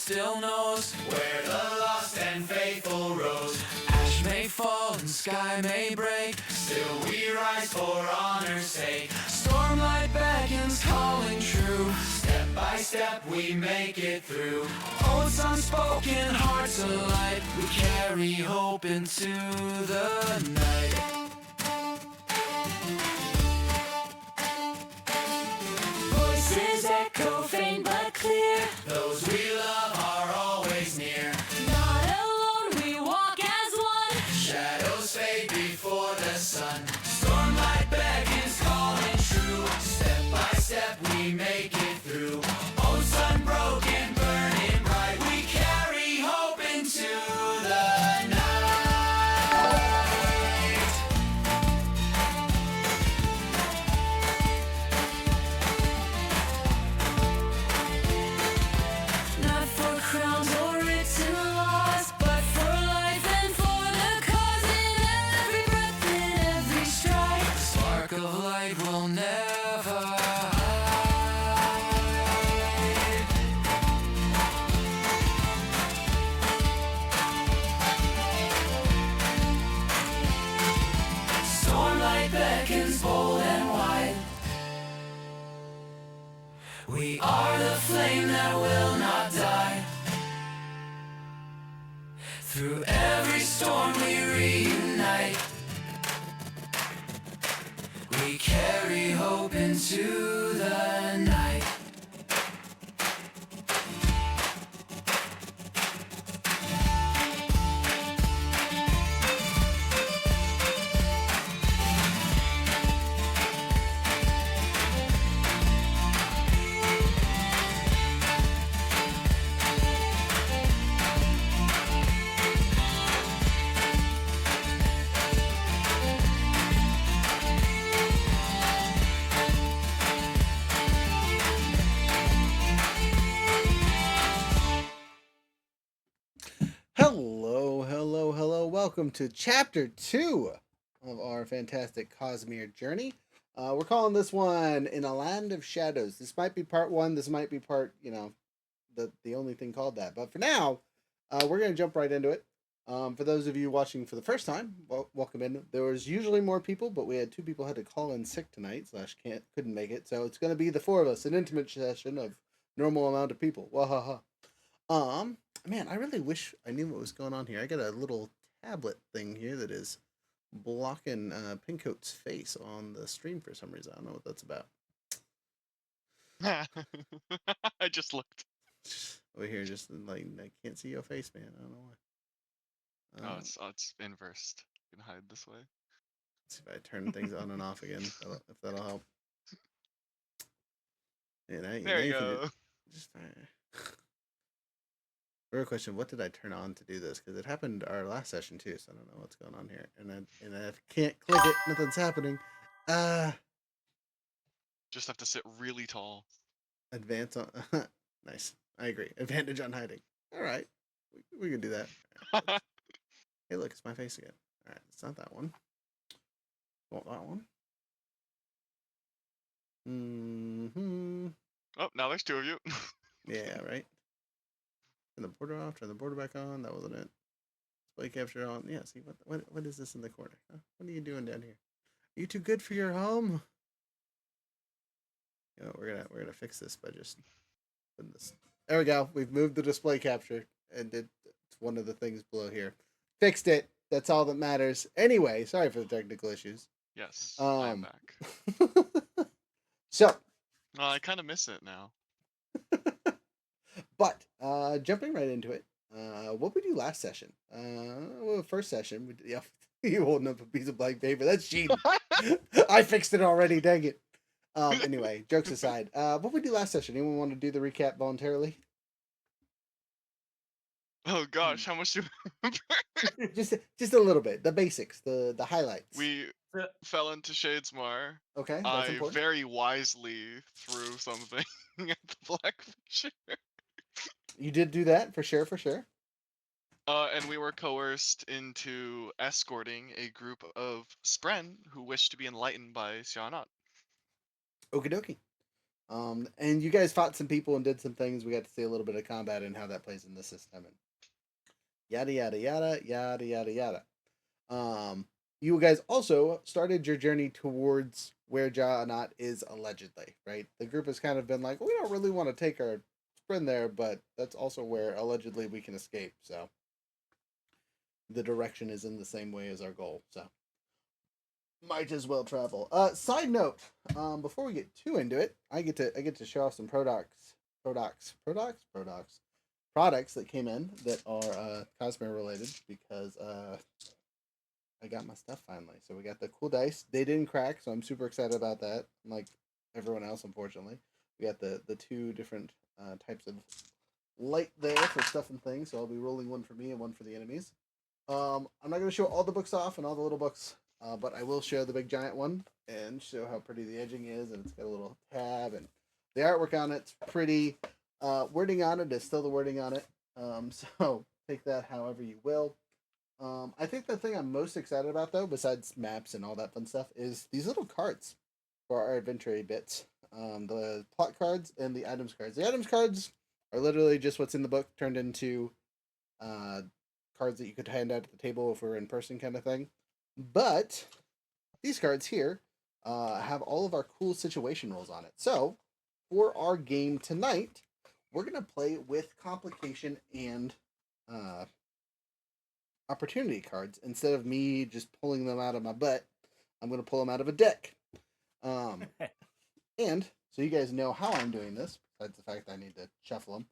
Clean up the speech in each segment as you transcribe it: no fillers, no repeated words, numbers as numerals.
still knows where the lost and faithful rose. Ash may fall and sky may break, still we rise for honor's sake. Stormlight beckons, calling true. Step by step we make it through. Oaths unspoken, hearts alight. We carry hope into the night. Voices echo faint but clear. Those we love are always near. Not alone, we walk as one. Shadows fade before the sun. Stormlight beckons, calling true. Step by step we make it through. Oaths unbroken, burning bright. We carry hope into the night. Not for crowns or written laws, but for life and for the cause. In every breath, in every stride, the spark of light will never hide. Stormlight beckons bold and wide. We are the flame that will not die. Through every storm we reunite. We carry hope into the night. Hello. Welcome to Chapter 2 of our fantastic Cosmere journey. We're calling this one In a Land of Shadows. This might be part 1. This might be part, the only thing called that. But for now, we're going to jump right into it. For those of you watching for the first time, welcome in. There was usually more people, but we had 2 people had to call in sick tonight, / couldn't make it. So it's going to be the 4 of us, an intimate session of normal amount of people. Wahaha. Man, I really wish I knew what was going on here. I got a little tablet thing here that is blocking Pincoat's face on the stream for some reason. I don't know what that's about. I just looked. Over here, just like I can't see your face, man. I don't know why. It's inversed. You can hide this way. Let's see if I turn things on and off again. If that'll help. Yeah, There you go. Just real question: what did I turn on to do this? Because it happened our last session too, so I don't know what's going on here. And I can't click it. Nothing's happening. Just have to sit really tall. Advance on. Nice. I agree. Advantage on hiding. All right, we can do that. Right, hey, look, it's my face again. All right, it's not that one. Want that one? Mm-hmm. Oh, now there's 2 of you. Yeah, right. Turn the border off. Turn the border back on. That wasn't it. Display capture on. Yeah. See what is this in the corner? Huh? What are you doing down here? Are you too good for your home? You know, we're gonna fix this by just putting this. There we go. We've moved the display capture, and it's one of the things below here. Fixed it. That's all that matters. Anyway, sorry for the technical issues. Yes, I'm back. So. I kind of miss it now. But jumping right into it, what we do last session? Well, first session, you holding up a piece of blank paper. That's cheating. I fixed it already. Dang it. Anyway, jokes aside, what we do last session? Anyone want to do the recap voluntarily? Oh gosh, how much do? just a little bit. The basics, the highlights. We fell into Shadesmar. Okay, that's I important. very wisely threw something at the black fisher. You did do that for sure. And we were coerced into escorting a group of spren who wished to be enlightened by Xianat. Okie dokie. And you guys fought some people and did some things. We got to see a little bit of combat and how that plays in the system, and yada yada yada yada yada yada. Um, you guys also started your journey towards where Jaanat is allegedly, right? The group has kind of been like, we don't really want to take our sprint there, but that's also where allegedly we can escape. So the direction is in the same way as our goal. So might as well travel. Side note, before we get too into it, I get to show off some products that came in that are Cosmere related because I got my stuff finally. So we got the cool dice. They didn't crack, so I'm super excited about that. Like everyone else, unfortunately. We got the two different types of light there for stuff and things. So I'll be rolling one for me and one for the enemies. I'm not going to show all the books off and all the little books, but I will show the big giant one and show how pretty the edging is. And it's got a little tab and the artwork on it's pretty. Wording on it is still the wording on it. So take that however you will. I think the thing I'm most excited about, though, besides maps and all that fun stuff, is these little cards for our adventure bits. The plot cards and the items cards. The items cards are literally just what's in the book turned into uh, cards that you could hand out at the table if we're in person, kind of thing. But these cards here have all of our cool situation rules on it. So for our game tonight, we're gonna play with complication and opportunity cards instead of me just pulling them out of my butt. I'm going to pull them out of a deck. And so you guys know how I'm doing this, besides the fact that I need to shuffle them,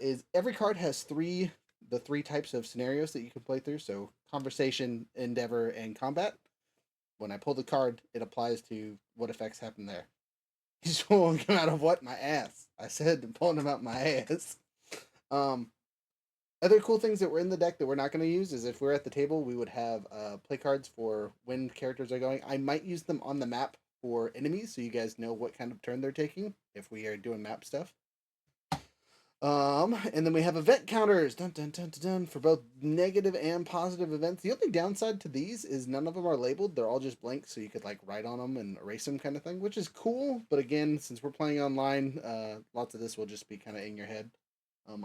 is every card has the three types of scenarios that you can play through. So conversation, endeavor, and combat. When I pull the card, it applies to what effects happen there. He's pulling them out of what? My ass. I said I'm pulling them out my ass. Other cool things that were in the deck that we're not going to use is if we're at the table, we would have play cards for when characters are going. I might use them on the map for enemies, so you guys know what kind of turn they're taking if we are doing map stuff. And then we have event counters, dun, dun, dun, dun, dun, for both negative and positive events. The only downside to these is none of them are labeled. They're all just blank, so you could like write on them and erase them, kind of thing, which is cool. But again, since we're playing online, lots of this will just be kind of in your head.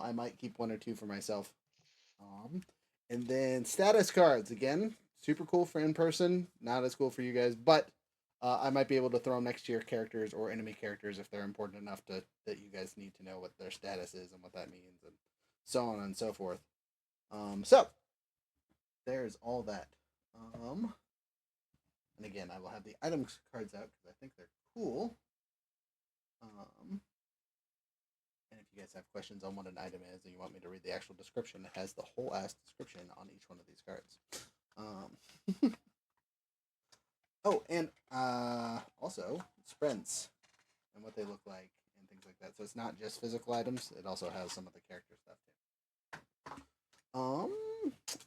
I might keep one or two for myself. And then status cards again, super cool for in person, not as cool for you guys, but I might be able to throw them next to your characters or enemy characters if they're important enough that you guys need to know what their status is and what that means, and so on and so forth. So there's all that. And again, I will have the items cards out because I think they're cool. And if you guys have questions on what an item is and you want me to read the actual description, it has the whole ass description on each one of these cards. Oh, and also sprints and what they look like and things like that. So it's not just physical items; it also has some of the character stuff too.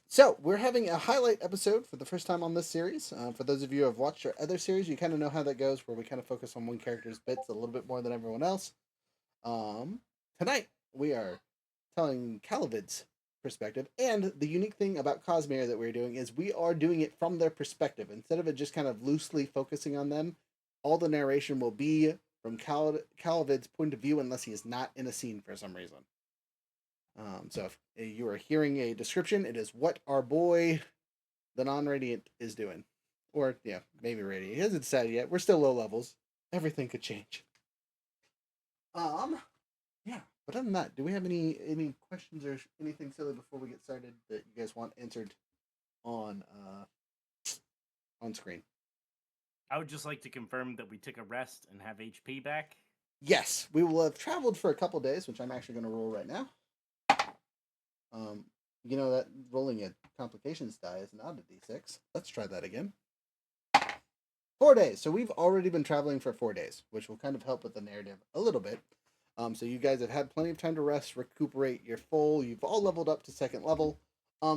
So we're having a highlight episode for the first time on this series. For those of you who have watched our other series, you kind of know how that goes, where we kind of focus on one character's bits a little bit more than everyone else. Tonight we are telling Calavid's perspective, and the unique thing about Cosmere that we're doing is we are doing it from their perspective instead of it just kind of loosely focusing on them. All the narration will be from Calavid's point of view unless he is not in a scene for some reason. So if you are hearing a description, it is what our boy, the non-radiant, is doing. Or, yeah, maybe radiant. He hasn't decided yet. We're still low levels. Everything could change. Yeah. But other than that, do we have any questions or anything silly before we get started that you guys want answered on screen? I would just like to confirm that we took a rest and have HP back. Yes, we will have traveled for a couple days, which I'm actually going to roll right now. You know that rolling a complications die is not a d6. Let's try that again. 4 days. So we've already been traveling for 4 days, which will kind of help with the narrative a little bit. So you guys have had plenty of time to rest, recuperate. You're full. You've all leveled up to 2nd level.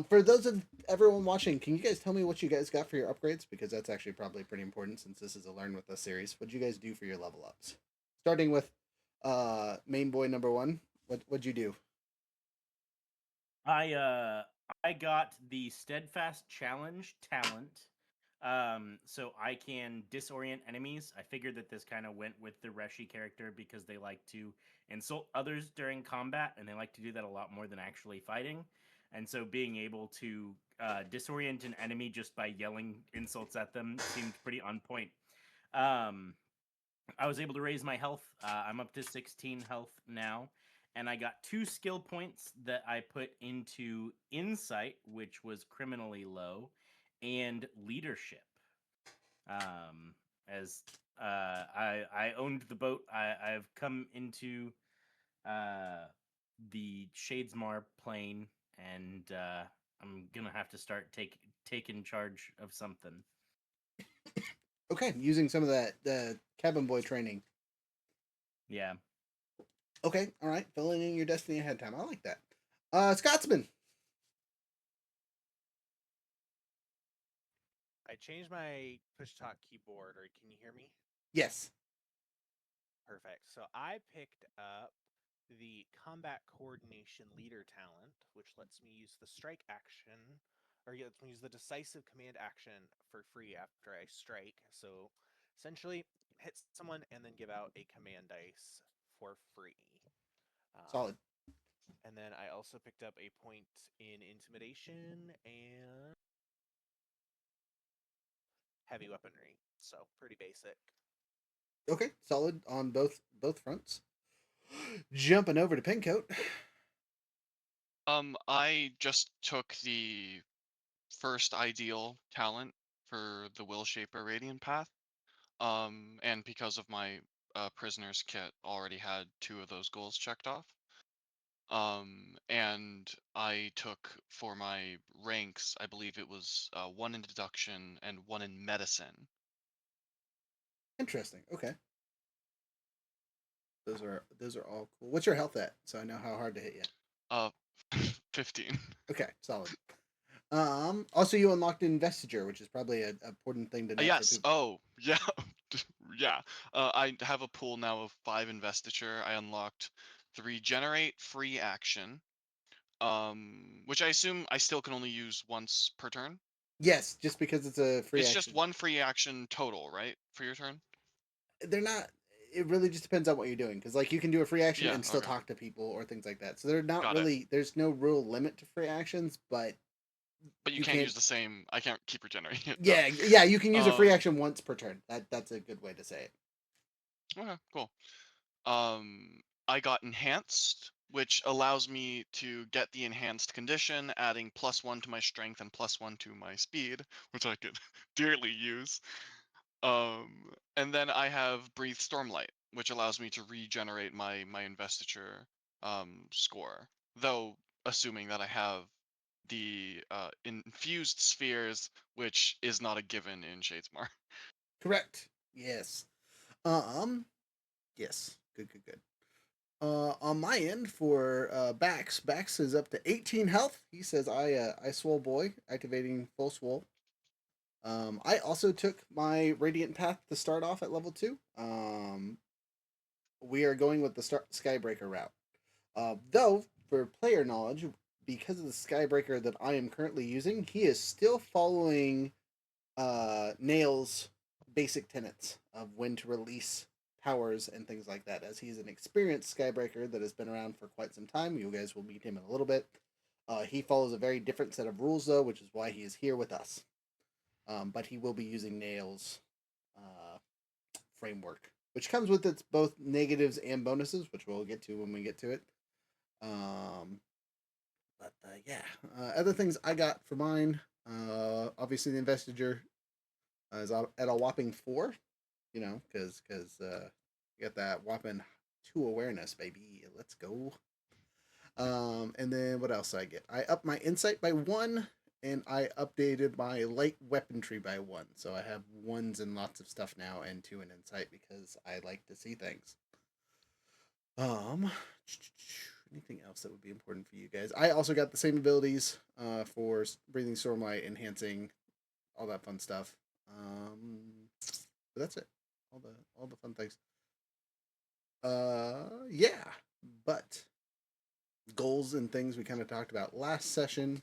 For those of everyone watching, can you guys tell me what you guys got for your upgrades? Because that's actually probably pretty important since this is a Learn With Us series. What'd you guys do for your level ups? Starting with main boy number 1. What'd you do? I got the Steadfast Challenge talent. So I can disorient enemies. I figured that this kind of went with the Reshi character because they like to insult others during combat, and they like to do that a lot more than actually fighting. And so being able to disorient an enemy just by yelling insults at them seemed pretty on point. Um, I was able to raise my health. I'm up to 16 health now. And I got 2 skill points that I put into Insight, which was criminally low, and Leadership. Um, as I owned the boat, I've come into uh, the Shadesmar plane, and I'm gonna have to start taking charge of something. Okay, using some of that the cabin boy training. Yeah. Okay, all right, filling in your destiny ahead of time. I like that. Scotsman. I changed my push talk keyboard, or can you hear me? Yes. Perfect. So I picked up the combat coordination leader talent, which lets me use the strike action, or lets me use the decisive command action for free after I strike. So essentially, hit someone and then give out a command dice for free. Solid. And then I also picked up a point in intimidation and heavy weaponry. So pretty basic. Okay, solid on both fronts. Jumping over to Pincoat. I just took the first ideal talent for the Will Shaper Radiant Path. And because of my prisoner's kit, already had 2 of those goals checked off. And I took for my ranks, I believe it was 1 in deduction and 1 in medicine. Interesting. Okay. Those are all cool. What's your health at? So I know how hard to hit you. Uh, 15. Okay, solid. Also you unlocked Investiture, which is probably an important thing to note for Yes. people. Oh, yeah. Yeah. I have a pool now of 5 investiture. I unlocked 3 generate free action. Which I assume I still can only use once per turn. Yes, just because it's a free It's just action. 1 free action total, right, for your turn? They're not. It really just depends on what you're doing, because like you can do a free action Yeah. and still Okay. talk to people or things like that. So they're not Got it. really. There's no real limit to free actions, but But you you can't can't. use the same. I can't keep regenerating it though. Yeah, you can use a free Um. action once per turn. That's a good way to say it. Okay. Cool. I got enhanced, which allows me to get the enhanced condition, adding +1 to my strength and +1 to my speed, which I could dearly use. And then I have breathe stormlight, which allows me to regenerate my investiture score. Though assuming that I have the infused spheres, which is not a given in Shadesmar. Correct. Yes. Um. Yes. Good. On my end for Bax is up to 18 health. He says I swole boy, activating full swole. I also took my Radiant Path to start off at level 2. We are going with the Skybreaker route. Though, for player knowledge, because of the Skybreaker that I am currently using, he is still following Nail's basic tenets of when to release powers and things like that. As he's an experienced Skybreaker that has been around for quite some time, you guys will meet him in a little bit. He follows a very different set of rules, though, which is why he is here with us. But he will be using Nail's uh, framework, which comes with its both negatives and bonuses, which we'll get to when we get to it. Um, but yeah, other things I got for mine. Obviously, the Investiture is at a whopping 4. You know, because you got that whopping 2 awareness, baby. Let's go. And then what else I get? I upped my insight by 1, and I updated my light weaponry by 1. So I have 1s in lots of stuff now, and 2 in insight because I like to see things. Um, anything else that would be important for you guys? I also got the same abilities for breathing stormlight, enhancing, all that fun stuff. But that's it. All the fun things. Yeah, but goals and things we kind of talked about last session.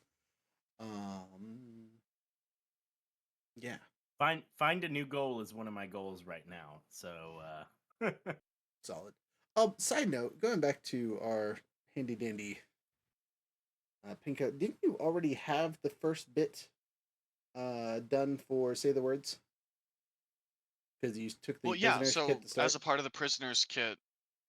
Yeah. Find a new goal is one of my goals right now. So Solid. Side note, going back to our handy dandy Pinko, didn't you already have the first bit done for Say the Words? Because you took the Well, yeah. prisoner's kit So to start. as a part of the prisoner's kit,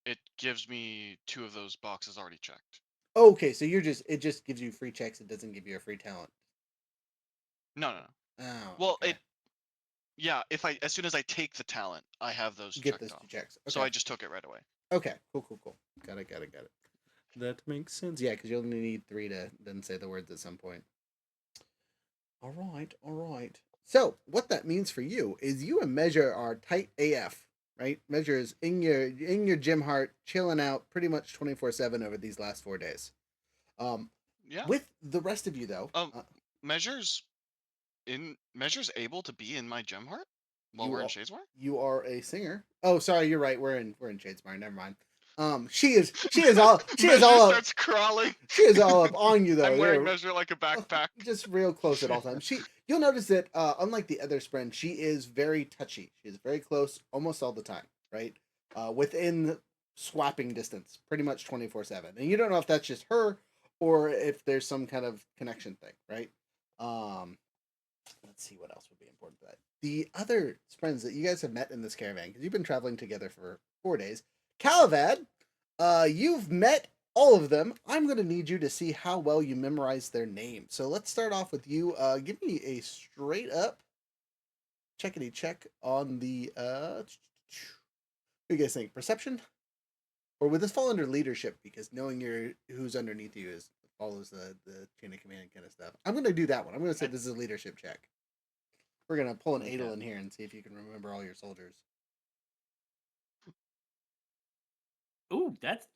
it gives me 2 of those boxes already checked. Oh, okay, so it just gives you free checks. It doesn't give you a free talent. No, no, no. Oh, Well, okay. yeah. If as soon as I take the talent, I have those Get checked those 2 off. checks. So Okay. I just took it right away. Okay. Cool. Got it. That makes sense. Yeah, because you only need 3 to then say the words at some point. All right. So what that means for you is you and Measure are tight AF, right? Measure is in your gym heart, chilling out pretty much 24/7 over these last 4 days. Um, Yeah. with the rest of you though, Measures able to be in my gem heart while we're in Shadesmar? you are a singer. Oh, sorry, you're right. We're in Shadesmar. Never mind. She is all Measure up. starts crawling. She is all up on you though. I'm wearing You're Measure like a backpack. just real close at all times. You'll notice that unlike the other spren, she is very touchy. She is very close almost all the time, right? Within swapping distance, pretty much 24/7. And you don't know if that's just her or if there's some kind of connection thing, right? Let's see what else would be important to that. The other friends that you guys have met in this caravan, because you've been traveling together for 4 days. Calavad, you've met all of them. I'm going to need you to see how well you memorize their names. So let's start off with you. Give me a straight up checkity check on the what do you guys think? Perception? Or would this fall under leadership? Because knowing who's underneath you follows the chain of command kind of stuff. I'm going to do that one. I'm going to say this is a leadership check. We're going to pull an Adel in here and see if you can remember all your soldiers. Ooh, that's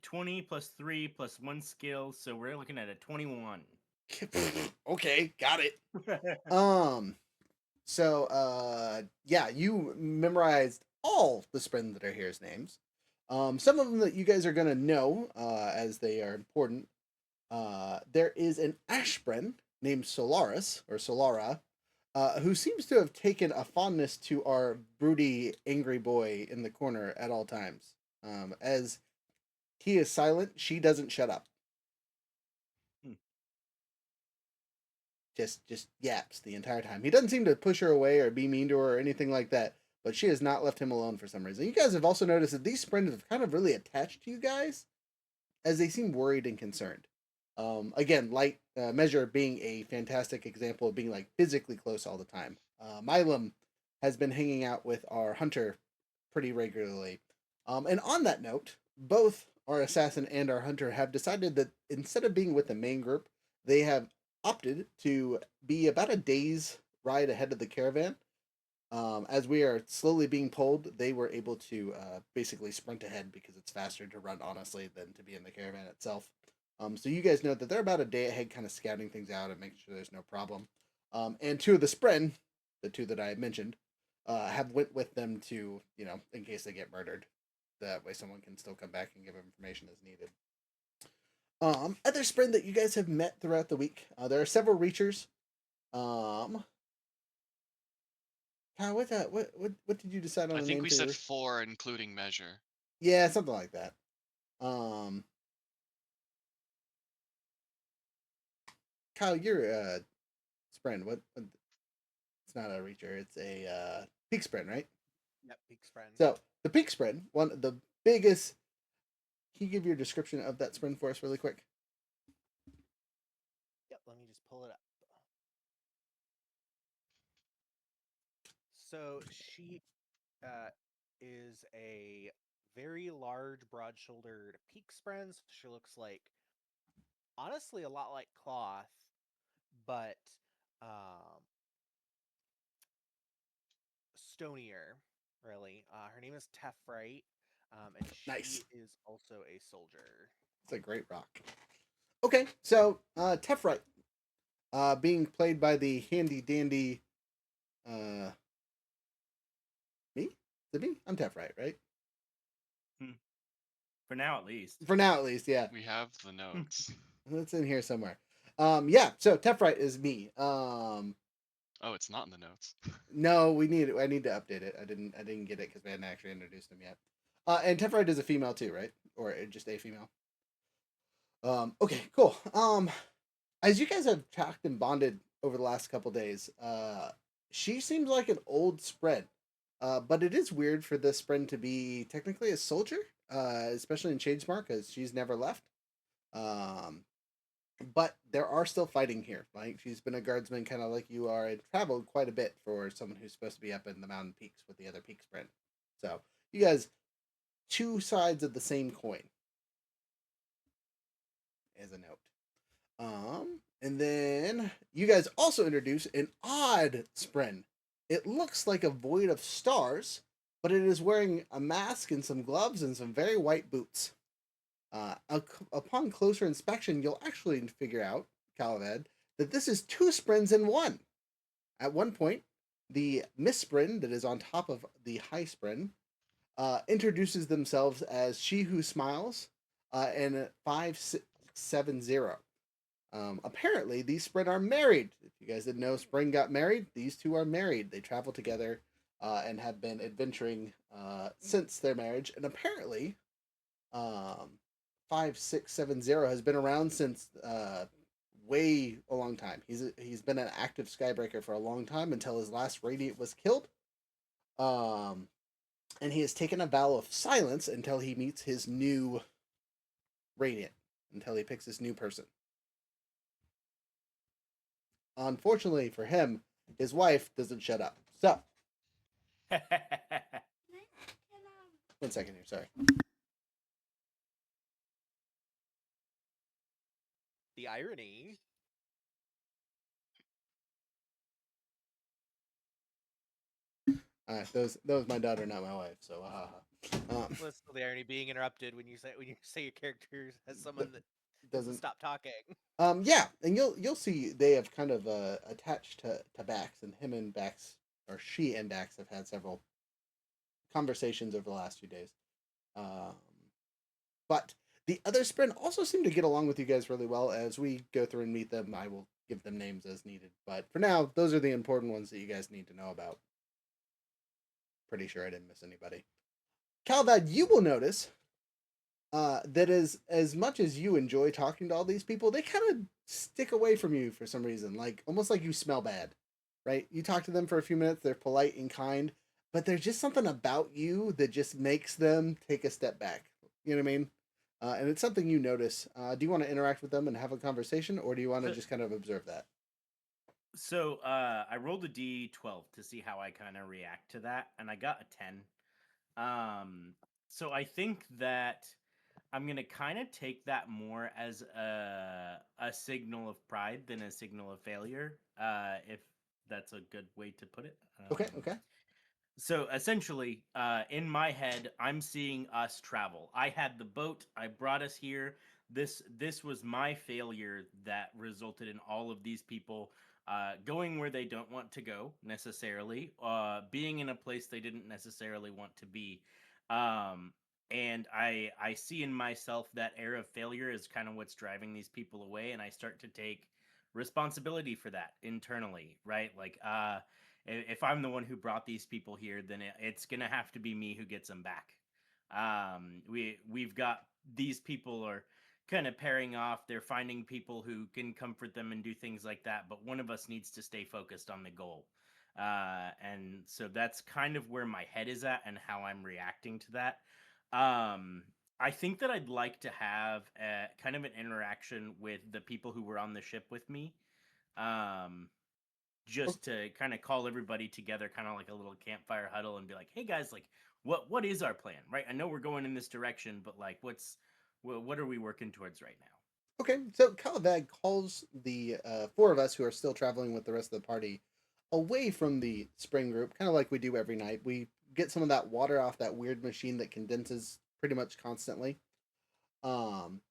20 plus 3 plus 1 skill, so we're looking at a 21. Okay, got it. So yeah, you memorized all the spren that are here's names. Some of them that you guys are gonna know as they are important. There is an Ashbren named Solaris or Solara, who seems to have taken a fondness to our broody, angry boy in the corner at all times. As he is silent, she doesn't shut up. Just yaps the entire time. He doesn't seem to push her away or be mean to her or anything like that, but she has not left him alone for some reason. You guys have also noticed that these sprinters have kind of really attached to you guys as they seem worried and concerned. Again, Light Measure being a fantastic example of being like physically close all the time. Milam has been hanging out with our hunter pretty regularly. And on that note, both our assassin and our hunter have decided that instead of being with the main group, they have opted to be about a day's ride ahead of the caravan. As we are slowly being pulled, they were able to basically sprint ahead because it's faster to run, honestly, than to be in the caravan itself. So you guys know that they're about a day ahead, kind of scouting things out and making sure there's no problem. And 2 of the spren, the 2 that I mentioned, have went with them to, in case they get murdered. That way someone can still come back and give information as needed. Other spren that you guys have met throughout the week. There are several reachers. Kyle, what did you decide on I the think name we for said your... 4, including Measure. Yeah, something like that. Kyle, you're spren. What? It's not a reacher. It's a peak spren, right? Yep, peak spren. So the peak spren, one of the biggest. Can you give your description of that spren for us really quick? Yep, let me just pull it up. So she is a very large, broad-shouldered peak spren. So she looks like, honestly, a lot like Cloth, but stonier, really. Her name is Tefrite, and she Nice. is also a soldier. It's a great rock. Okay, so Tefrite, being played by the handy dandy, me? Is it me? I'm Tefrite, right? For now, at least. For now, at least, yeah. We have the notes. It's in here somewhere. Yeah, so Tefrite is me. Oh, it's not in the notes. No, I need to update it. I didn't get it because we hadn't actually introduced him yet. And Tephrid is a female too, right? Or just a female? Okay, cool. As you guys have talked and bonded over the last couple days, she seems like an old spren. But it is weird for this spren to be technically a soldier, especially in Shadesmar, because she's never left. Um, but there are still fighting here. Like she's been a guardsman, kind of like you are, and traveled quite a bit for someone who's supposed to be up in the mountain peaks with the other peak sprint. So you guys, two sides of the same coin, as a note. And then you guys also introduce an odd spren. It looks like a void of stars, but it is wearing a mask and some gloves and some very white boots. Upon closer inspection, you'll actually figure out, Calavad, that this is two sprins in one. At one point, the misspren that is on top of the high spren introduces themselves as She Who Smiles and 5670. Apparently, these Spren are married. If you guys didn't know, Spren got married. These two are married. They travel together and have been adventuring since their marriage. And apparently, 5670 has been around since way a long time. He's been an active Skybreaker for a long time until his last Radiant was killed. And he has taken a vow of silence until he meets his new Radiant, until he picks his new person. Unfortunately for him, his wife doesn't shut up. So, 1 second here, sorry. The irony. That was my daughter, not my wife. So, Listen to the irony being interrupted when you say your character has someone that doesn't stop talking. Yeah, and you'll see they have kind of attached to Bax, and him and Bax, or she and Bax, have had several conversations over the last few days. But the other Spren also seem to get along with you guys really well. As we go through and meet them, I will give them names as needed. But for now, those are the important ones that you guys need to know about. Pretty sure I didn't miss anybody. Calvad, you will notice that as much as you enjoy talking to all these people, they kind of stick away from you for some reason, like almost like you smell bad, right? You talk to them for a few minutes, they're polite and kind, but there's just something about you that just makes them take a step back. You know what I mean? And it's something you notice. Do you want to interact with them and have a conversation, or do you want to just kind of observe that? So I rolled a d12 to see how I kind of react to that, and I got a 10. So I think that I'm gonna kind of take that more as a signal of pride than a signal of failure, if that's a good way to put it. Okay. So essentially, in my head, I'm seeing us travel. I had the boat. I brought us here. This was my failure that resulted in all of these people going where they don't want to go necessarily, being in a place they didn't necessarily want to be. Um, and I see in myself that air of failure is kind of what's driving these people away, and I start to take responsibility for that internally, right? Like, if I'm the one who brought these people here, then it's gonna have to be me who gets them back. We've got these people are kind of pairing off. They're finding people who can comfort them and do things like that. But one of us needs to stay focused on the goal. And so that's kind of where my head is at and how I'm reacting to that. I think that I'd like to have kind of an interaction with the people who were on the ship with me. Just to kind of call everybody together, kind of like a little campfire huddle, and be like, "Hey guys, like, what is our plan? Right? I know we're going in this direction, but like, what are we working towards right now?" Okay, so Calavad calls the four of us who are still traveling with the rest of the party away from the spring group, kind of like we do every night. We get some of that water off that weird machine that condenses pretty much constantly, um,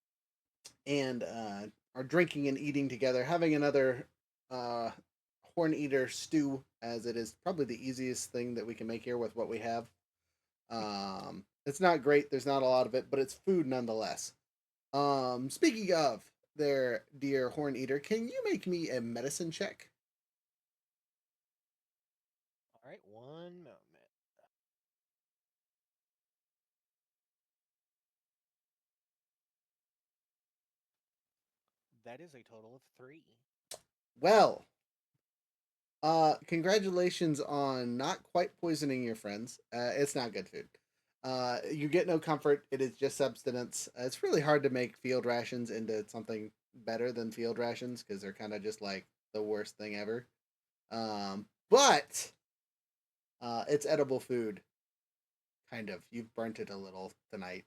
and are drinking and eating together, having another uh, horn eater stew, as it is probably the easiest thing that we can make here with what we have. It's not great. There's not a lot of it, but it's food nonetheless. Speaking of their dear horn eater, can you make me a medicine check? All right, one moment. That is a total of 3. Well, congratulations on not quite poisoning your friends. It's not good food. You get no comfort. It is just substance. It's really hard to make field rations into something better than field rations because they're kind of just like the worst thing ever. But it's edible food. Kind of. You've burnt it a little tonight.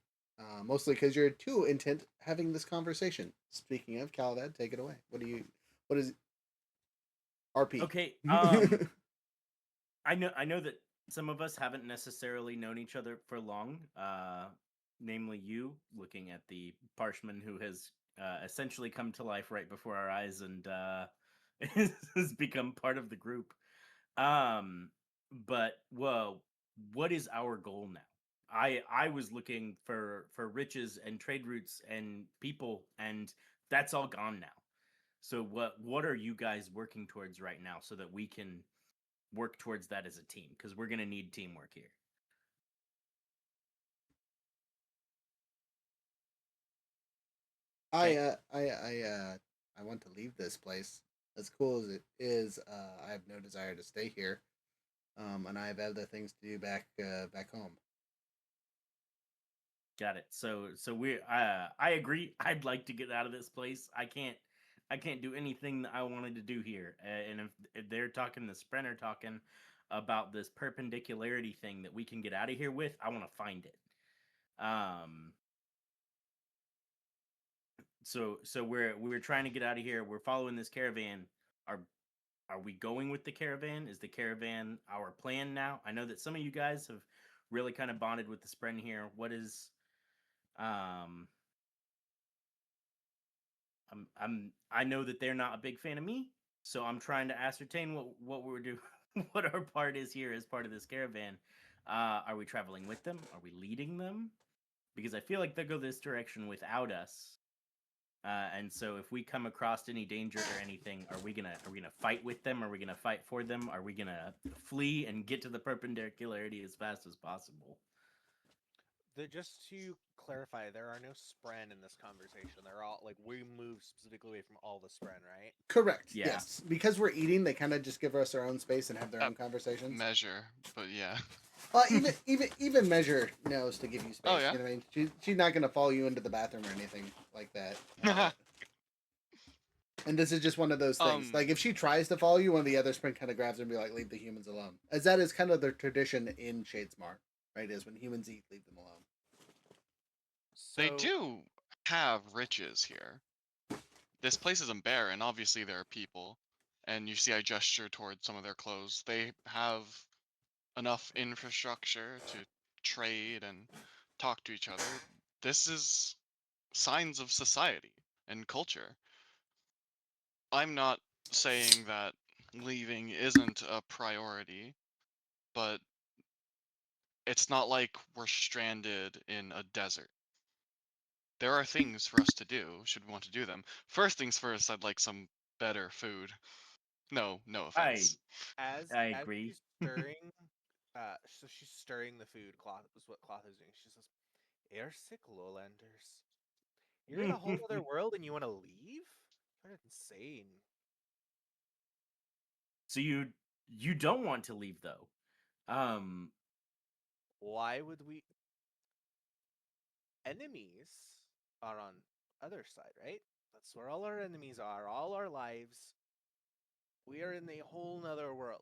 Mostly because you're too intent having this conversation. Speaking of, Calvad, take it away. What is RP? Okay. I know that some of us haven't necessarily known each other for long. Namely you, looking at the parchman who has essentially come to life right before our eyes and has become part of the group. Um, but whoa, what is our goal now? I was looking for riches and trade routes and people, and that's all gone now. So what are you guys working towards right now so that we can work towards that as a team? Because we're gonna need teamwork here. I Okay, uh I I uh I want to leave this place. As cool as it is, I have no desire to stay here. And I have other things to do back home. got it. So we're I agree. I'd like to get out of this place. I can't do anything that I wanted to do here. And if they're talking, the Sprenner talking about this perpendicularity thing that we can get out of here with, I want to find it. Um, so we're trying to get out of here. We're following this caravan. Are are we going with the caravan? Is the caravan our plan now? I know that some of you guys have really kind of bonded with the spren here. What is um I know that they're not a big fan of me, so I'm trying to ascertain what we're doing, what our part is here as part of this caravan. Are we traveling with them? Are we leading them? Because I feel like they'll go this direction without us. And so, if we come across any danger or anything, are we gonna fight with them? Are we gonna fight for them? Are we gonna flee and get to the perpendicularity as fast as possible? Just to clarify, there are no spren in this conversation. They're all like we move specifically away from all the spren, right? Correct. Yeah. Yes, because we're eating, they kind of just give us our own space and have their Uh, own conversations. measure, but yeah. Even Measure knows to give you Oh space. yeah. You know what I mean? She's not gonna follow you into the bathroom or anything like that. And this is just one of those things. um, Like if she tries to follow you, one of the other sprint kind of grabs her and be like, "Leave the humans alone," as that is kind of the tradition in Shadesmar, right? Is when humans eat, leave them alone. they So do have riches here. This place isn't barren. Obviously, there are people, and you see I gesture towards some of their clothes. They have enough infrastructure to trade and talk to each other. This is signs of society and culture. I'm not saying that leaving isn't a priority, but it's not like we're stranded in a desert. There are things for us to do, should we want to do them. First things first, I'd like some better food. No I offense. I as agree. she's stirring, so she's stirring the food. Cloth is what Cloth is doing. She says, "You're sick, lowlanders. You're in a whole other world and you want to leave? You're insane. So you don't want to leave though. Um, Why would we? Enemies are on other side, right? That's where all our enemies are. All our lives. We are in a whole nother world.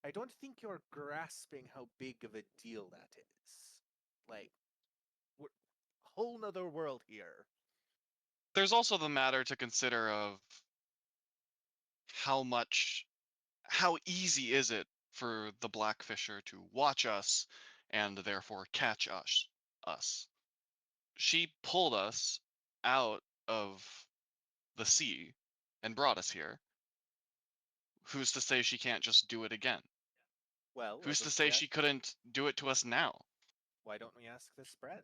I don't think you're grasping how big of a deal that is. Like, we're whole nother world here. There's also the matter to consider of how much, how easy is it for the Blackfisher to watch us and therefore catch us. She pulled us out of the sea and brought us here. Who's to say she can't just do it again? Well, Who's to say she couldn't do it to us now? why don't we ask the spread?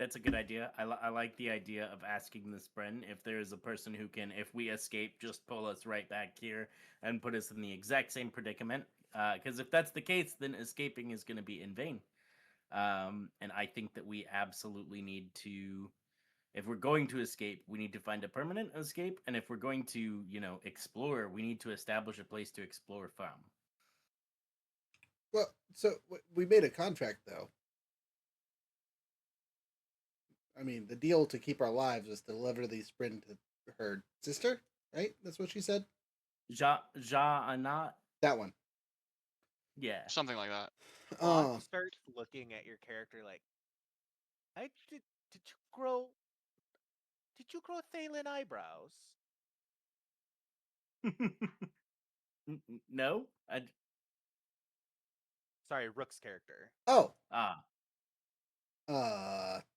That's a good idea. I like the idea of asking the spren if there's a person who can, if we escape, just pull us right back here and put us in the exact same predicament. Because if that's the case, then escaping is going to be in vain. And I think that we absolutely need to, if we're going to escape, we need to find a permanent escape. And if we're going to, explore, we need to establish a place to explore from. Well, so we made a contract though. I mean, the deal to keep our lives was to deliver the sprint to her sister, right? That's what she said. Anat? That one. Yeah. Something like that. Locke starts looking at your character like, did you grow Thalen eyebrows? No? Sorry, Rook's character. Oh. Ah.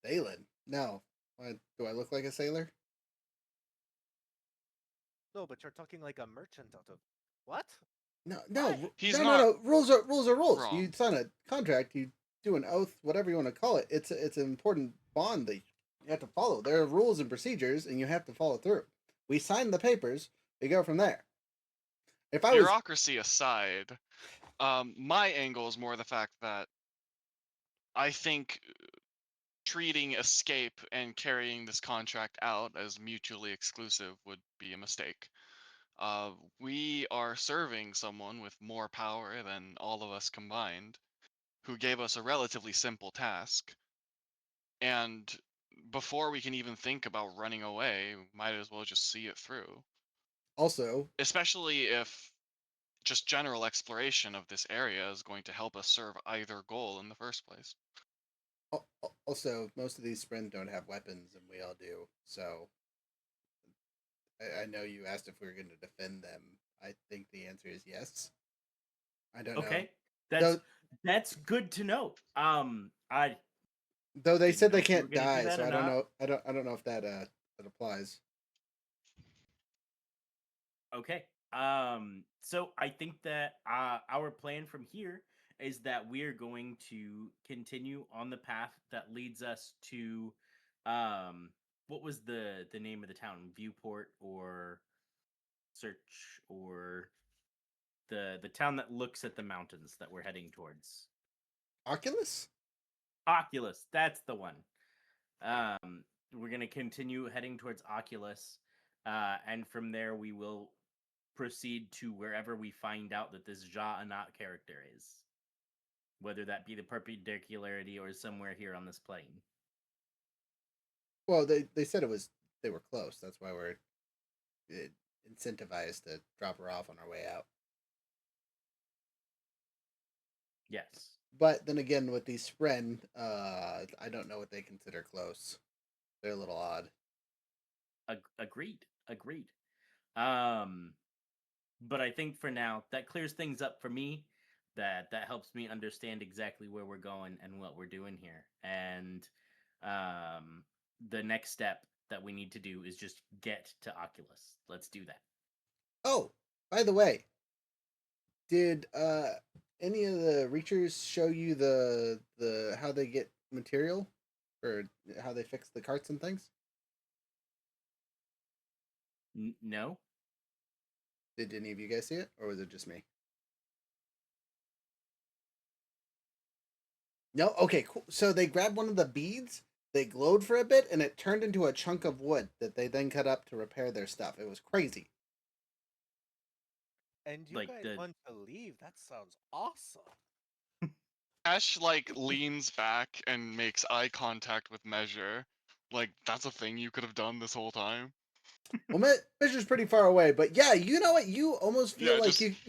Thalen. No. Do I look like a sailor? No, but you're talking like a merchant out of what? No. Why? He's no. not Rules are rules. wrong. You sign a contract. You do an oath, whatever you want to call it. It's an important bond that you have to follow. There are rules and procedures, and you have to follow through. We sign the papers. We go from there. If I was Bureaucracy aside, my angle is more the fact that I think treating escape and carrying this contract out as mutually exclusive would be a mistake. We are serving someone with more power than all of us combined, who gave us a relatively simple task. And before we can even think about running away, we might as well just see it through. also Especially if just general exploration of this area is going to help us serve either goal in the first place. also most of these sprint don't have weapons, and we all do. So I know you asked if we were going to defend them. I think the answer is yes. I don't know. Okay. Though, That's good to know. though they didn't said know they if you were can't gonna do die, that so or I don't not. know. I don't know if that applies. Okay. So I think that our plan from here is that we're going to continue on the path that leads us to what was the name of the town? Viewport or Search, or the town that looks at the mountains that we're heading towards. Oculus? Oculus, that's the one. We're gonna continue heading towards Oculus, and from there we will proceed to wherever we find out that this Ja Anat character is, whether that be the perpendicularity or somewhere here on this plane. Well, they said they were close. That's why we're incentivized to drop her off on our way out. Yes. But then again, with these spren, I don't know what they consider close. They're a little odd. Agreed. But I think for now that clears things up for me. That helps me understand exactly where we're going and what we're doing here. And the next step that we need to do is just get to Oculus. Let's do that. Oh, by the way, did any of the Reachers show you the how they get material, or how they fix the carts and things? No. Did any of you guys see it, or was it just me? No? Okay, cool. So they grabbed one of the beads, they glowed for a bit, and it turned into a chunk of wood that they then cut up to repair their stuff. It was crazy. And you Like guys the want to leave? That sounds awesome. Ash leans back and makes eye contact with Measure. Like, that's a thing you could have done this whole time. Well, Measure's pretty far away, but yeah, you know what? You almost feel Yeah, like just-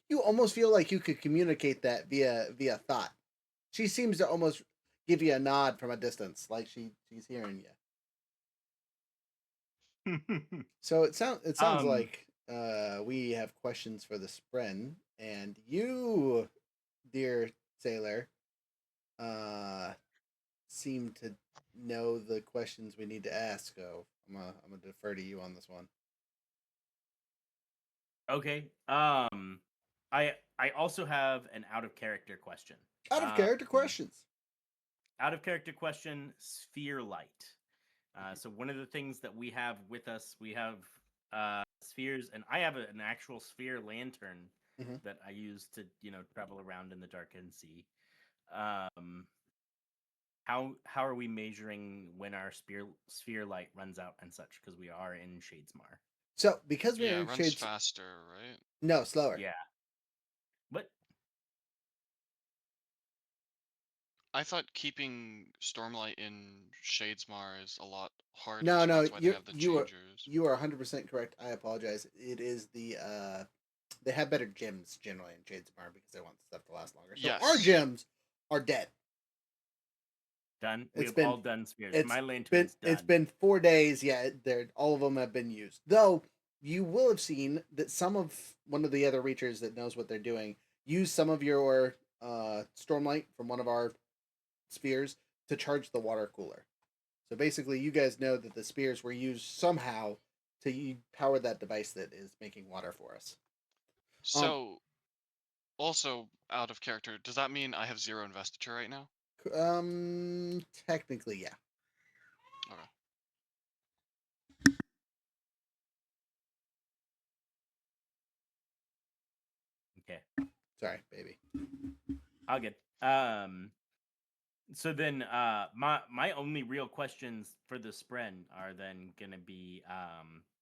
you almost feel like you could communicate that via thought. She seems to almost give you a nod from a distance, like she's hearing you. So it sounds like we have questions for the spren, and you, dear sailor, seem to know the questions we need to ask. So I'm gonna defer to you on this one. Okay. I also have an out of character question. Out of character questions. out of character question, sphere light. So one of the things that we have with us, we have spheres, and I have an actual sphere lantern Mhm. that I use to, travel around in the darkened sea. Um, how are we measuring when our sphere light runs out and such? Because we are in Shadesmar. So because we're Yeah, in it runs shades, faster, right? no, slower. Yeah, but I thought keeping Stormlight in Shadesmar is a lot harder, No, so no, that's why they have the changers. you are 100% correct. I apologize. It is the they have better gems generally in Shadesmar because they want stuff to last longer. So our Yes. gems are dead. done. We It's have been all done spheres. it's My lantern's done. it's been 4 days. Yeah, they're all of them have been used. Though you will have seen that some of one of the other reachers that knows what they're doing use some of your stormlight from one of our spheres to charge the water cooler. So basically, you guys know that the spears were used somehow to power that device that is making water for us. Um, So, also out of character, does that mean I have 0 investiture right now? Technically, yeah. Okay. Okay, Sorry, baby. I'll get. So then, my only real questions for the spren are then gonna be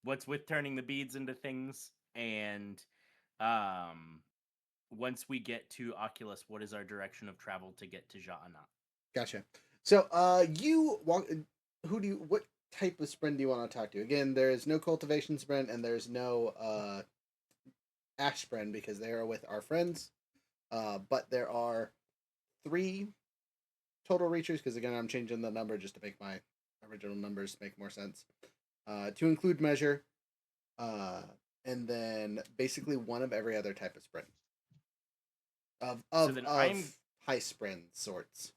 what's with turning the beads into things, and um, once we get to Oculus, what is our direction of travel to get to Ja'ana? Gotcha. So, you walk. Who do you? What type of sprint do you want to talk to? Again, there is no cultivation sprint, and there's no ash sprint because they are with our friends. But there are 3 total reachers because again, I'm changing the number just to make my original numbers make more sense. To include measure, uh, and then basically one of every other type of sprint of So of then of high sprint sorts.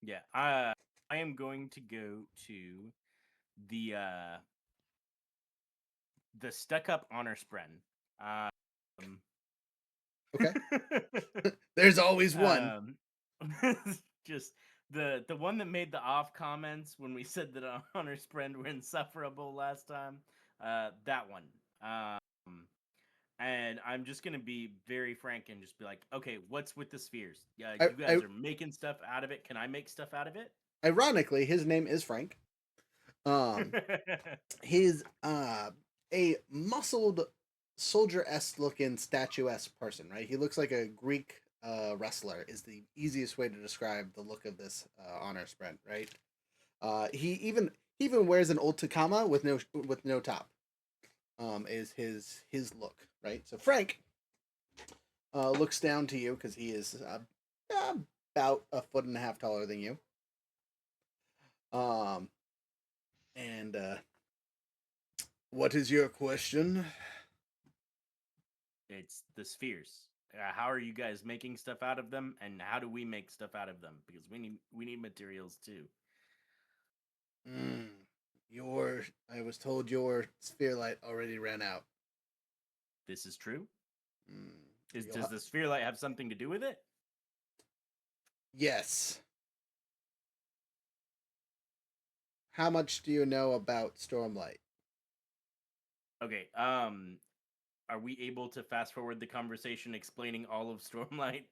yeah, I am going to go to the uh the stuck up honor spren. Um, Okay, there's always one. um, just the one that made the off comments when we said that honor spren were insufferable last time. That one. And I'm just gonna be very frank and just be like, okay, what's with the spheres? Yeah, I, you I, guys are making stuff out of it. Can I make stuff out of it? ironically, his name is Frank. Um, he's a muscled soldier-esque looking statuesque person, right? He looks like a Greek wrestler is the easiest way to describe the look of this honor sprint, right? He even wears an old Takama with no top. Is his look, right? So Frank looks down to you because he is about a foot and a half taller than you. Um, and what is your question? It's the spheres. How are you guys making stuff out of them, and how do we make stuff out of them? Because we need materials too. Mm, I was told your sphere light already ran out. This is true. Mm, Does the sphere light have something to do with it? yes. How much do you know about Stormlight? Okay. Are we able to fast forward the conversation explaining all of Stormlight?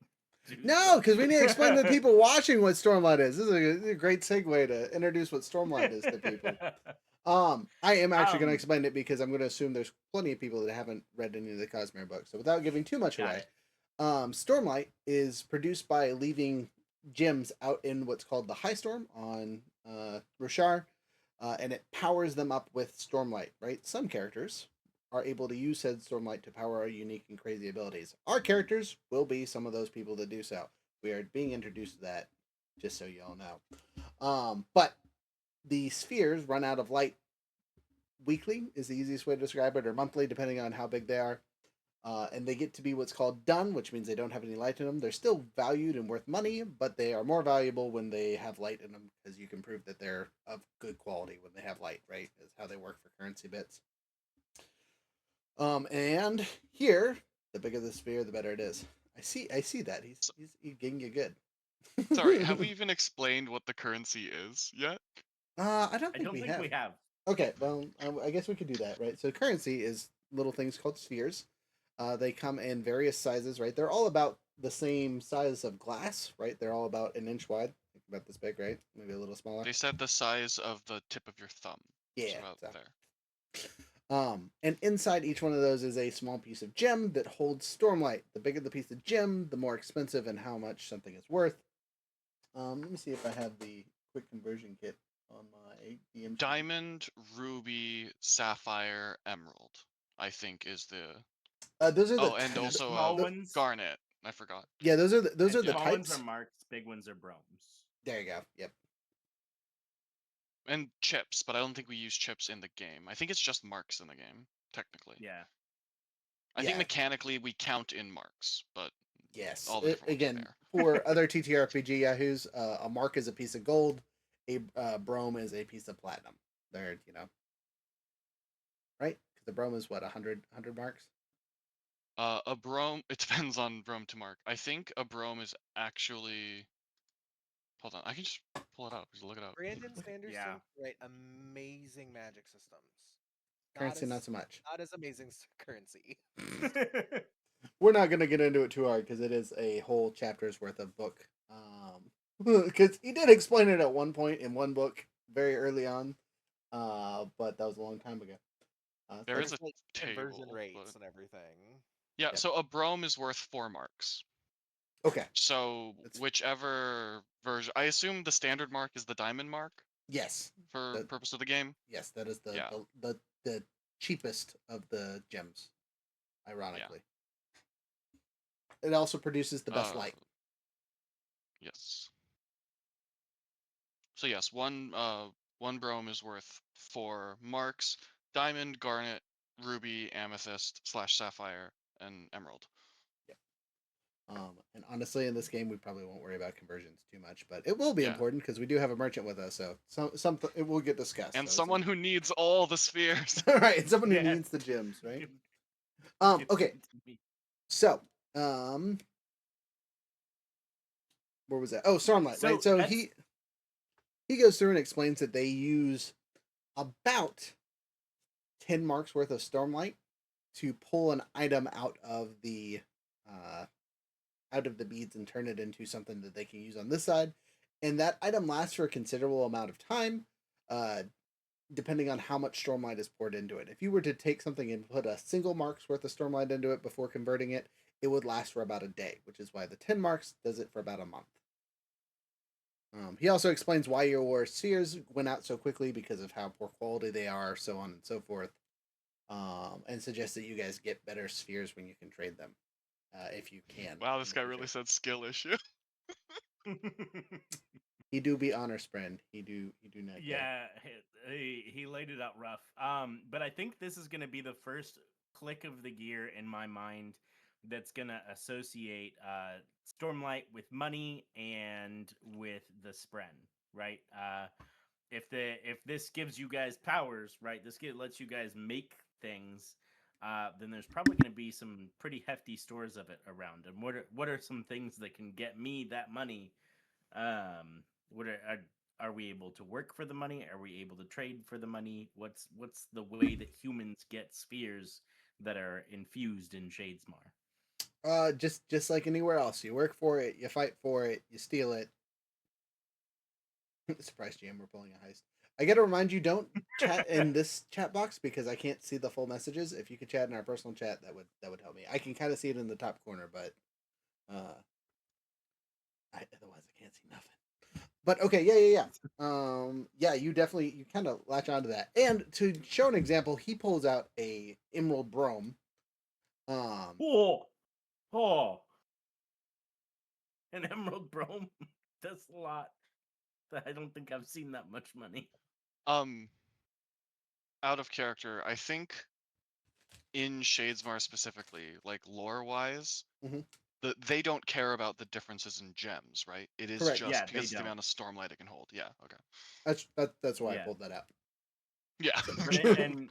No, because we need to explain to the people watching what Stormlight is. This is a great segue to introduce what Stormlight is to people. I am actually going to explain it because I'm going to assume there's plenty of people that haven't read any of the Cosmere books. So without giving too much Got away, it. Stormlight is produced by leaving gems out in what's called the High Storm on Roshar, and it powers them up with Stormlight. Right, some characters are able to use said Stormlight to power our unique and crazy abilities. Our characters will be some of those people that do so. We are being introduced to that, just so you all know. But the spheres run out of light weekly is the easiest way to describe it, or monthly, depending on how big they are. And they get to be what's called done, which means they don't have any light in them. They're still valued and worth money, but they are more valuable when they have light in them because you can prove that they're of good quality when they have light, right? Is how they work for currency bits. And here, the bigger the sphere, the better it is. I see that he's getting you good. Sorry, have we even explained what the currency is yet? I don't I think don't we think have. we have. Okay, well, I guess we could do that, right? So currency is little things called spheres. They come in various sizes, right? They're all about the same size of glass, right? They're all about an inch wide, about this big, right? Maybe a little smaller. They said the size of the tip of your thumb. It's Yeah. about So. there. And inside each one of those is a small piece of gem that holds stormlight. The bigger the piece of gem, the more expensive and how much something is worth. Let me see if I have the quick conversion kit on my DM. Diamond, ruby, sapphire, emerald, I think is the. Those are the Oh, and And the also small ones. garnet. I forgot. yeah, those are the and types. small ones are marks. Big ones are bromes. There you go. Yep. And chips, but I don't think we use chips in the game. I think it's just marks in the game, technically. Yeah. I think Yeah. mechanically we count in marks, but Yes. all the different ones are Again, there. for other TTRPG yahoos, a mark is a piece of gold, a brome is a piece of platinum. They're right? Because the brome is what 100 marks. A brome. It depends on brome to mark. I think a brome is actually. Hold on, I can just pull it up. Just look it up. Brandon Sanderson Yeah. write amazing magic systems. Currency, not so much. Not as amazing as currency. We're not going to get into it too hard because it is a whole chapter's worth of book. Because he did explain it at one point in one book very early on, but that was a long time ago. There is a Like conversion table, rates but and everything. yeah. Yeah. So a brome is worth 4 marks. Okay. So That's- whichever version, I assume the standard mark is the diamond mark Yes. for purpose of the game. Yes, that is Yeah. the cheapest of the gems. Ironically, it also produces the best light. Yes. So yes, one brome is worth 4 marks. Diamond, garnet, ruby, amethyst / sapphire, and emerald. And honestly, in this game, we probably won't worry about conversions too much, but it will be Yeah. important because we do have a merchant with us, so something it will get discussed. And so someone who needs all the spheres. right, someone who Yeah. needs the gems, right? Give Okay, them to me. so where was that? Oh, Stormlight, So right? So that's- he goes through and explains that they use about 10 marks worth of Stormlight to pull an item out of the beads and turn it into something that they can use on this side. And that item lasts for a considerable amount of time, depending on how much Stormlight is poured into it. If you were to take something and put a single mark's worth of Stormlight into it before converting it, it would last for about a day, which is why the 10 marks does it for about a month. He also explains why your spheres went out so quickly because of how poor quality they are, so on and so forth. And suggests that you guys get better spheres when you can trade them, if you can. Wow, in this the guy future. really said skill issue. He do be honor spren. He do not. Yeah, he laid it out rough. But I think this is going to be the first click of the gear in my mind that's going to associate Stormlight with money and with the spren, right? If this gives you guys powers, right? Lets you guys make things. Then there's probably going to be some pretty hefty stores of it around. And what are some things that can get me that money? What are we able to work for the money? Are we able to trade for the money? What's the way that humans get spheres that are infused in Shadesmar? Just like anywhere else, you work for it, you fight for it, you steal it. Surprise, GM, we're pulling a heist. I gotta remind you, don't chat in this chat box because I can't see the full messages. If you could chat in our personal chat, that would help me. I can kind of see it in the top corner, but otherwise I can't see nothing. But okay, yeah. Yeah, you kind of latch onto that. And to show an example, he pulls out a emerald brome. Oh, an emerald brome. That's a lot. I don't think I've seen that much money. Out of character, I think in Shadesmar specifically, like lore-wise, Mhm. they don't care about the differences in gems, right? It is Correct. just Yeah, because they it's the don't. amount of stormlight it can hold. Yeah, okay. That's why I Yeah. pulled that out. Yeah. And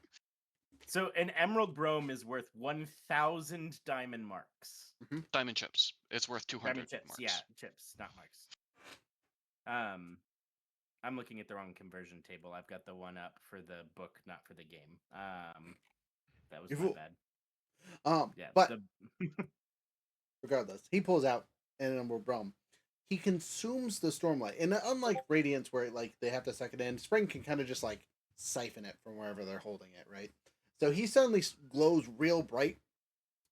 so an emerald brome is worth 1,000 diamond marks. Diamond chips. It's worth 200 Diamond chips, marks. yeah, chips, not marks. Um, I'm looking at the wrong conversion table. I've got the one up for the book, not for the game. That was You my fool. bad. Yeah, But regardless, he pulls out, and then we're he consumes the stormlight, and unlike Radiance, where like they have to suck it in, Spring can kind of just like siphon it from wherever they're holding it, right? So he suddenly glows real bright,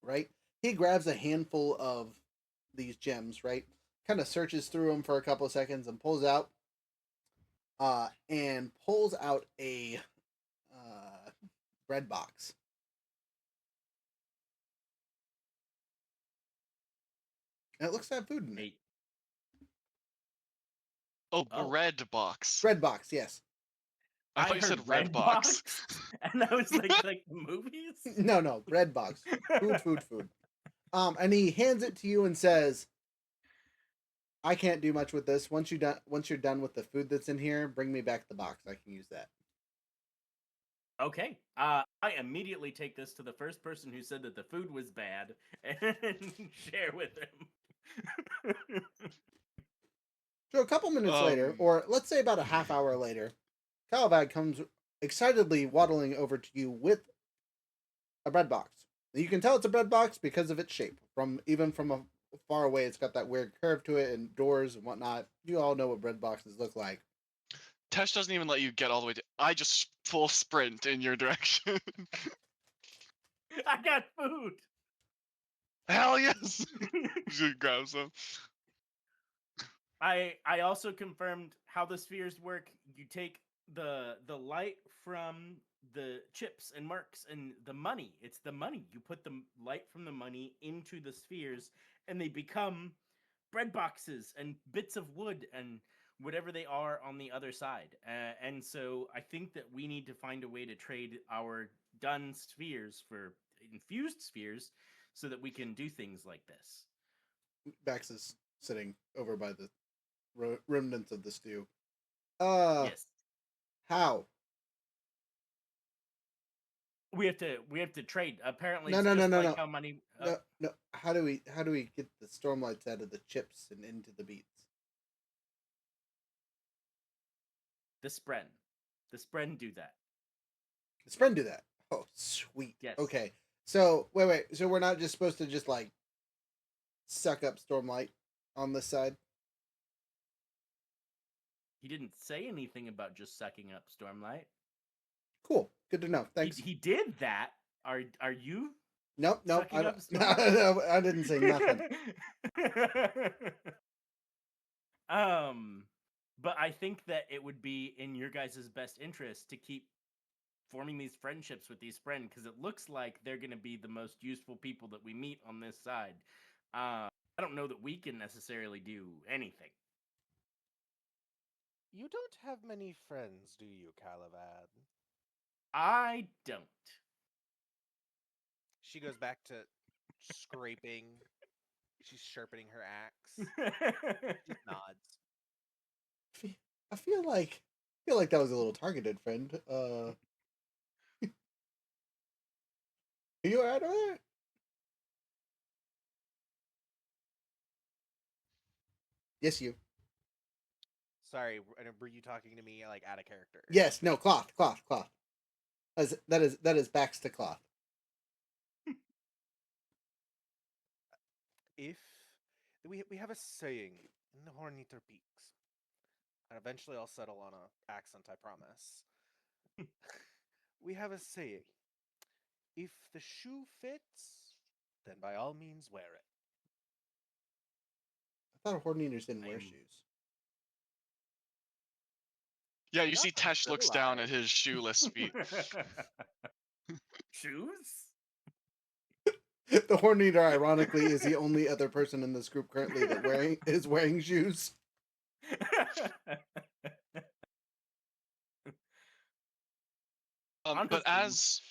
right? He grabs a handful of these gems, right? Kind of searches through them for a couple of seconds and pulls out a bread box. And it looks to have food in it. Eight. Oh, Oh. bread box. Bread box, yes. I thought you said red box. And I was like the movies? No, bread box. Food. And he hands it to you and says, I can't do much with this. Once you're done with the food that's in here, bring me back the box. I can use that. Okay. I immediately take this to the first person who said that the food was bad and share with him. So a couple minutes later, or let's say about a half hour later, Calvad comes excitedly waddling over to you with a bread box. You can tell it's a bread box because of its shape. Even from far away, it's got that weird curve to it and doors and whatnot. You all know what bread boxes look like. Tesh doesn't even let you get all the way to. I just full sprint in your direction. I got food. Hell yes! Just grab some. I also confirmed how the spheres work. You take the light from the chips and marks and the money. It's the money. You put the light from the money into the spheres, and they become bread boxes and bits of wood and whatever they are on the other side. And so I think that we need to find a way to trade our done spheres for infused spheres so that we can do things like this. Bax is sitting over by the remnants of the stew. Yes. How? We have to trade. Apparently, No. how money. No. How do we get the stormlights out of the chips and into the beets? The spren do that. The spren do that. Oh, sweet. Yes. Okay. So wait. So we're not just supposed to just like suck up stormlight on this side? He didn't say anything about just sucking up stormlight. Cool. Good to know. Thanks. He did that. Are you? Nope. Sucking up No, I didn't say nothing. But I think that it would be in your guys' best interest to keep forming these friendships with these friends, because it looks like they're going to be the most useful people that we meet on this side. I don't know that we can necessarily do anything. You don't have many friends, do you, Calavad? I don't. She goes back to scraping. She's sharpening her axe. She nods. I feel like that was a little targeted, friend. Are you alright over there? Yes, you. Sorry, were you talking to me like out of character? Yes, no, cloth. That is backs to cloth. If we have a saying in the Horneater Peaks, and eventually I'll settle on a accent, I promise. We have a saying: if the shoe fits, then by all means wear it. I thought Horneaters didn't wear shoes. Yeah, you Not see Tesh looks down at his shoeless feet. Shoes? The Horneater, ironically, is the only other person in this group currently that is wearing shoes. But as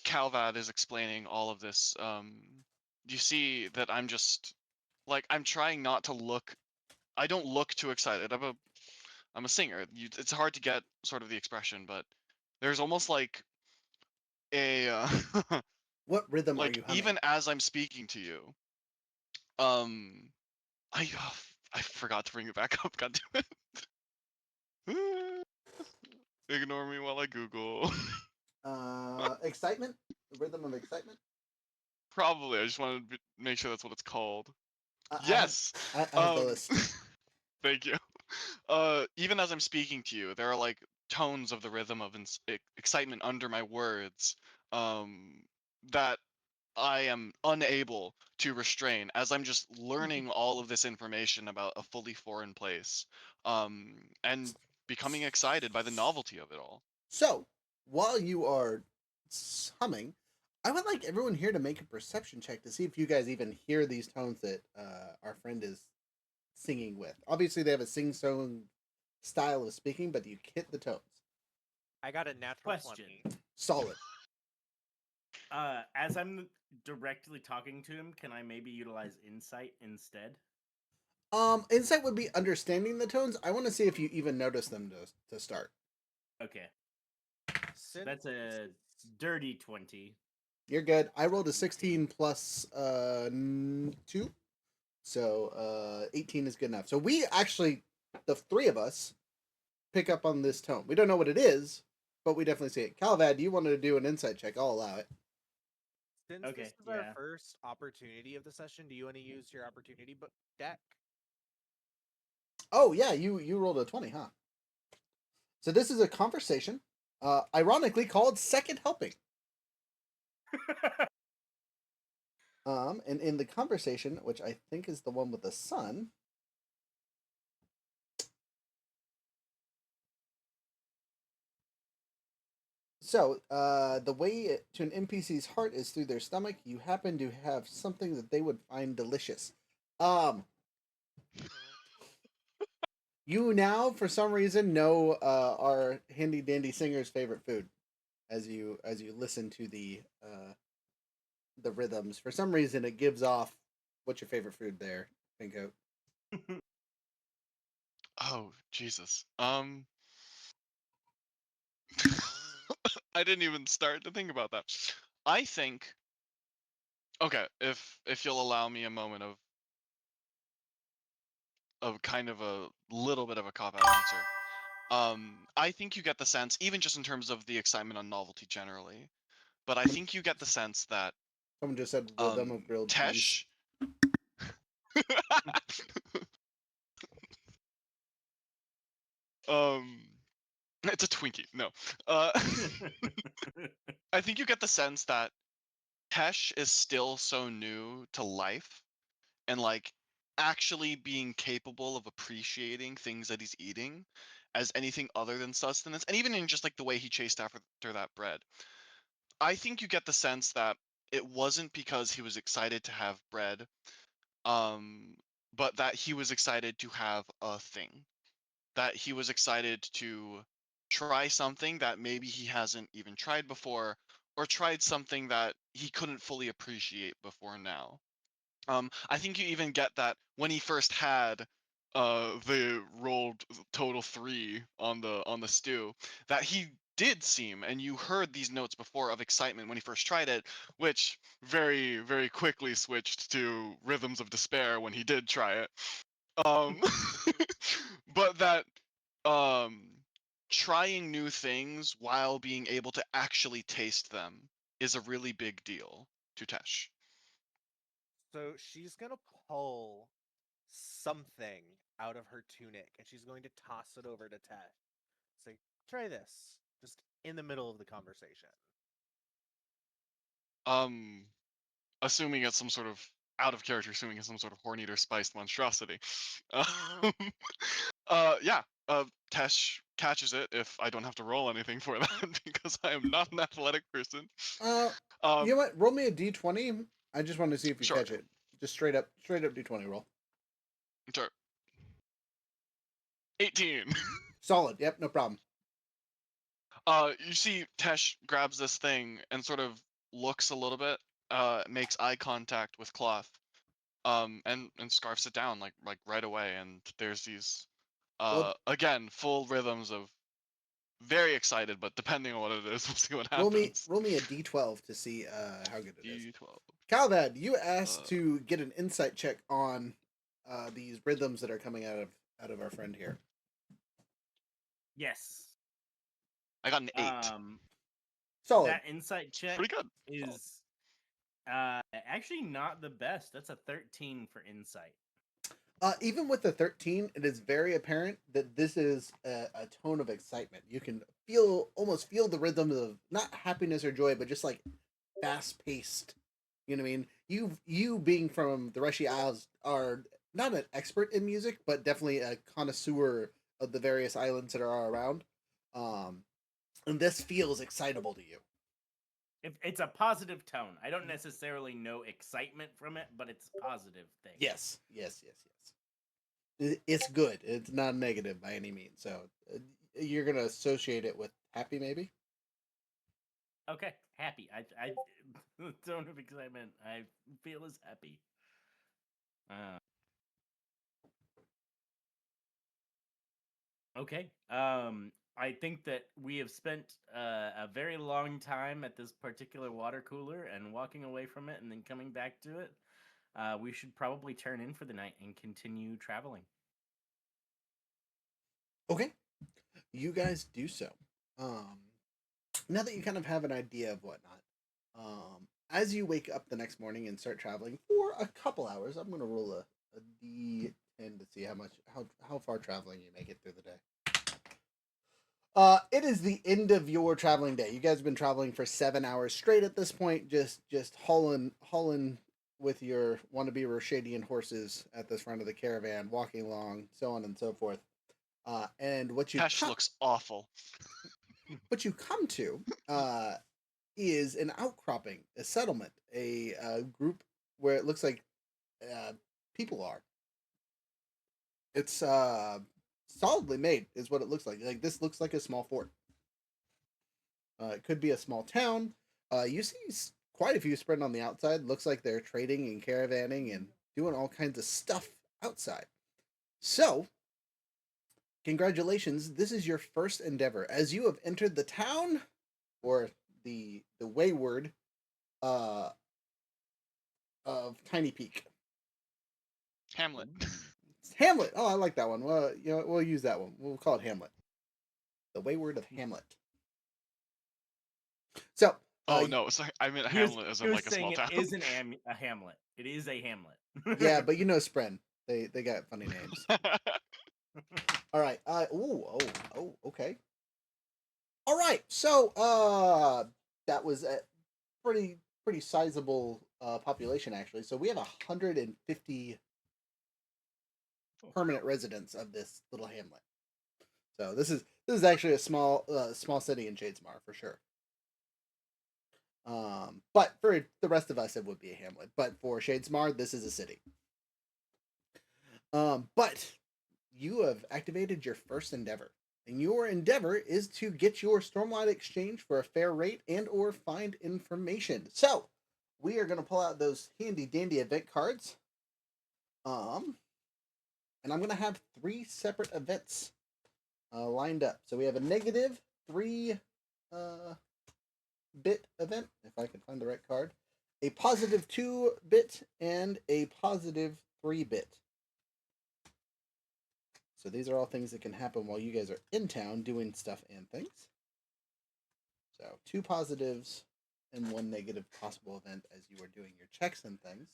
Calvad is explaining all of this, you see that I'm just like I'm trying not to look. I don't look too excited. I'm a singer. It's hard to get sort of the expression, but there's almost like a What rhythm are like you humming? even as I'm speaking to you, I I forgot to bring it back up. God damn it. Ignore me while I Google. Excitement? The rhythm of excitement? Probably. I just wanted to make sure that's what it's called. I Yes. have the list. Thank you. Even as I'm speaking to you, there are like tones of the rhythm of excitement under my words, that I am unable to restrain as I'm just learning all of this information about a fully foreign place, and becoming excited by the novelty of it all. So, while you are humming, I would like everyone here to make a perception check to see if you guys even hear these tones that our friend is singing with. Obviously, they have a sing-song style of speaking, but you hit the tones. I got a natural Question. 20. Solid. As I'm directly talking to him, can I maybe utilize insight instead? Insight would be understanding the tones. I want to see if you even notice them to start. Okay. Since That's a dirty 20. You're good. I rolled a 16 plus 2. So 18 is good enough. So we actually, the three of us, pick up on this tone. We don't know what it is, but we definitely see it. Calvad, you wanted to do an insight check. I'll allow it. Since Okay, this is our yeah. first opportunity of the session, do you want to use your opportunity book deck? Oh yeah, you rolled a 20, huh? So this is a conversation, ironically called Second Helping. And in the conversation, which I think is the one with the sun. So, the way to an NPC's heart is through their stomach. You happen to have something that they would find delicious. You now, for some reason, know our handy dandy singer's favorite food, as you listen to the rhythms. For some reason, it gives off what's your favorite food there, Pinko. Oh, Jesus. I didn't even start to think about that. I think, okay, if you'll allow me a moment of kind of a little bit of a cop out answer. I think you get the sense, even just in terms of the excitement on novelty generally, but I think you get the sense that Someone just said rhythm of grilled cheese. Tesh. um, it's a Twinkie. No. I think you get the sense that Tesh is still so new to life and like actually being capable of appreciating things that he's eating as anything other than sustenance, and even in just like the way he chased after that bread. I think you get the sense that it wasn't because he was excited to have bread, um, but that he was excited to have a thing. That he was excited to try something that maybe he hasn't even tried before, or tried something that he couldn't fully appreciate before now. I think you even get that when he first had the rolled total 3 on the stew, that he did seem, and you heard these notes before of excitement when he first tried it, which very very quickly switched to rhythms of despair when he did try it. Um, but that um, trying new things while being able to actually taste them is a really big deal to Tesh. So she's gonna pull something out of her tunic and she's going to toss it over to Ted. Say, try this. Just in the middle of the conversation. Um, assuming it's some sort of out of character, assuming it's some sort of horny or spiced monstrosity. Um, yeah. Tesh catches it if I don't have to roll anything for that because I am not an athletic person. You Um, know what? Roll me a d20. I just want to see if you sure, catch it. Just straight up d20 roll. sure. 18. Solid. Yep, no problem. You see Tesh grabs this thing and sort of looks a little bit, makes eye contact with Cloth, and scarfs it down like right away. And there's these, Well, again, full rhythms of very excited, but depending on what it is, we'll see what roll me happens. a d12 to see how good it is. D12. Calvad, you asked Uh, to get an insight check on these rhythms that are coming out of our friend here? Yes. I got an 8. Solid. That insight check Pretty good. Solid. is actually not the best. That's a 13 for insight. Even with the 13, it is very apparent that this is a tone of excitement. You can almost feel the rhythm of not happiness or joy, but just like fast paced. You know what I mean? You being from the Reshi Isles are not an expert in music, but definitely a connoisseur of the various islands that are around. And this feels excitable to you. It's a positive tone. I don't necessarily know excitement from it, but it's a positive thing. Yes. It's good. It's not negative by any means. So you're gonna associate it with happy, maybe. Okay, happy. I the tone of excitement I feel is happy. Okay. I think that we have spent a very long time at this particular water cooler and walking away from it and then coming back to it. We should probably turn in for the night and continue traveling. Okay, you guys do so. Um, Now that you kind of have an idea of whatnot, as you wake up the next morning and start traveling for a couple hours, I'm gonna roll a d10 to see how far traveling you make it through the day. It is the end of your traveling day. You guys have been traveling for 7 hours straight at this point, just hauling with your wannabe Roshadian horses at the front of the caravan, walking along, so on and so forth. And Pesh looks awful. what you come to is an outcropping, a settlement, a group where it looks like people are. It's solidly made, is what it looks like. Like this looks like a small fort. It could be a small town. You see quite a few spread on the outside. Looks like they're trading and caravanning and doing all kinds of stuff outside. So, congratulations! This is your first endeavor as you have entered the town, or the wayward uh, of Tiny Peak. Hamlet. It's Hamlet. Oh, I like that one. Well, we'll use that one. We'll call it Hamlet. The wayward of Hamlet. So. Oh no, sorry. I meant Hamlet as in like a small town. It is a hamlet. It is a hamlet. Yeah, but spren. They got funny names. All right. Okay. All right. So, that was a pretty sizable population actually. So we have 150 permanent residents of this little hamlet. So this is actually a small city in Shadesmar for sure. But for the rest of us, it would be a hamlet. But for Shadesmar, this is a city. But you have activated your first endeavor. And your endeavor is to get your Stormlight exchange for a fair rate and or find information. So, we are going to pull out those handy dandy event cards. And I'm going to have 3 separate events lined up. So we have a negative 3 bit event, if I can find the right card, a positive 2 bit, and a positive 3 bit. So these are all things that can happen while you guys are in town doing stuff and things. So 2 positives and 1 negative possible event as you are doing your checks and things.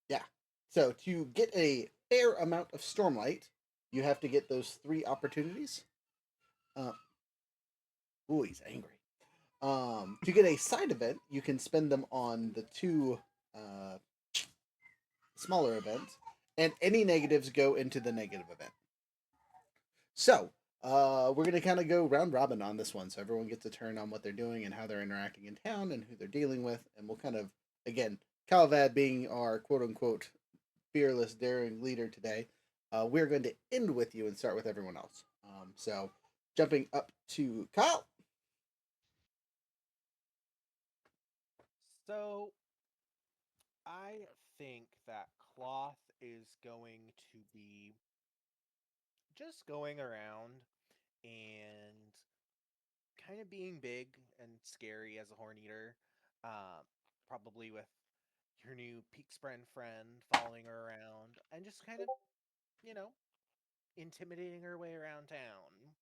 Yeah. So to get a fair amount of Stormlight, you have to get those 3 opportunities. Ooh, he's angry. To get a side event, you can spend them on the 2 smaller events, and any negatives go into the negative event. So, we're going to kind of go round robin on this one, so everyone gets a turn on what they're doing and how they're interacting in town and who they're dealing with, and we'll kind of, again, Calvad being our quote-unquote fearless, daring leader today, we're going to end with you and start with everyone else. So, jumping up to Kyle. So, I think that Cloth is going to be just going around and kind of being big and scary as a horn eater, probably with your new peak spren friend following her around and just kind of, you know, intimidating her way around town.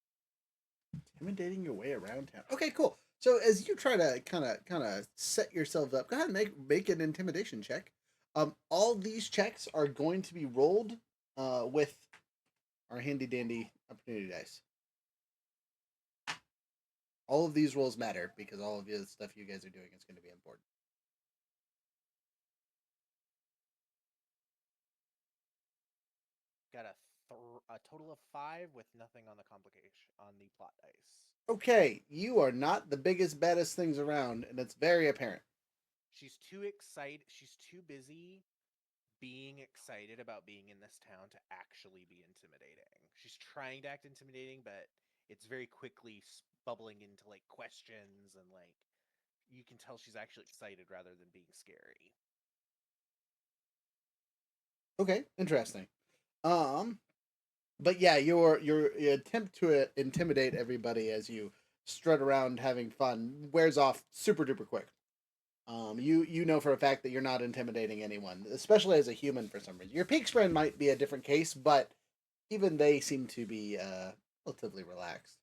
Intimidating your way around town. Okay, cool. So as you try to kind of set yourselves up, go ahead and make an intimidation check. All these checks are going to be rolled with our handy dandy opportunity dice. All of these rolls matter because all of the stuff you guys are doing is going to be important. Got a total of 5 with nothing on the complication on the plot dice. Okay, you are not the biggest, baddest things around, and it's very apparent. She's too excited. She's too busy being excited about being in this town to actually be intimidating. She's trying to act intimidating, but it's very quickly bubbling into like questions and like you can tell she's actually excited rather than being scary. Okay, interesting. Um, but yeah, your attempt to intimidate everybody as you strut around having fun wears off super duper quick. You know for a fact that you're not intimidating anyone, especially as a human for some reason. Your peak friend might be a different case, but even they seem to be relatively relaxed.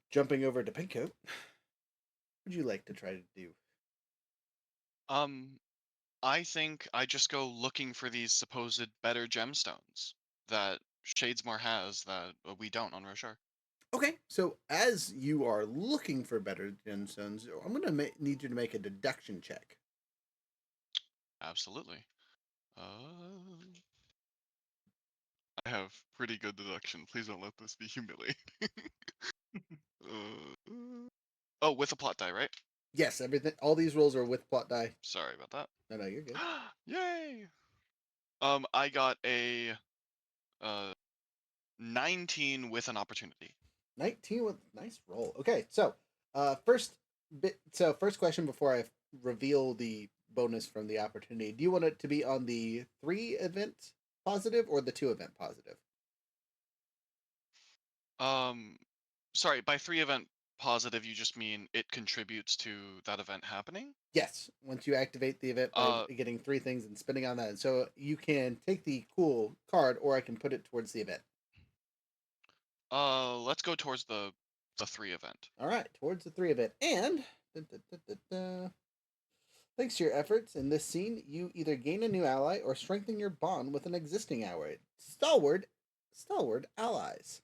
Jumping over to Pinkcoat, what would you like to try to do? Um, I think I just go looking for these supposed better gemstones that Shadesmar has that we don't on Roshar. Okay, so as you are looking for better gemstones, I'm gonna need you to make a deduction check. Absolutely. I have pretty good deduction. Please don't let this be humiliating. Oh, with a plot die, right? Yes, everything. All these rolls are with plot die. Sorry about that. No, you're good. Yay! I got a uh 19 with an opportunity. 19 with nice roll. Okay, so first bit. So first question before I reveal the bonus from the opportunity. Do you want it to be on the 3 event positive or the 2 event positive? Um, Sorry, by 3 event positive, you just mean it contributes to that event happening? Yes. Once you activate the event by Uh, getting 3 things and spinning on that, so you can take the cool card, or I can put it towards the event. let's go towards the 3 event. All right, towards the 3 event, and thanks to your efforts in this scene, you either gain a new ally or strengthen your bond with an existing ally. Stalwart allies.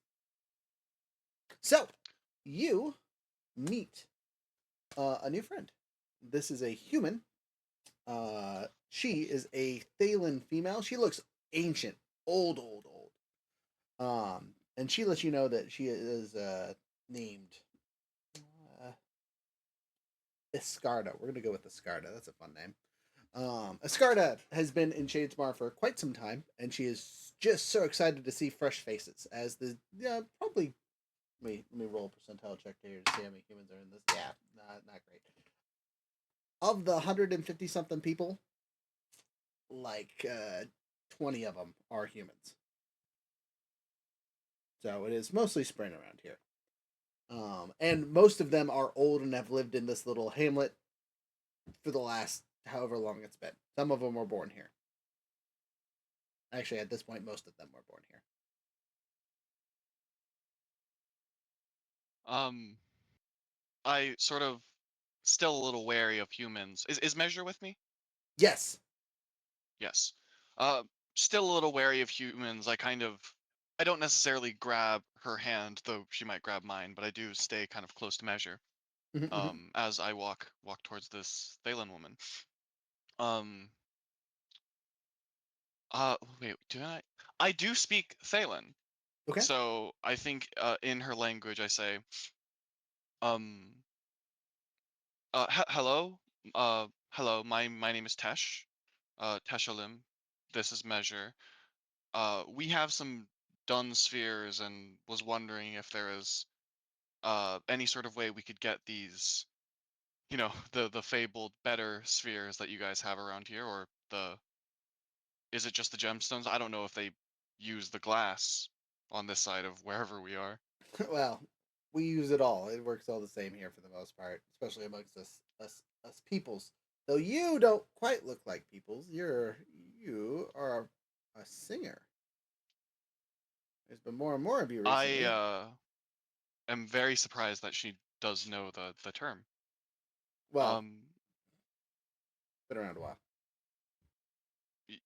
So, you meet a new friend. This is a human. She is a Thalen female. She looks ancient, old. And she lets you know that she is named uh, Escarda. We're gonna go with Escarda. That's a fun name. Escarda has been in Shadesmar for quite some time, and she is just so excited to see fresh faces. As the probably let me roll a percentile check here to see how many humans are in this. Yeah, not great. Of the 150 something people, like 20 of them are humans. So it is mostly spren around here. And most of them are old and have lived in this little hamlet for the last however long it's been. Some of them were born here. Actually, at this point, most of them were born here. Um, I sort of still a little wary of humans. Is Measure with me? Yes. Yes. Uh, Still a little wary of humans. I don't necessarily grab her hand, though she might grab mine, but I do stay kind of close to Measure. As I walk towards this Thalen woman. Um, Wait, do I? I do speak Thalen. Okay. So I think in her language I say, um, hello, hello. My name is Tesh, Teshalim. This is Measure. We have some dun spheres and was wondering if there is any sort of way we could get these, the fabled better spheres that you guys have around here, or is it just the gemstones? I don't know if they use the glass on this side of wherever we are. Well, we use it all. It works all the same here for the most part, especially amongst us peoples. Though you don't quite look like Peoples, you are a singer. There's been more and more of you recently. I am very surprised that she does know the term. Well, Um, been around a while.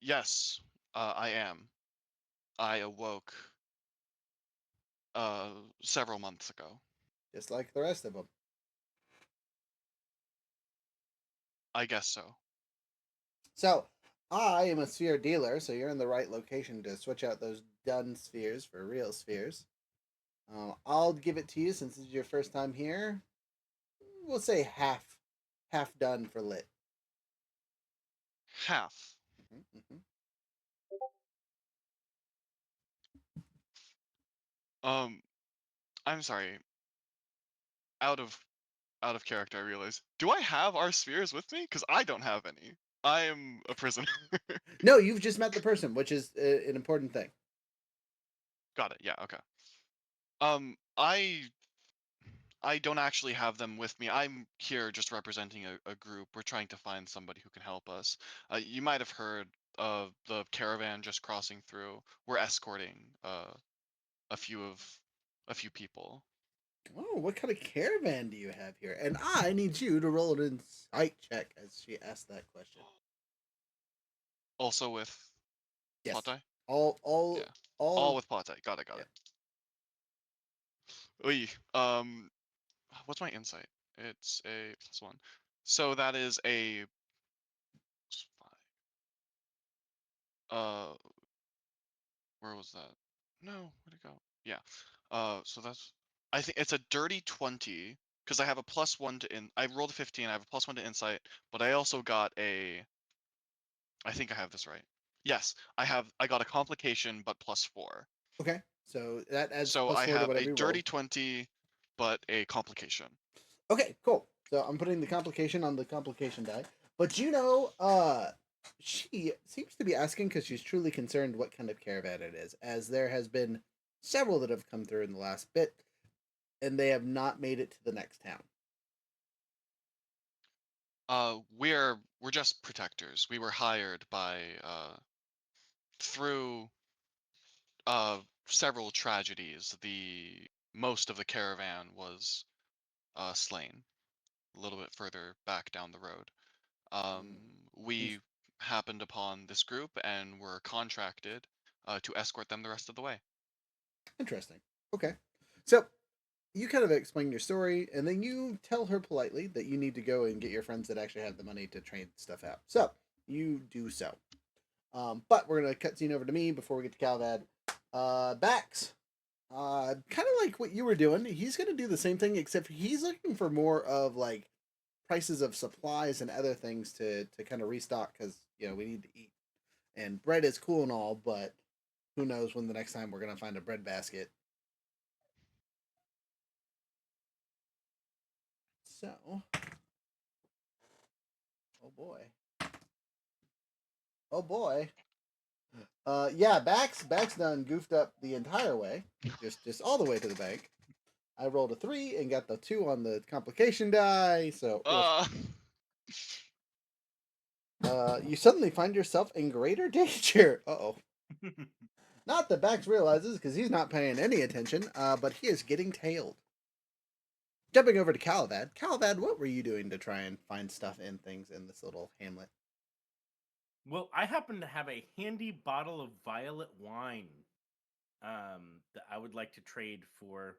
yes, I am. I awoke uh several months ago. Just like the rest of them. I guess so. So, I am a sphere dealer, so you're in the right location to switch out those done spheres for real spheres. I'll give it to you since this is your first time here. We'll say half done for lit. Half. Mm-hmm. Um, I'm sorry. Out of out of character, I realize. Do I have our spheres with me? Because I don't have any. I am a prisoner. No, you've just met the person, which is an important thing. Got it. Yeah. Okay. I don't actually have them with me. I'm here just representing a group. We're trying to find somebody who can help us. You might have heard of the caravan just crossing through. We're escorting a few of a few people. Oh, what kind of caravan do you have here? And I need you to roll an insight check as she asked that question. Also with pot Yes. die? All, all, Yeah. All all. with pot die. Got it. Got Yeah. it. Oy. What's my insight? It's a +1. So that is a +5. Uh, where was that? No, where'd it go? Yeah. So that's. I think it's a dirty 20 because I have a +1 to in. I rolled a 15. I have a +1 to insight, but I also got a. I think I have this right. Yes, I have. I got a complication, but +4. Okay. So that adds So plus I 4 to have a whatever you rolled. dirty 20, but a complication. Okay, cool. So I'm putting the complication on the complication die. But she seems to be asking because she's truly concerned what kind of caravan it is, as there has been several that have come through in the last bit, and they have not made it to the next town. We're just protectors. We were hired by through several tragedies. The most of the caravan was slain a little bit further back down the road. Mm, in- We happened upon this group and were contracted to escort them the rest of the way. Interesting. Okay. So you kind of explain your story, and then you tell her politely that you need to go and get your friends that actually have the money to train stuff out. So you do so. But we're gonna cut scene over to me before we get to Calvad. Bax, kind of like what you were doing. He's gonna do the same thing, except he's looking for more of like prices of supplies and other things to kind of restock because we need to eat. And bread is cool and all, but who knows when the next time we're gonna find a bread basket. So, oh boy, oh boy. Yeah, Bax done goofed up the entire way, just all the way to the bank. I rolled a 3 and got the 2 on the complication die. So, Uh, you suddenly find yourself in greater danger. Uh oh. Not that Bax realizes because he's not paying any attention, but he is getting tailed. Jumping over to Calavad. Calavad, what were you doing to try and find stuff and things in this little hamlet? Well, I happen to have a handy bottle of violet wine that I would like to trade for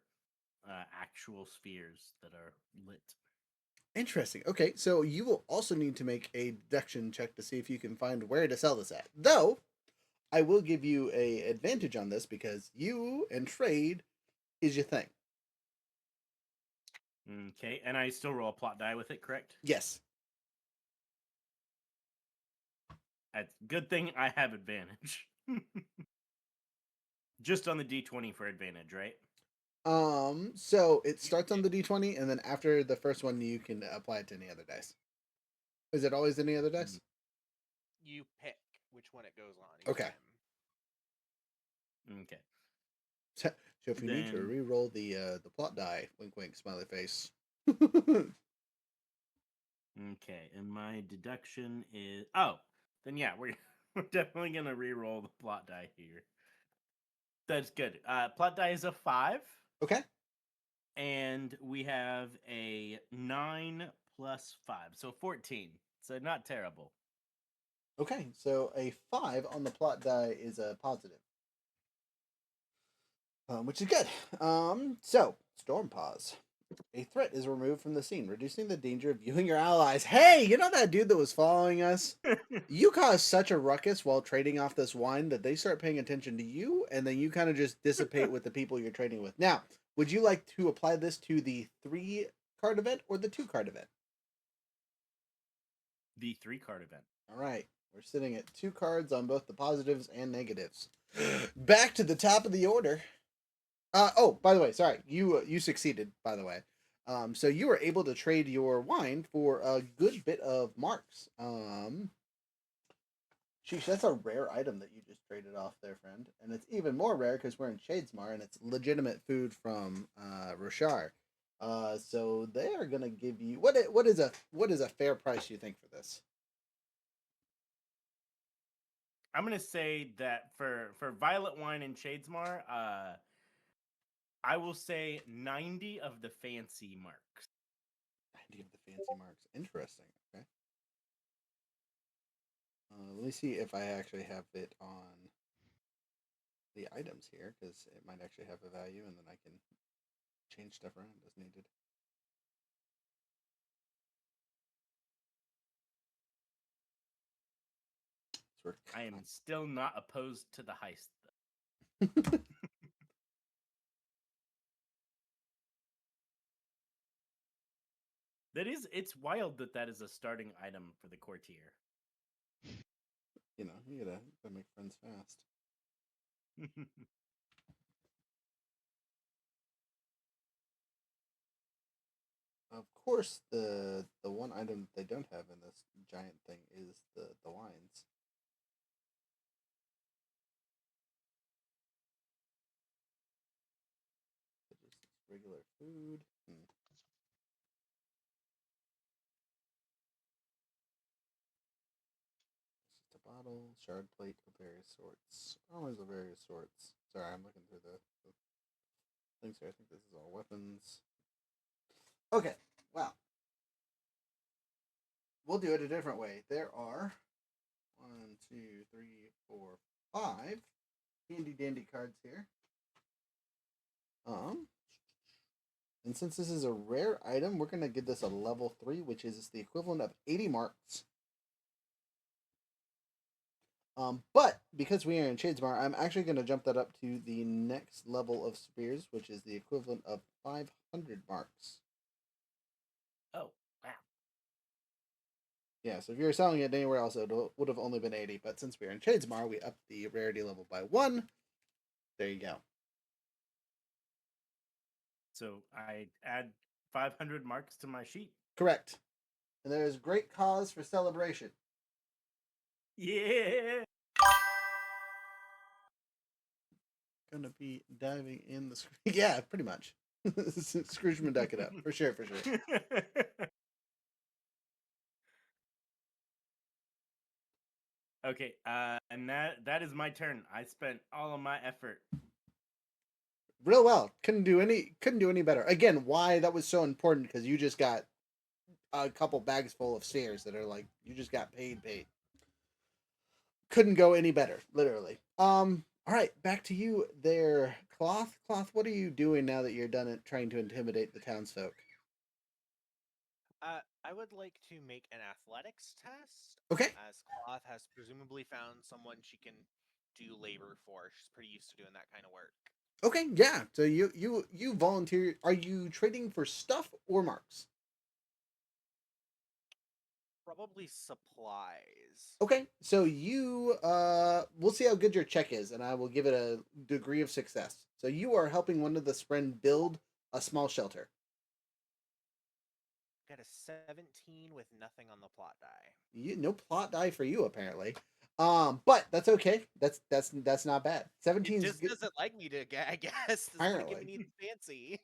actual spheres that are lit. Interesting. Okay, so you will also need to make a deduction check to see if you can find where to sell this at. Though, I will give you a advantage on this because you and trade is your thing. Okay, and I still roll a plot die with it, correct? Yes. That's good thing I have advantage. Just on the d20 for advantage, right? So it starts on the d20, and then after the first one, you can apply it to any other dice. Is it always any other dice? You pick which one it goes on each Okay. time. Okay. So if you need to Then- re-roll the plot die, wink wink, smiley face. Okay, and my deduction is then yeah, we're we're definitely gonna re-roll the plot die here. That's good. Plot die is a 5, Okay. and we have a 9 plus 5, so 14. So not terrible. Okay. So a 5 on the plot die is a positive, which is good. So storm pause. A threat is removed from the scene, reducing the danger of viewing your allies. Hey, you know that dude that was following us? You caused such a ruckus while trading off this wine that they start paying attention to you, and then you kind of just dissipate with the people you're trading with. Now, would you like to apply this to the 3-card event or the 2-card event? The 3-card event. All right, we're sitting at 2 cards on both the positives and negatives. Back to the top of the order. Oh, by the way, sorry, you succeeded. By the way, so you were able to trade your wine for a good bit of marks. Sheesh, that's a rare item that you just traded off there, friend, and it's even more rare because we're in Shadesmar and it's legitimate food from Roshar. So they are gonna give you what is a fair price you think for this? I'm gonna say that for Violet Wine and Shadesmar, I will say 90 of the fancy marks. 90 of the fancy marks. Interesting. Okay. Let me see if I actually have it on the items here because it might actually have a value, and then I can change stuff around as needed. So I am still not opposed to the heist, we're it's wild that is a starting item for the courtier. you gotta make friends fast. Of course, the one item that they don't have in this giant thing is the wines. So just regular food. It's just a bottle, shard plate of various sorts. Always of various sorts. Sorry, I'm looking through the things here. I think this is all weapons. Okay, well, we'll do it a different way. There are 1, 2, 3, 4, 5 handy dandy cards here. And since this is a rare item, we're gonna give this a level 3, which is the equivalent of 80 marks. But because we are in Shadesmar, I'm actually gonna jump that up to the next level of spears, which is the equivalent of 500 marks. Oh, wow. Yeah, so if you were selling it anywhere else, it would have only been 80. But since we're in Shadesmar, we upped the rarity level by 1. There you go. So I add 500 marks to my sheet. Correct. And there is great cause for celebration. Yeah. Gonna be diving in the yeah, pretty much. Scrooge McDuck it up for sure. Okay, and that is my turn. I spent all of my effort. Real well. Couldn't do any better. Again, why that was so important because you just got a couple bags full of stairs that are like you just got paid. Couldn't go any better, literally. All right, back to you there, Cloth. Cloth, what are you doing now that you're done at trying to intimidate the townsfolk? I would like to make an athletics test. Okay. As Cloth has presumably found someone she can do labor for. She's pretty used to doing that kind of work. Okay, yeah. So you volunteer. Are you trading for stuff or marks? Probably supplies. Okay, so we'll see how good your check is, and I will give it a degree of success. So you are helping one of the spren build a small shelter. Got a 17 with nothing on the plot die. No plot die for you apparently. But that's okay. That's not bad. 17 It is just good. doesn't like me to, I guess. Doesn't Apparently. give me fancy.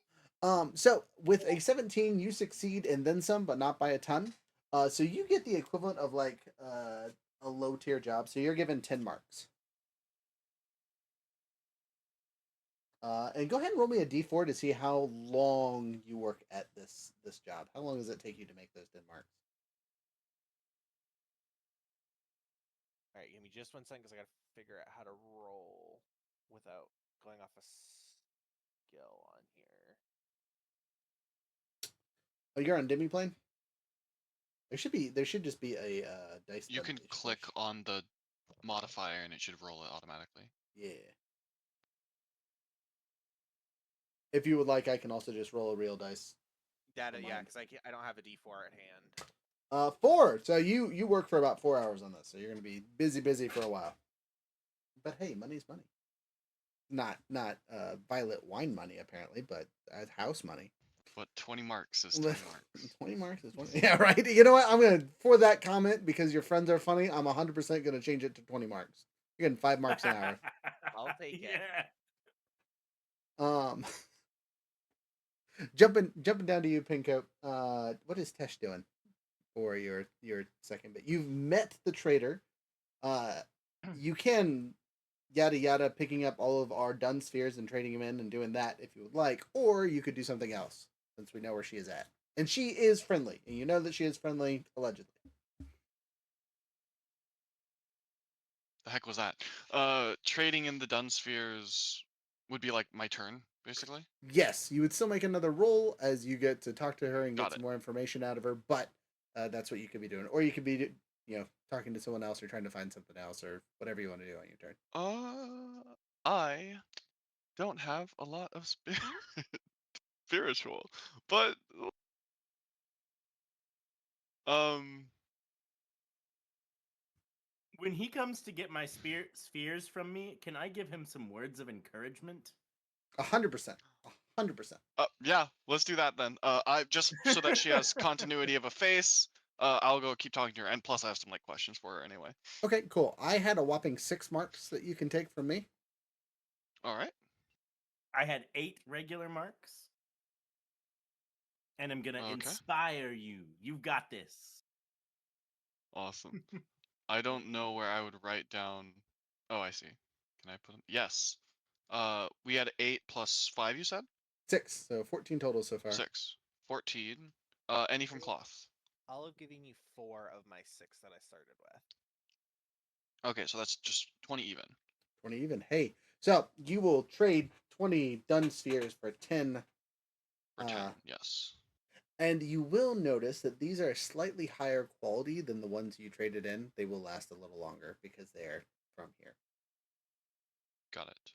So with a 17, you succeed and then some, but not by a ton. So you get the equivalent of like a low tier job. So you're given 10 marks. And go ahead and roll me a d4 to see how long you work at this job. How long does it take you to make those 10 marks? All right, give me just 1 second because I gotta figure out how to roll without going off a skill on here. Oh, you're on Demiplane? There should just be a dice. You can domination. click on the modifier and it should roll it automatically. Yeah. If you would like, I can also just roll a real dice. Data, Never yeah, mind. because I don't have a D4 at hand. 4. So you work for about 4 hours on this. So you're gonna be busy for a while. But hey, money's money. Not violet wine money apparently, but house money. But 20 marks is 20 marks. 20 marks is 20. Yeah, right. You know what? I'm gonna for that comment because your friends are funny. I'm 100% gonna change it to 20 marks. You're getting 5 marks an hour. I'll take it. Yeah. Jumping down to you, Pinko. What is Tesh doing for your second bit? You've met the trader. You can yada yada picking up all of our dun spheres and trading them in and doing that if you would like, or you could do something else since we know where she is at. And she is friendly, and you know that she is friendly allegedly. The heck was that? Trading in the dun spheres would be like my turn, basically. Yes, you would still make another roll as you get to talk to her and get Got some it. more information out of her, but that's what you could be doing. Or you could be, talking to someone else or trying to find something else or whatever you want to do on your turn. I don't have a lot of spiritual, but um, When he comes to get my spheres from me, can I give him some words of encouragement? 100%. 100%. yeah, let's do that then. I just so that she has continuity of a face. I'll go keep talking to her, and plus I have some like questions for her anyway. Okay, cool. I had a whopping 6 marks that you can take from me. All right. I had 8 regular marks, and I'm gonna Okay. inspire you. You've got this. Awesome. I don't know where I would write down. Oh, I see. Can I put them? Yes. We had 8 plus 5. You said 6, so 14 total so far. 6, 14. Any from cloth. I'll have given you 4 of my 6 that I started with. Okay, so that's just 20 even. 20 even. Hey, so you will trade 20 dun spheres for 10. For 10, yes. And you will notice that these are slightly higher quality than the ones you traded in. They will last a little longer because they're from here. Got it.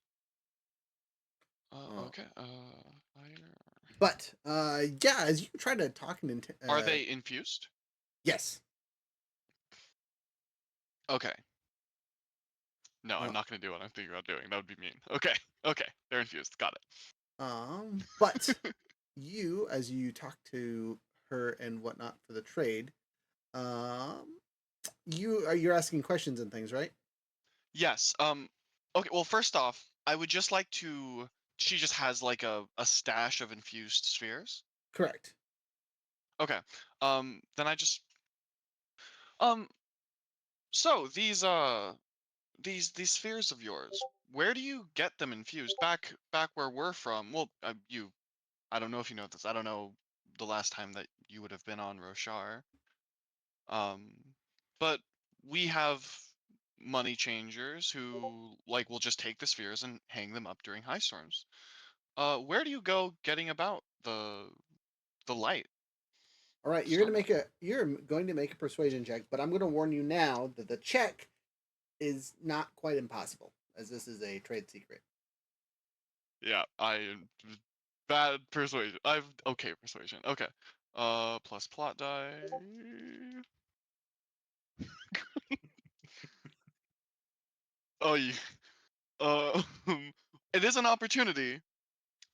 Okay. Higher. But yeah, as you try to talk and Are they infused? yes. Okay. No, I'm not gonna do what I'm thinking about doing. That would be mean. Okay. Okay. They're infused. Got But it. you, as you talk to her and whatnot for the trade, you're asking questions and things, right? Yes. Okay. Well, first off, I would just like to. She just has like a stash of infused spheres. Correct. Okay. Then I just. Um. So these spheres of yours, where do you get them infused? Back where we're from. Well, I don't know if you know this. I don't know the last time that you would have been on Roshar. Um, but we have money changers who like will just take the spheres and hang them up during high storms. Where do you go getting about the light All right, storm light? you're going to make a persuasion check, but I'm going to warn you now that the check is not quite impossible, as this is a trade secret. Yeah, I bad persuasion. I've okay persuasion. Okay. Plus plot die. Oh, you. Uh, it is an opportunity.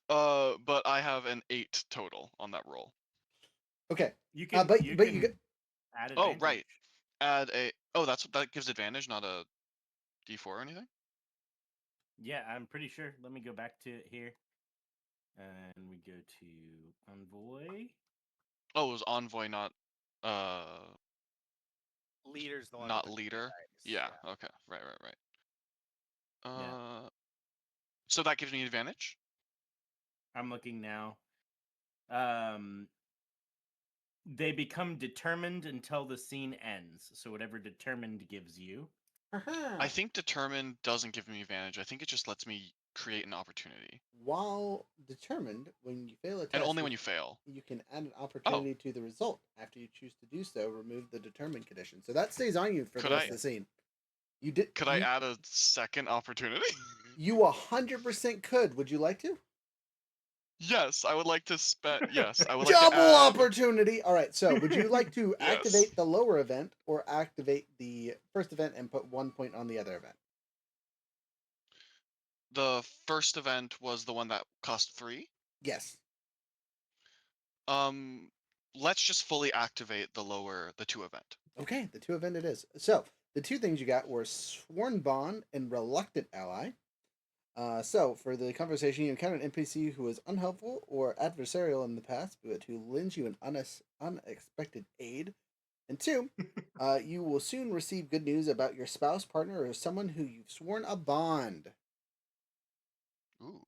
But I have an 8 total on that roll. Okay, You can but you but can you got, add Oh, advantage. right. Add a. Oh, that gives advantage, not a D4 or anything. Yeah, I'm pretty sure. Let me go back to it here. And we go to Envoy. Oh, it was envoy, not Leader's the one not with the leader. dice. Yeah. Okay. Right. Yeah. So that gives me advantage. I'm looking now. They become determined until the scene ends. So whatever determined gives you. I think determined doesn't give me advantage. I think it just lets me create an opportunity. While determined, when you fail a test, And only when you fail. you can add an Oh, opportunity to the result. After you choose to do so, remove the determined condition. So that stays on you for the Could rest I of the scene. You did. could I add a second opportunity? You 100% could. Would you like to? Yes, I would like to spend. Yes, I would like to Double add. opportunity. All right. So, would you like to Yes. activate the lower event or activate the first event and put 1 point on the other event? The first event was the one that cost 3. Yes. Let's just fully activate the 2 event. Okay, the 2 event it is. So, the 2 things you got were Sworn Bond and Reluctant Ally. So, for the conversation, you encounter an NPC who is unhelpful or adversarial in the past, but who lends you an unexpected aid. And 2, you will soon receive good news about your spouse, partner, or someone who you've sworn a bond. Ooh.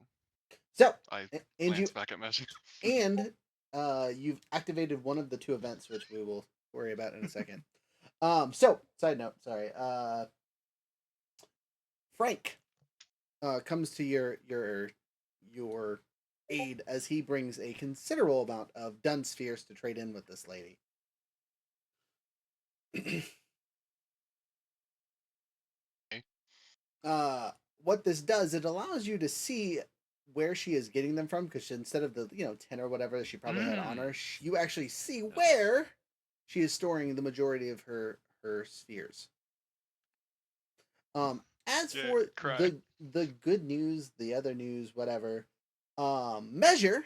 So, I and you glance back at Mesh. and you've activated one of the 2 events, which we will worry about in a second. So side note, sorry. Frank comes to your aid as he brings a considerable amount of dun spheres to trade in with this lady. What this does, it allows you to see where she is getting them from, because instead of the 10 or whatever she probably had on her, you actually see where she is storing the majority of her spheres. As Yeah, for cry. the good news, the other news, whatever, measure.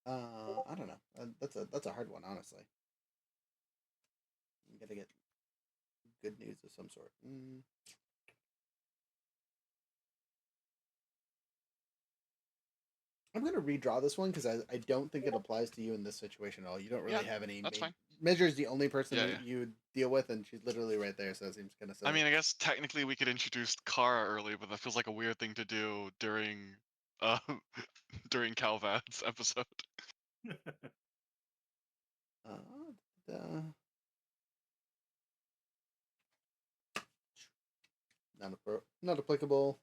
I don't know. That's a hard one, honestly. You gotta get good news of some sort. I'm gonna redraw this one because I don't think it applies to you in this situation at all. You don't really Yeah, have any. that's fine. Measure is the only person Yeah, that yeah. you would deal with, and she's literally right there, so it seems kind of silly. I mean, I guess technically we could introduce Kara early, but that feels like a weird thing to do during uh during Calvad's episode. Uh, not applicable.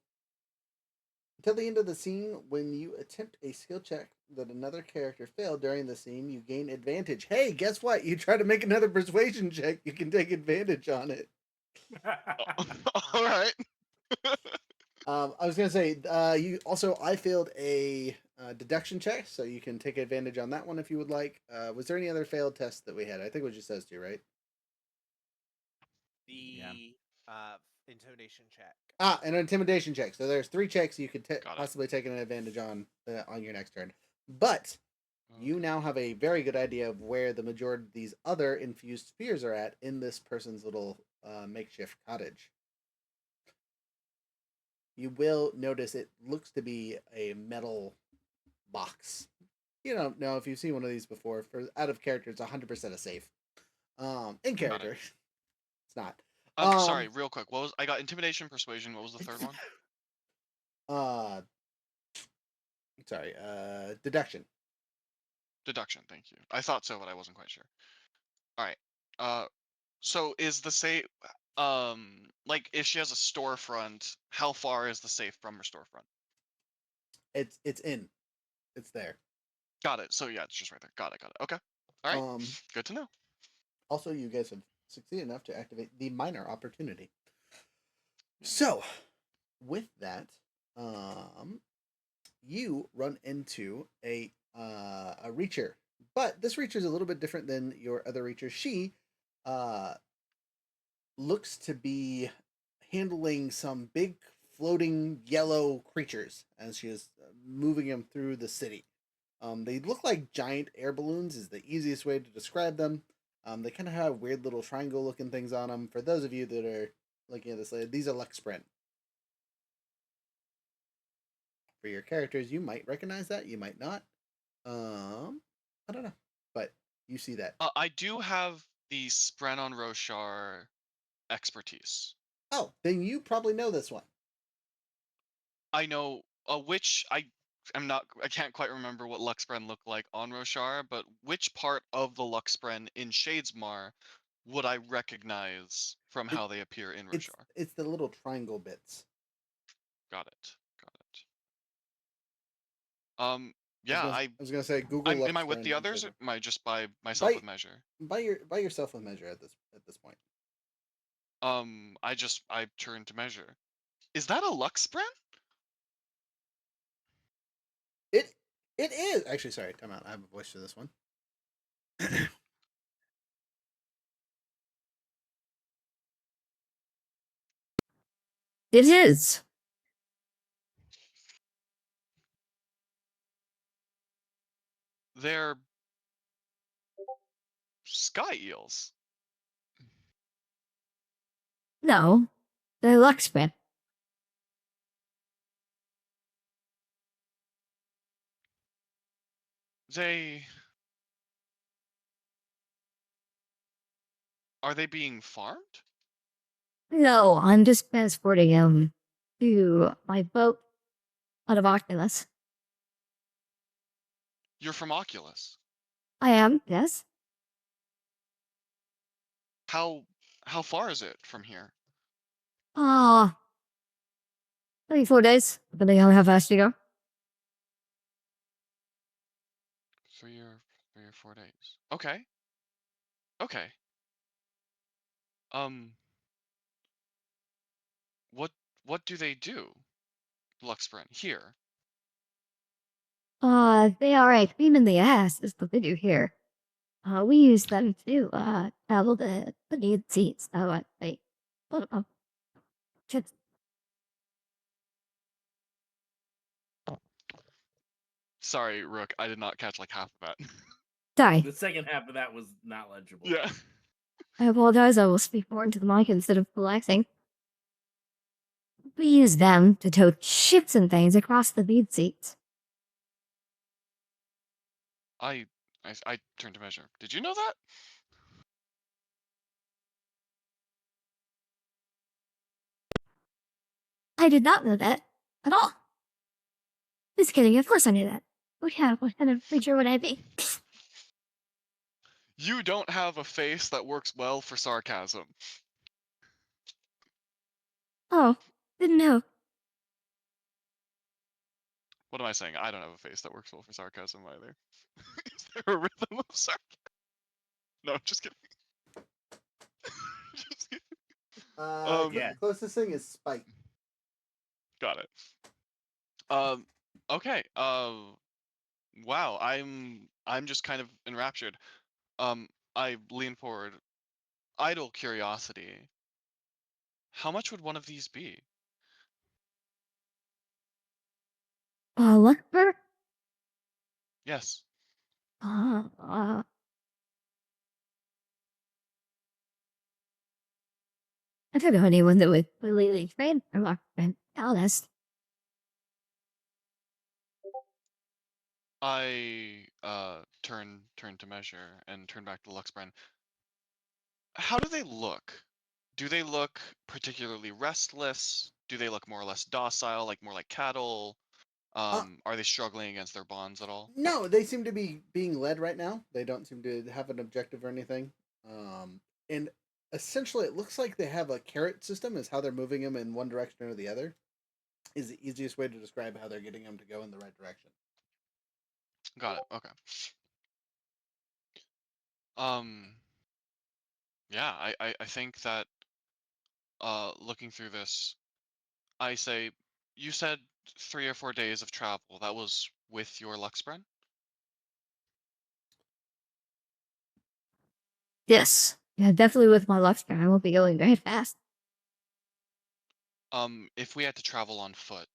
Until the end of the scene, when you attempt a skill check that another character failed during the scene, you gain advantage. Hey, guess what? You try to make another persuasion check, you can take advantage on it. All right. I was gonna say, you also I failed a deduction check, so you can take advantage on that one if you would like. Was there any other failed tests that we had? I think it was just those 2, right? The intimidation check. An intimidation check. So there's 3 checks you could Got it. possibly take an advantage on your next turn. But you now have a very good idea of where the majority of these other infused spheres are at in this person's little makeshift cottage. You will notice it looks to be a metal box. You don't know if you've seen one of these before. For out of character, it's 100% a safe. In character, it's not. Sorry, real quick. What was I got? Intimidation, persuasion. What was the third one? Sorry. Deduction. Deduction. Thank you. I thought so, but I wasn't quite sure. All right. So is the safe like if she has a storefront, how far is the safe from her storefront? It's in. It's there. Got it. So yeah, it's just right there. Got it. Okay. All right. Good to know. Also, you guys have succeeded enough to activate the minor opportunity. So, with that, you run into a reacher, but this reacher is a little bit different than your other reacher. She looks to be handling some big floating yellow creatures as she is moving them through the city. They look like giant air balloons is the easiest way to describe them. They kind of have weird little triangle looking things on them. For those of you that are looking at this later, these are spren. For your characters, you might recognize that, you might not. I don't know. But You see that. I do have the spren on Roshar expertise. Oh, then you probably know this one. I know which I can't quite remember what Luxspren looked like on Roshar, but which part of the Luxspren in Shadesmar would I recognize from It, how they appear in it's Roshar? it's the little triangle bits. Got it. Got it. Yeah, I was gonna say Google am I with Luxpren the and others, or Shadesmar. am I just by myself By with measure? by yourself with measure at this point. I turned to measure. Is that a Luxspren? It is actually, sorry, time out. I have a voice for this one. It is. They're sky eels. No, they're Luxpren. They Are they being farmed? No, I'm just transporting him to my boat out of Oculus. You're from Oculus. I am, yes. How far is it from here? Ah, maybe 4 days, depending on how fast you go. 3 or 4 days. Okay. Okay. Um, what do they do, Luxpren, here? They are a pain in the ass, is what they do here. We use them to, travel the need seats. Wait. Hold on. Just, Sorry, Rook, I did not catch like half of that. sorry. The second half of that was not legible. Yeah. I apologize, I will speak more into the mic instead of relaxing. We use them to tow ships and things across the bead seats. I turned to measure. Did you know that? I did not know that at all. Just kidding, of course I knew that. What kind of creature would I be? You don't have a face that works well for sarcasm. Oh, didn't know. What am I saying? I don't have a face that works well for sarcasm either. Is there a rhythm of sarcasm? No, just kidding. Just kidding. Yeah. The closest thing is spite. Got it. Okay. Wow. I'm just kind of enraptured. I lean forward. Idle curiosity. How much would one of these be? Luckbird? Yes. I don't know anyone that would really train for Luckbird, to be honest. I turn to measure and turn back to Luxbrand. How do they look? Do they look particularly restless? Do they look more or less docile, like more like cattle? Uh, Are they struggling against their bonds at all? no, they seem to be being led right now. They don't seem to have an objective or anything. And essentially, it looks like they have a carrot system, is how they're moving them in one direction or the other. Is the easiest way to describe how they're getting them to go in the right direction. Got it. Okay. Um, yeah, I think that looking through this, I say, you said 3 or 4 days of travel. That was with your Luxbrand? Yes. Yeah, definitely with my Luckbird, I won't be going very fast. If we had to travel on foot,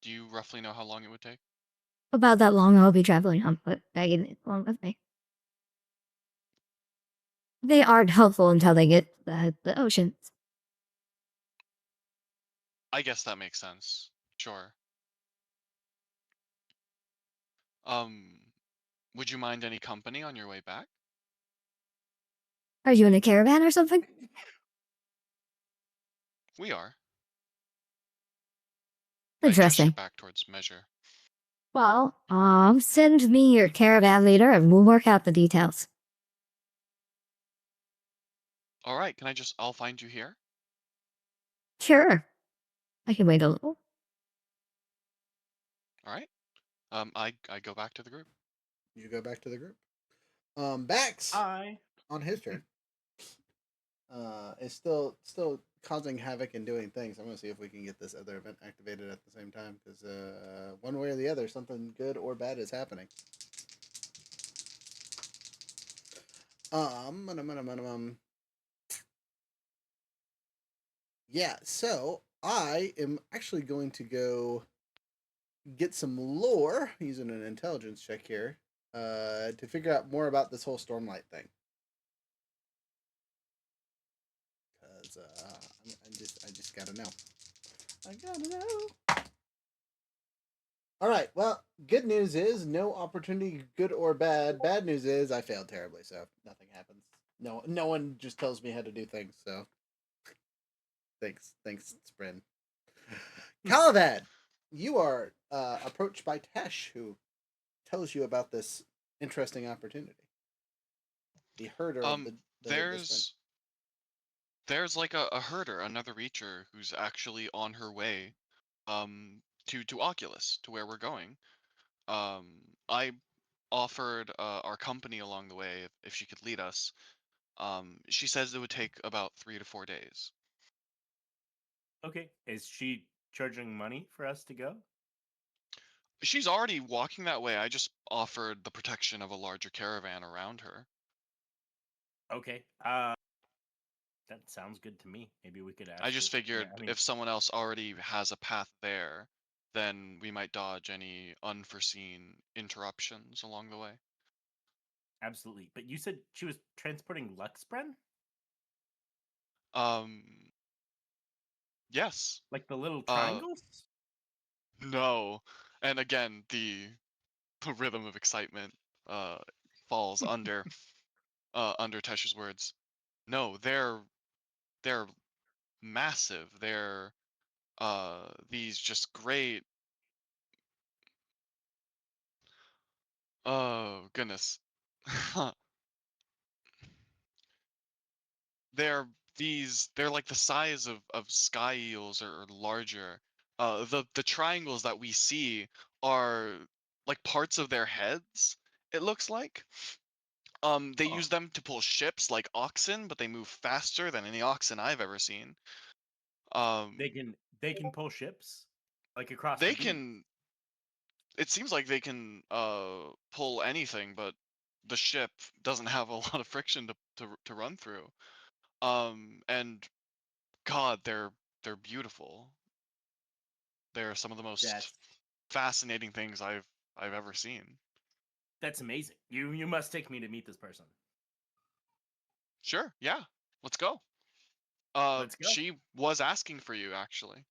do you roughly know how long it would take? About that long, I'll be traveling on foot, dragging it along with me. They aren't helpful until they get to the oceans. I guess that makes sense. Sure. Um, Would you mind any company on your way back? Are you in a caravan or something? We are. I gesture Interesting. back towards Measure. Well, send me your caravan leader and we'll work out the details. All right, I'll find you here? Sure. I can wait a little. All right. I go back to the group. You go back to the group. Bax I on his turn. Is still causing havoc and doing things. I'm gonna see if we can get this other event activated at the same time because one way or the other, something good or bad is happening. Yeah, so I am actually going to go get some lore using an intelligence check here to figure out more about this whole Stormlight thing. Because I just gotta know. I gotta know. All right. Well, good news is no opportunity, good or bad. Bad news is I failed terribly, so nothing happens. No one just tells me how to do things. So thanks, Spren. Calavad, you are approached by Tesh, who tells you about this interesting opportunity. The herder of the There's like a herder, another Reacher, who's actually on her way to Oculus, to where we're going. I offered our company along the way if she could lead us. She says it would take about 3 to 4 days. Okay. Is she charging money for us to go? She's already walking that way. I just offered the protection of a larger caravan around her. Okay. That sounds good to me. Maybe we could ask I just her. Yeah, figured I mean, if someone else already has a path there, then we might dodge any unforeseen interruptions along the way. absolutely. But you said she was transporting Luxbren? Um, yes. Like the little Uh, triangles? no. And again, the rhythm of excitement falls under Tesh's words. No, they're massive. They're these just great. Oh goodness. they're they're like the size of sky eels or larger. The triangles that we see are like parts of their heads, it looks like. They Oh, use them to pull ships like oxen, but they move faster than any oxen I've ever seen. they Um, can pull ships like across the they deep. can. It seems like they can pull anything, but the ship doesn't have a lot of friction to run through. And God, they're beautiful. They're some of the most That's fascinating things I've ever seen. that's amazing. You must take me to meet this person. Sure, yeah, let's go. Let's go. She was asking for you actually.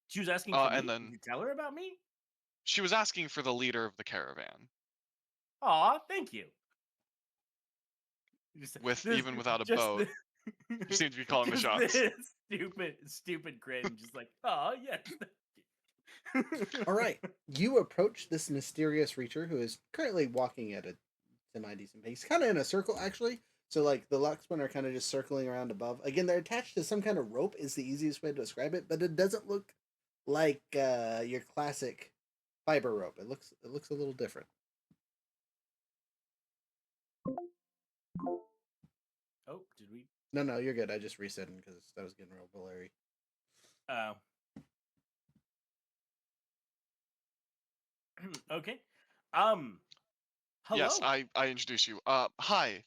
She was asking for And me. Did then you tell her about me? she was asking for the leader of the caravan, Aw, thank you. Just with this, even without a just boat. the, You seem to be calling the just shots. this stupid grin. Just like, oh yes. Thank you. All right, you approach this mysterious Reacher who is currently walking at a semi-decent pace, kind of in a circle actually. So like the Luxmen are kind of just circling around above. Again, they're attached to some kind of rope is the easiest way to describe it, but it doesn't look like your classic fiber rope. It looks a little different. Oh, did we? No, you're good. I just reset it because that was getting real blurry. Oh. Okay. Um. Yes, Hello. I introduce you. Hi.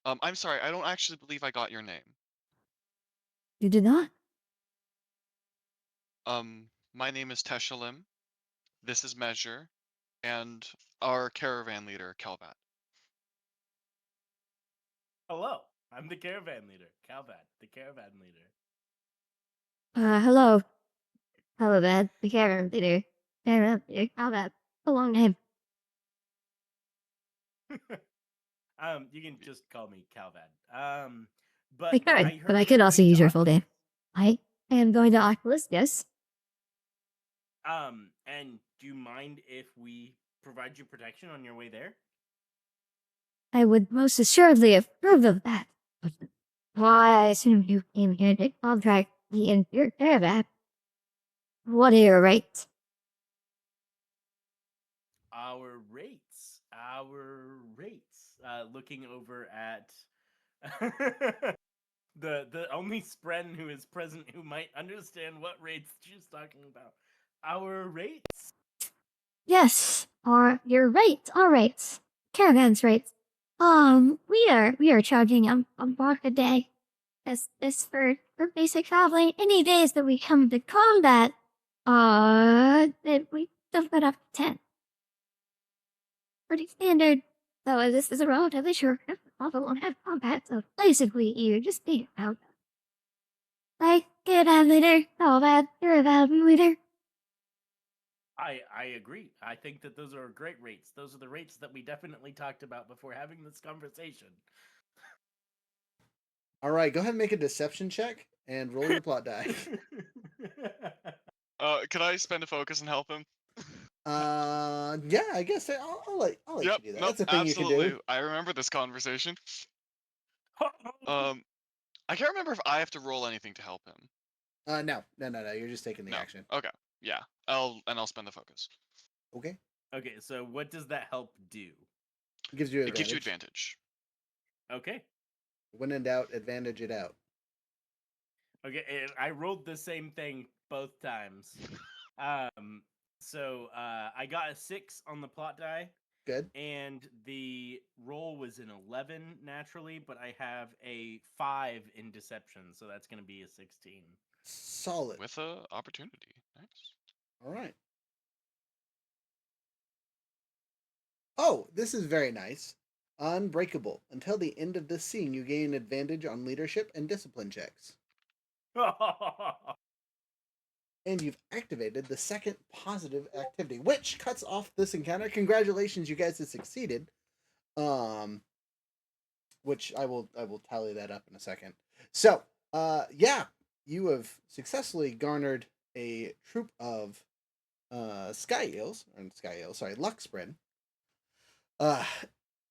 I'm sorry, I don't actually believe I got your name. You did not? My name is Teshalim. This is Measure, and our caravan leader, Calvat. Hello. I'm the caravan leader, Calvat, the caravan leader. Hello. Hello, Bad. The caravan leader. Caravan leader. How that? A long name. You can just call me Calvad. But I could, I but heard I you could were also going use to your full name. Oculus. I am going to Oculus, yes. And do you mind if we provide you protection on your way there? I would most assuredly approve of that. But why I assume you came here to contract the entire caravan. What are your rates? Our rates. Looking over at the only spren who is present who might understand what rates she's talking about. Our rates. Yes, or your rates, our rates. Caravan's rates. We are charging a buck a day. This for basic traveling. Any days that we come to combat, that we dump it up to 10. Pretty standard. Though this is a relatively short trip, although won't have combat, so basically you're just being out. Like, get out later, combat, you're about later. I agree. I think that those are great rates. Those are the rates that we definitely talked about before having this conversation. All right, go ahead and make a deception check and roll your plot die. Could I spend a focus and help him? Yeah, I guess I'll let Yep. you do that. Nope. That's a thing Absolutely. you can do. I remember this conversation. I can't remember if I have to roll anything to help him. No. You're just taking the No. action. Okay. Yeah. I'll spend the focus. Okay. Okay, so what does that help do? It gives you It advantage. gives you advantage. Okay. When in doubt, advantage it out. Okay, and I rolled the same thing both times. So I got a 6 on the plot die, Good. and the roll was an 11 naturally, but I have a 5 in deception, so that's going to be a 16. Solid. With a opportunity. Nice. All right. Oh, this is very nice. Unbreakable. Until the end of this scene, you gain advantage on leadership and discipline checks. And you've activated the second positive activity, which cuts off this encounter. Congratulations, you guys have succeeded. Which I will tally that up in a second. So, yeah, you have successfully garnered a troop of Luxspren,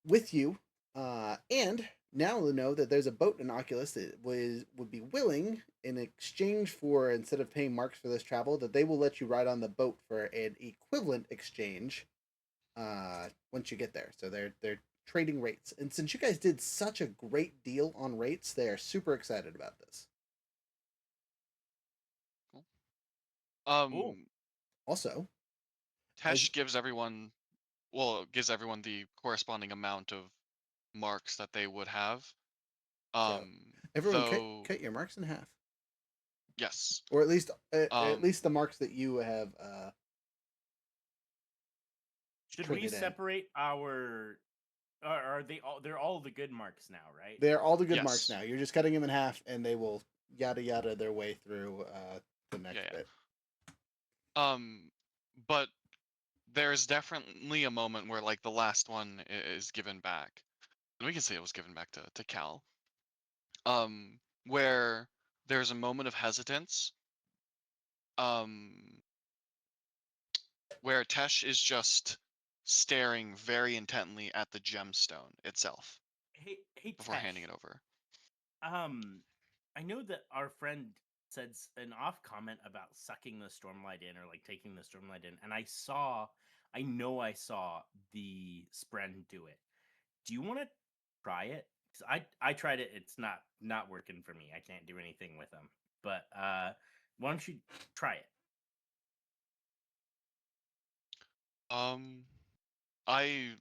with you, and now we know that there's a boat in Oculus that would be willing, in exchange for, instead of paying marks for this travel, that they will let you ride on the boat for an equivalent exchange once you get there. So they're trading rates, and since you guys did such a great deal on rates, they are super excited about this. Cool. Also, Tesh gives everyone the corresponding amount of marks that they would have. everyone Though cut your marks in half, yes. or at least the marks that you have. Should we traded in. separate our? Are they all? They're all the good marks now, right? They're all the good Yes. marks now. You're just cutting them in half, and they will yada yada their way through the next Yeah. bit. But there's definitely a moment where like the last one is given back, and we can say it was given back to Cal. Where there's a moment of hesitance. Where Tesh is just staring very intently at the gemstone itself Hey, before Tesh. handing it over. I know that our friend said an off comment about sucking the stormlight in or like taking the stormlight in, and I saw the spren do it. Do you want to try it? 'Cause I tried it. It's not working for me. I can't do anything with them. But why don't you try it? I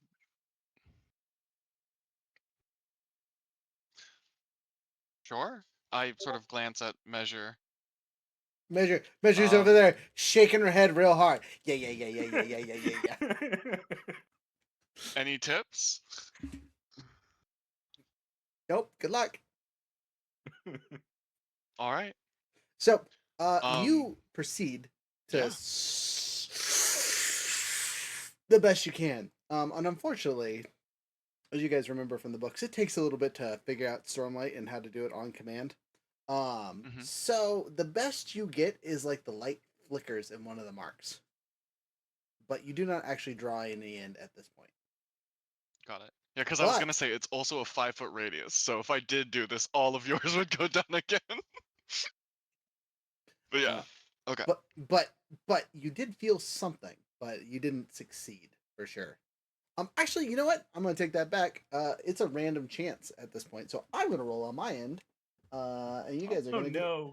Sure. I sort of glance at Measure. Measure's over there, shaking her head real hard. Yeah. Any tips? Nope. Good luck. All right. So, you proceed to Yeah. the best you can. And unfortunately, as you guys remember from the books, it takes a little bit to figure out Stormlight and how to do it on command. Mm-hmm. So the best you get is like the light flickers in one of the marks, but you do not actually draw any end at this point. Got it. Yeah, because I was But gonna say it's also a 5-foot radius, so if I did do this, all of yours would go down again. But yeah, uh, okay. but you did feel something, but you didn't succeed for sure. Actually, you know what? I'm gonna take that back. It's a random chance at this point, so I'm gonna roll on my end. And you guys are Oh gonna get no.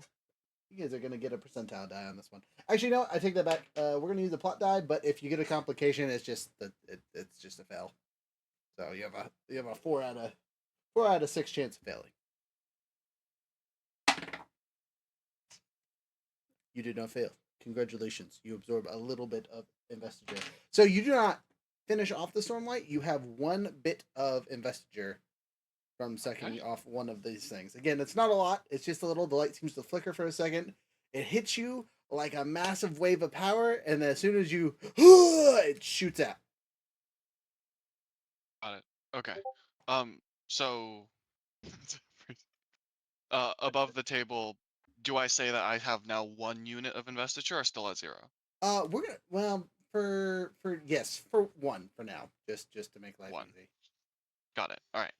you guys are gonna get a percentile die on this one. Actually, no, I take that back. We're gonna use a plot die, but if you get a complication, it's just it's just a fail. So you have a 4 out of 6 chance of failing. You did not fail. Congratulations. You absorb a little bit of investiture. So you do not finish off the Stormlight. You have 1 bit of investiture from sucking Okay. off one of these things. Again, it's not a lot. It's just a little. The light seems to flicker for a second. It hits you like a massive wave of power, and as soon as you, it shoots out. Got it. Okay. So above the table, do I say that I have now 1 unit of investiture or still at 0? We're gonna for yes for 1 for now, just to make life 1. easy. Got it. All right.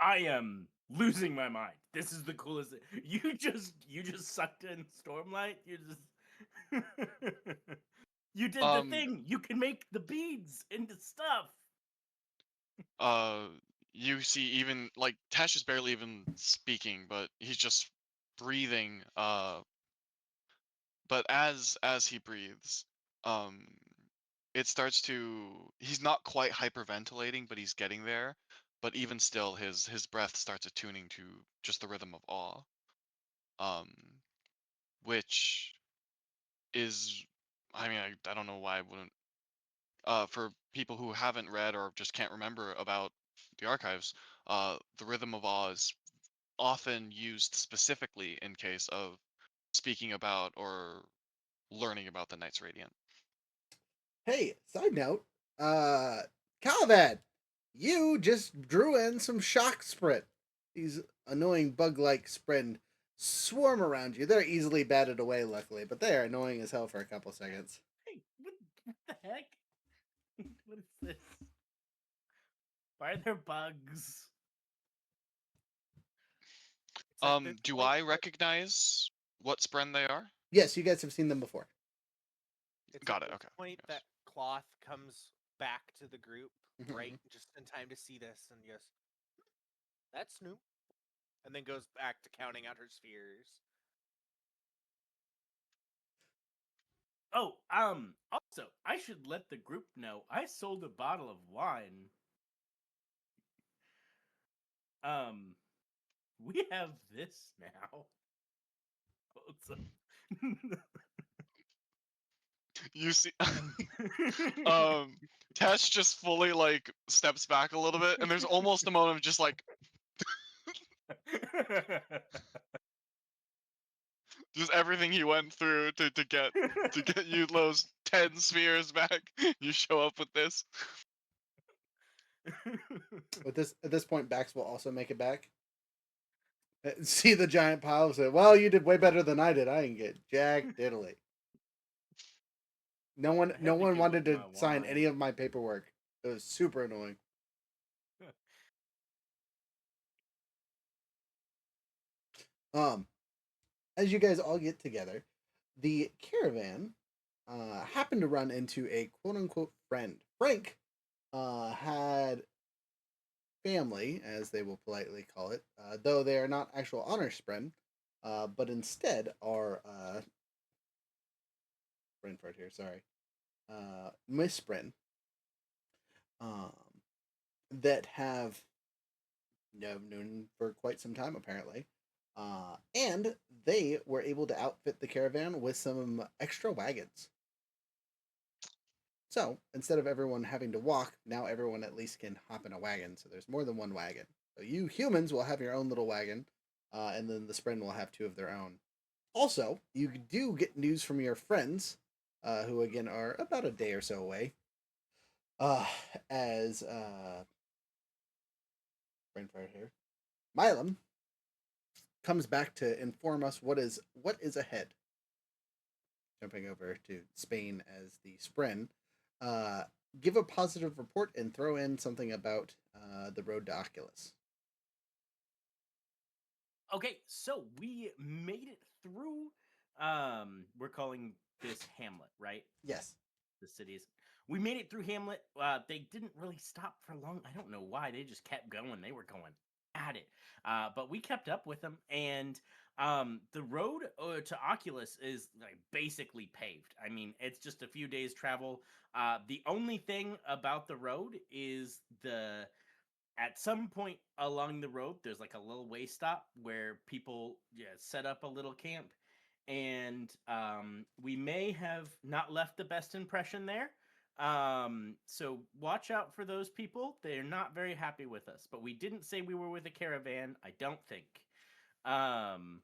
I am losing my mind. This is the coolest. You just sucked in Stormlight. You just you did the Um. thing. You can make the beads into stuff. Uh. You see, even like Tash is barely even speaking, but he's just breathing. But as he breathes, um, it starts to. He's not quite hyperventilating, but he's getting there. But even still, his breath starts attuning to just the rhythm of awe. Um, which is, I mean, I don't know why I wouldn't. For people who haven't read or just can't remember about the archives, the rhythm of awe is often used specifically in case of speaking about or learning about the Knights Radiant. Hey, side note, Calvad, you just drew in some shock sprint. These annoying bug-like spren swarm around you. They're easily batted away, luckily, but they are annoying as hell for a couple seconds. Hey, what the heck? What is this? Why are there bugs? It's at this Do point I that recognize what spren they are? Yes, you guys have seen them before. it's at Got it. this Okay. point Yes. that Cloth comes back to the group, right, Mhm. just in time to see this, and goes, "That's new," and then goes back to counting out her spheres. Oh, also, I should let the group know I sold a bottle of wine. Um, we have this now. You see, Tesh just fully like steps back a little bit, and there's almost a moment of just like just everything he went through to get you those 10 spheres back. You show up with this. At this point, Bax will also make it back. See the giant pile and say, "Well, you did way better than I did. I didn't get jack diddly. I No had to one give wanted up to my sign any wine. of my paperwork. It was super annoying." Um, as you guys all get together, the caravan happened to run into a quote unquote friend. Frank had family, as they will politely call it, though they are not actual honor spren, but instead are Brentford here, sorry, misspren, um, that have known for quite some time apparently. And they were able to outfit the caravan with some extra wagons. So instead of everyone having to walk, now everyone at least can hop in a wagon. So there's more than one wagon. So you humans will have your own little wagon, and then the spren will have 2 of their own. Also, you do get news from your friends, who again are about a day or so away. Uh, as brain fart here. Milam comes back to inform us what is ahead. Jumping over to Spain as the spren. Uh, give a positive report and throw in something about the road to Oculus. Okay, so we made it through. We're calling this Hamlet, right? Yes. The cities. We made it through Hamlet. They didn't really stop for long. I don't know why. They just kept going. They were going at it. But we kept up with them, and the road to Oculus is like basically paved. I mean, it's just a few days travel. The only thing about the road is at some point along the road, there's like a little way stop where people set up a little camp, and we may have not left the best impression there. So watch out for those people. They're not very happy with us, but we didn't say we were with a caravan. I don't think. Um,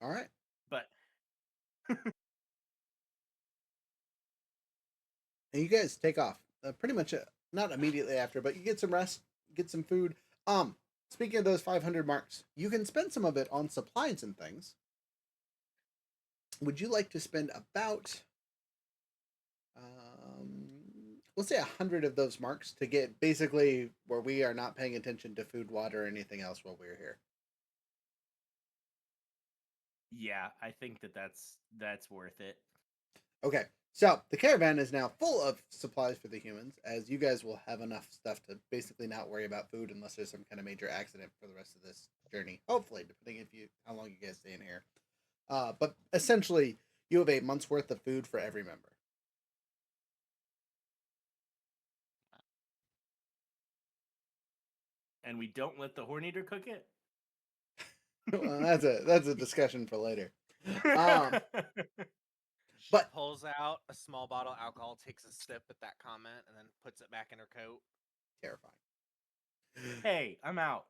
All right. but And you guys take off. Pretty much not immediately after, but you get some rest, get some food. Speaking of those 500 marks, you can spend some of it on supplies and things. Would you like to spend about, let's say 100 of those marks to get basically where we are not paying attention to food, water, or anything else while we're here? yeah, I think that's worth it. Okay, so the caravan is now full of supplies for the humans, as you guys will have enough stuff to basically not worry about food unless there's some kind of major accident for the rest of this journey. Hopefully, depending how long you guys stay in here. But essentially, you have a month's worth of food for every member. And we don't let the Horneater cook it. Well, that's a discussion for later. She But- pulls out a small bottle of alcohol, takes a sip at that comment, and then puts it back in her coat. Terrifying. Hey, I'm out.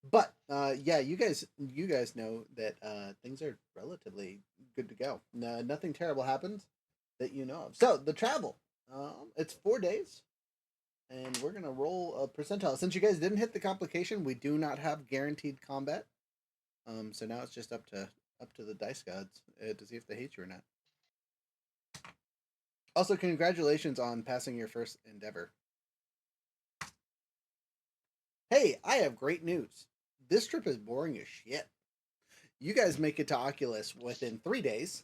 But yeah, you guys know that things are relatively good to go. Nothing terrible happens that you know of. So the travel, it's 4 days, and we're gonna roll a percentile. Since you guys didn't hit the complication, we do not have guaranteed combat. So now it's just up to the dice gods to see if they hate you or not. Also, congratulations on passing your first endeavor. Hey, I have great news. This trip is boring as shit. You guys make it to Oculus within 3 days.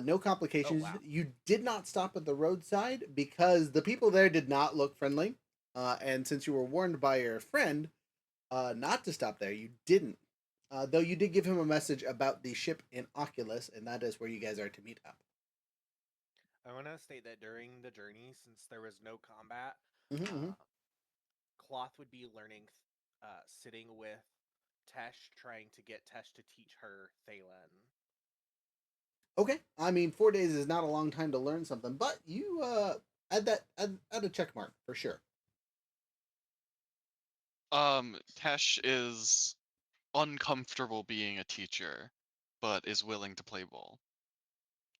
No complications. wow. You did not stop at the roadside because the people there did not look friendly. And since you were warned by your friend not to stop there, you didn't. Though you did give him a message about the ship in Oculus, and that is where you guys are to meet up. I want to state that during the journey, since there was no combat, Mm-hmm. Cloth would be learning, sitting with Tesh, trying to get Tesh to teach her Thalen. Okay, I mean 4 days is not a long time to learn something, but you add a check mark for sure. Tesh is uncomfortable being a teacher, but is willing to play ball.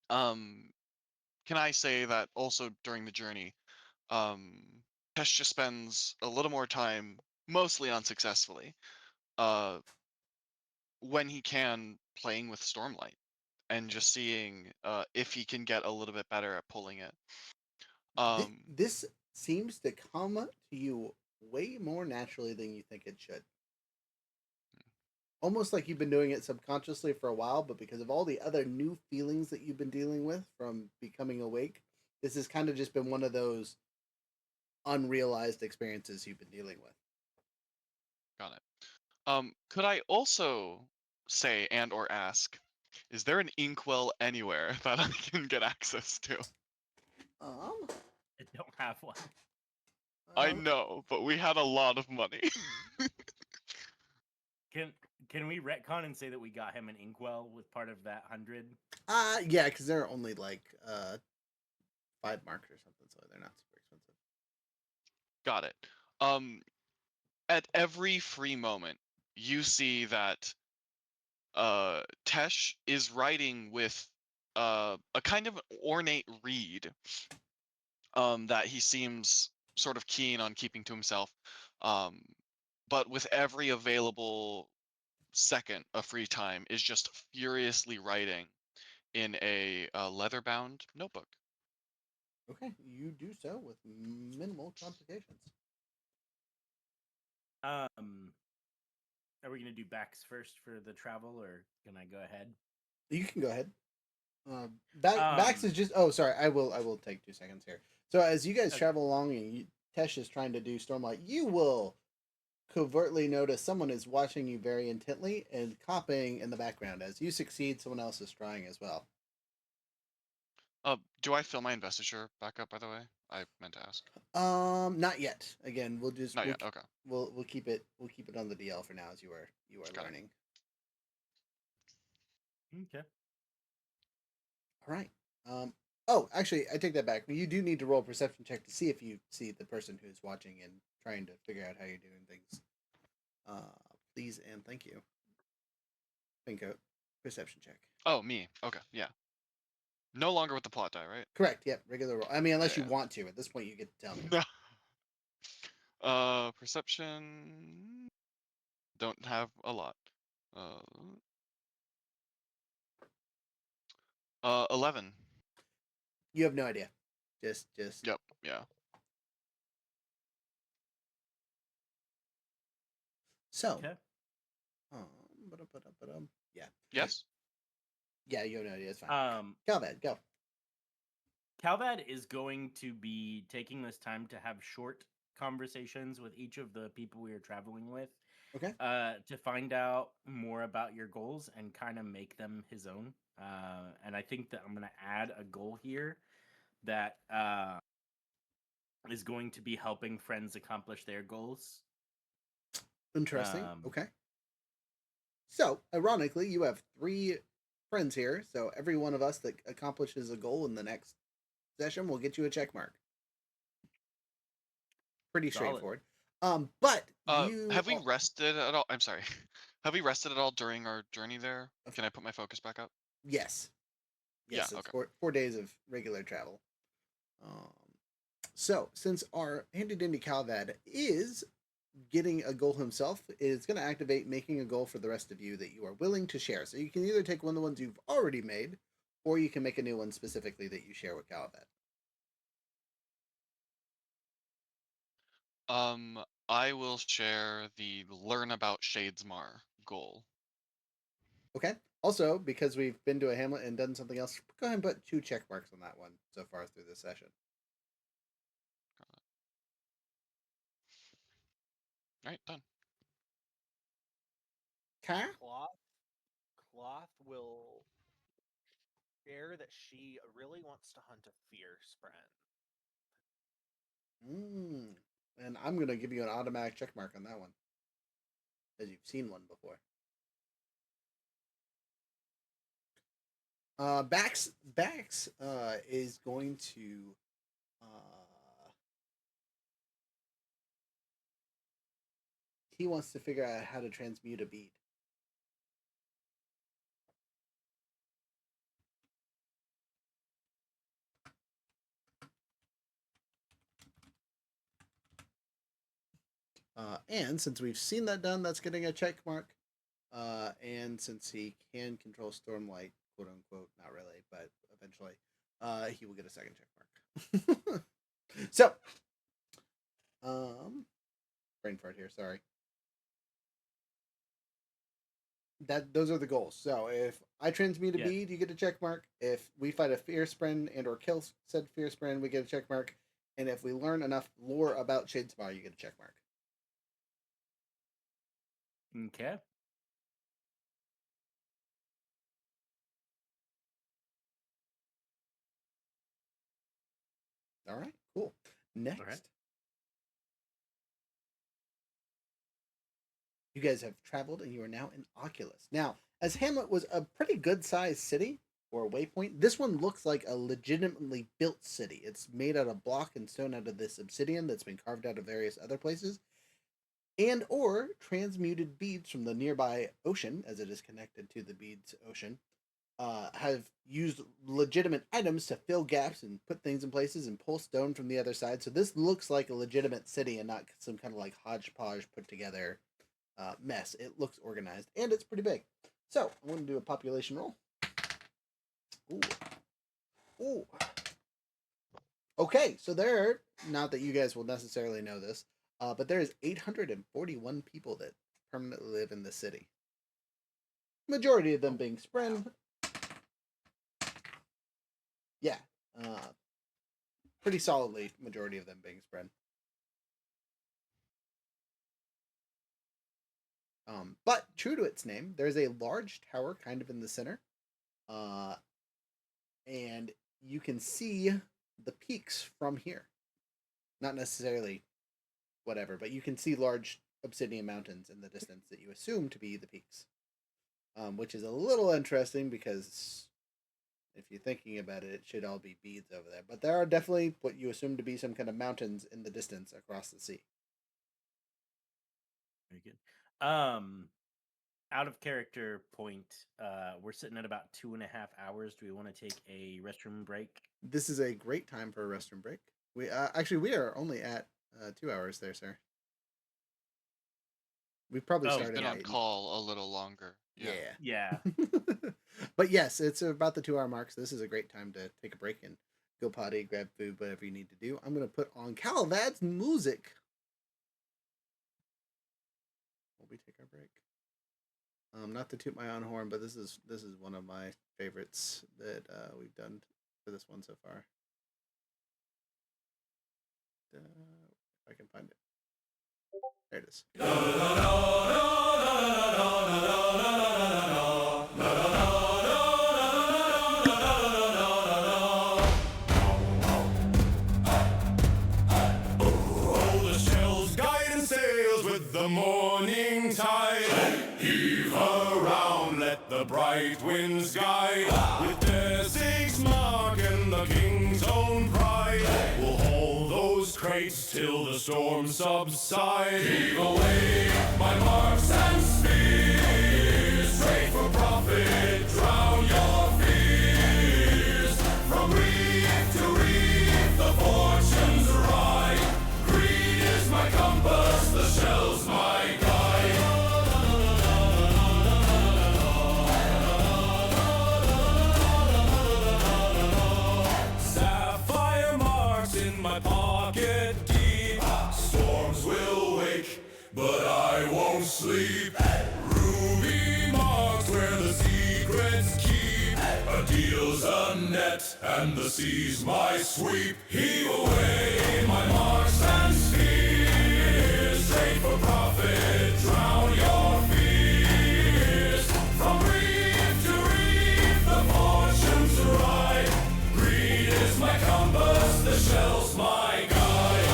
Can I say that also during the journey, Tesh just spends a little more time, mostly unsuccessfully, when he can playing with Stormlight and just seeing if he can get a little bit better at pulling it. This seems to come to you way more naturally than you think it should. Almost like you've been doing it subconsciously for a while, but because of all the other new feelings that you've been dealing with from becoming awake, this has kind of just been one of those unrealized experiences you've been dealing with. Got it. Could I also say and or ask, is there an inkwell anywhere that I can get access to? Um, I don't have one. I know, but we had a lot of money. Can we retcon and say that we got him an inkwell with part of that 100? Yeah, because they're only like 5 marks or something, so they're not super expensive. Got it. At every free moment, you see that Tesh is writing with a kind of ornate reed that he seems sort of keen on keeping to himself. But with every available second of free time is just furiously writing in a leather-bound notebook. Okay, you do so with minimal complications. Are we gonna do backs first for the travel, or can I go ahead? You can go ahead. Bax is just. Oh, sorry. I will take 2 seconds here. So as you guys Okay. travel along and Tesh is trying to do Stormlight, you will covertly notice someone is watching you very intently and copying in the background. As you succeed, someone else is trying as well. Do I fill my investiture back up, by the way? I meant to ask. Not yet. Again, Not yet. Okay. we'll keep it on the DL for now as you are Got it. learning. Okay. All right. Oh, actually, I take that back. You do need to roll a perception check to see if you see the person who's watching and trying to figure out how you're doing things. Please and thank you. Bingo. Perception check. Oh, me. Okay. Yeah. No longer with the plot die, right? Correct. Yep. Regular roll. I mean, unless you Yeah. want to. At this point, you get to tell me. Perception. Don't have a lot. 11. You have no idea. Just. Yep. Yeah. So. Okay. Yeah. Yes. Yeah, you have no idea. It's fine. Calvad, go. Calvad is going to be taking this time to have short conversations with each of the people we are traveling with. Okay. To find out more about your goals and kind of make them his own. And I think that I'm going to add a goal here that is going to be helping friends accomplish their goals. Interesting. Okay. So, ironically, you have 3 friends here. So every one of us that accomplishes a goal in the next session will get you a check mark. Pretty Solid. straightforward. But have we rested at all? I'm sorry. Have we rested at all during our journey there? Can I put my focus back up? Yes. Yes. Yeah, It's okay. 4 days of regular travel. So since our handy dandy Calvad is getting a goal himself, it's going to activate making a goal for the rest of you that you are willing to share. So you can either take one of the ones you've already made, or you can make a new one specifically that you share with Calvad. I will share the learn about Shadesmar goal. Okay. Also, because we've been to a hamlet and done something else, go ahead and put 2 check marks on that one so far through this session. All right, done. Okay. Cloth will share that she really wants to hunt a fear spren. And I'm going to give you an automatic check mark on that one, as you've seen one before. Bax is going to he wants to figure out how to transmute a bead. And since we've seen that done, that's getting a check mark. And since he can control Stormlight, quote unquote, not really, but eventually, he will get a second check mark. So, brain fart here, sorry. Those are the goals. So if I transmute a bead, you get a check mark. If we fight a fear spren and or kill said fear spren, we get a check mark. And if we learn enough lore about Shadesmar, you get a check mark. Okay. All right, cool. Next. All right. You guys have traveled and you are now in Oculus. Now, as Hamlet was a pretty good sized city or a waypoint, this one looks like a legitimately built city. It's made out of block and stone out of this obsidian that's been carved out of various other places, and or transmuted beads from the nearby ocean, as it is connected to the beads ocean, have used legitimate items to fill gaps and put things in places and pull stone from the other side. So this looks like a legitimate city and not some kind of like hodgepodge put together mess. It looks organized and it's pretty big. So I'm going to do a population roll. Ooh. Ooh. Okay, so there, not that you guys will necessarily know this, but there is 841 people that permanently live in the city. Majority of them being spren. Yeah, pretty solidly, majority of them being spren. But true to its name, there's a large tower kind of in the center, and you can see the peaks from here. Not necessarily whatever, but you can see large obsidian mountains in the distance that you assume to be the peaks, which is a little interesting because if you're thinking about it, it should all be beads over there. But there are definitely what you assume to be some kind of mountains in the distance across the sea. Very good. Out of character point, we're sitting at about 2.5 hours. Do we want to take a restroom break? This is a great time for a restroom break. We we are only at 2 hours there, sir. We probably We've started been on at call a little longer. Yeah. But yes, it's about the 2 hour mark, so this is a great time to take a break and go potty, grab food, whatever you need to do. I'm gonna put on Calavad's music while we take our break. Not to toot my own horn, but this is one of my favorites that we've done for this one so far. If I can find it. There it is. The morning tide, heave around, let the bright winds guide. With their Shadesmar and the king's own pride, we'll hold those crates till the storm subside. Heave away my marks and spears, straight for profit, drown your fears. From reef to reef, the fortunes ride. Greed is my compass, the shell's my guide. Sapphire marks in my pocket deep. Storms will wake, but I won't sleep. Ruby marks where the secrets keep. A deal's a net, and the sea's my sweep. Heave away my marks and spears, straight for profit, drown your fears. From reef to reef, the fortunes ride. Greed is my compass, the shell's my guide.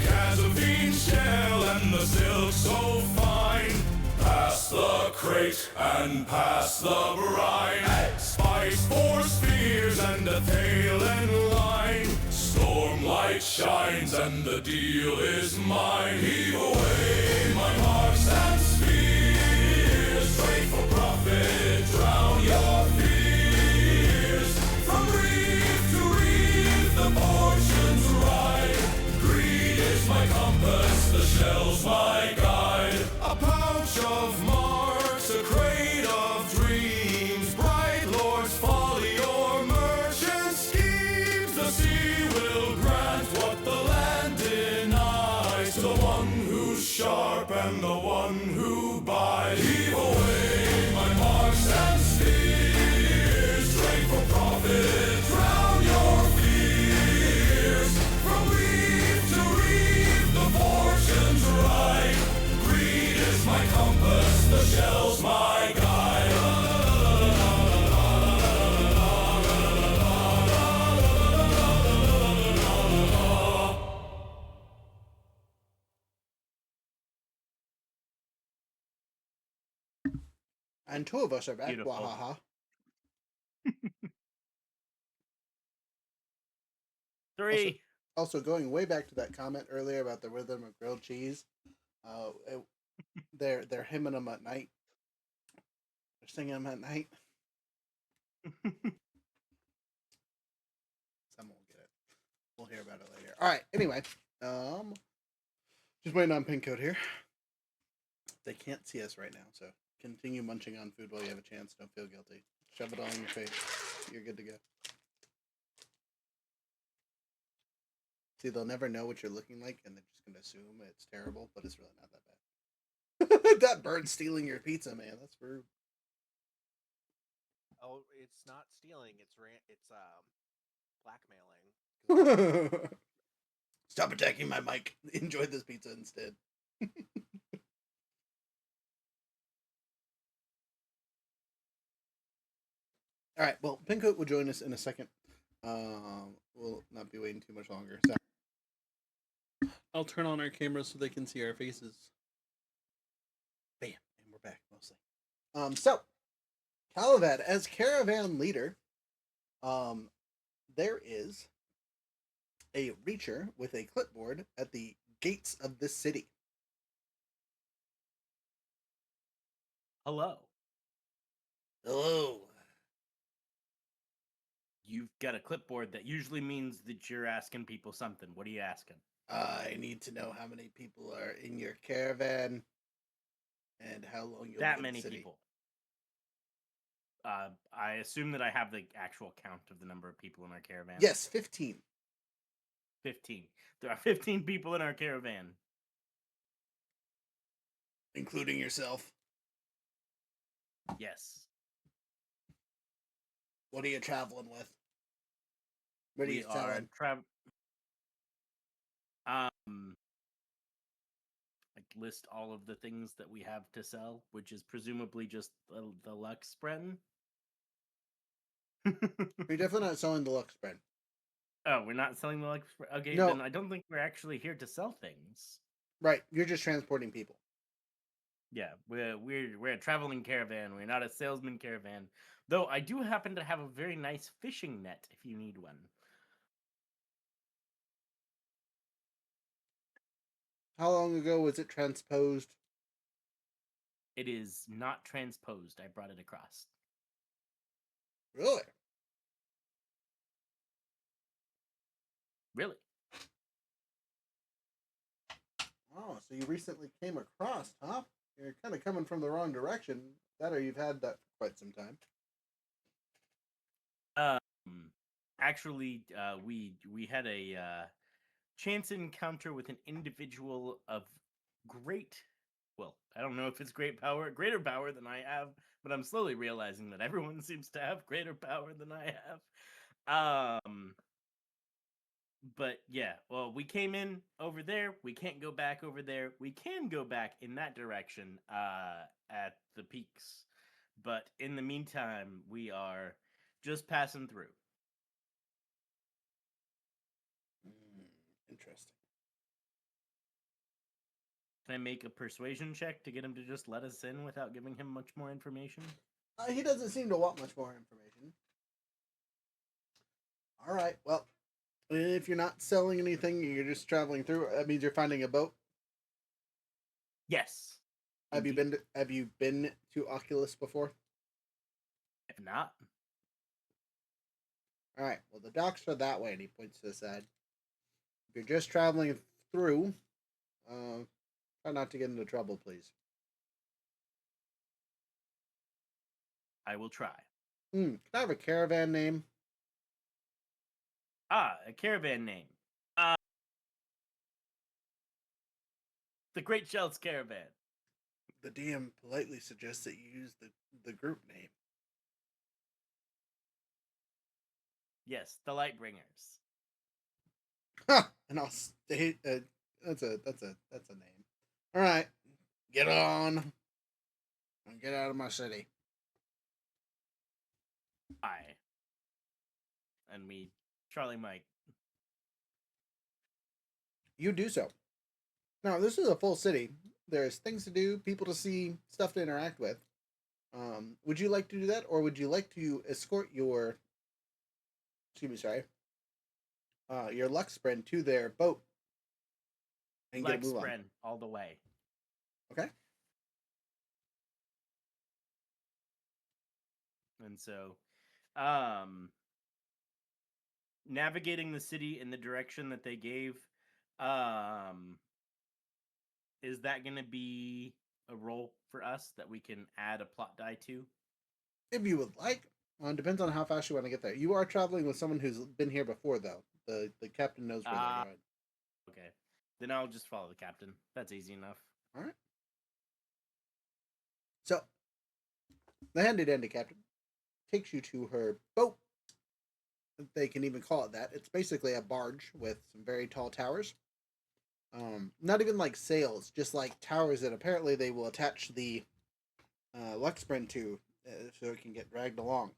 Casavine shell and the silk so fine. Pass the crate and pass the brine. Spice for spears and a tail and line. Stormlight shines and the deal is mine. Heave away my marks and spears, straight for profit, drown your fears. From reef to reef, the fortunes ride. Greed is my compass, the shell's my guide. A pouch of marks, a crate of dreams. Bright lords folly or merchant schemes. The sea will grant what the land denies to the one who's sharp and the one who buys. Heave away my marks and spears, straight for profit, drown your fears. From reef to reef, the fortunes ride. Greed is my compass, the shell's my guide. And two of us are back. Beautiful. Wahaha. 3, Also, going way back to that comment earlier about the rhythm of grilled cheese, it, they're hymning them at night. They're singing them at night. Someone will get it. We'll hear about it later. All right. Anyway, just waiting on Pink Coat here. They can't see us right now, so continue munching on food while you have a chance. Don't feel guilty. Shove it all in your face. You're good to go. See, they'll never know what you're looking like, and they're just gonna assume it's terrible, but it's really not that bad. That bird's stealing your pizza, man. That's rude. Oh, it's not stealing. It's blackmailing. Stop attacking my mic. Enjoy this pizza instead. All right. Well, Pincoat will join us in a second. We'll not be waiting too much longer. So I'll turn on our cameras so they can see our faces. Bam, and we're back mostly. So Calavad as caravan leader. There is a reacher with a clipboard at the gates of this city. Hello. Hello. You've got a clipboard that usually means that you're asking people something. What are you asking? I need to know how many people are in your caravan and how long you'll That be in many the city. people. I assume that I have the actual count of the number of people in our caravan. Yes, 15. 15. There are 15 people in our caravan. Including yourself. Yes. What are you traveling with? What are We you are selling? like list all of the things that we have to sell, which is presumably just the Lux spren. You're definitely not selling the Lux spread. Oh, we're not selling the Lux spren? Okay, No. then I don't think we're actually here to sell things. Right, you're just transporting people. Yeah, we're a traveling caravan. We're not a salesman caravan. Though I do happen to have a very nice fishing net if you need one. How long ago was it transposed? It is not transposed. I brought it across. Really? Really? Oh, so you recently came across, huh? You're kind of coming from the wrong direction. That or you've had that for quite some time. Actually, we had a chance encounter with an individual of great. Well, I don't know if it's greater power than I have, but I'm slowly realizing that everyone seems to have greater power than I have. But yeah, well, we came in over there. We can't go back over there. We can go back in that direction at the peaks. But in the meantime, we are just passing through. Interesting. Can I make a persuasion check to get him to just let us in without giving him much more information? He doesn't seem to want much more information. All right, well, if you're not selling anything, you're just traveling through. That means you're finding a boat. Yes. Have you been to Oculus before? If not, All right. Well, the docks are that way, and he points to the side. If you're just traveling through, try not to get into trouble, please. I will try. Can I have a caravan name? A caravan name. The Great Shells Caravan. The DM politely suggests that you use the group name. Yes, the Lightbringers. Ha! And I'll stay. That's a name. All right, get on and get out of my city. Aye. And we, Charlie Mike. You do so. Now, this is a full city. There's things to do, people to see, stuff to interact with. Would you like to do that, or would you like to escort your... Excuse me, sorry. your luck sprint to their boat and get a Lex move on. spren all the way. Okay. And so, navigating the city in the direction that they gave, is that going to be a roll for us that we can add a plot die to? If you would like. It depends on how fast you want to get there. You are traveling with someone who's been here before, though. The captain knows where they're going. Okay. Then I'll just follow the captain. That's easy enough. All right. So, the handy-dandy captain takes you to her boat. They can even call it that. It's basically a barge with some very tall towers. Not even like sails, just like towers that apparently they will attach the Luxprin to so it can get dragged along.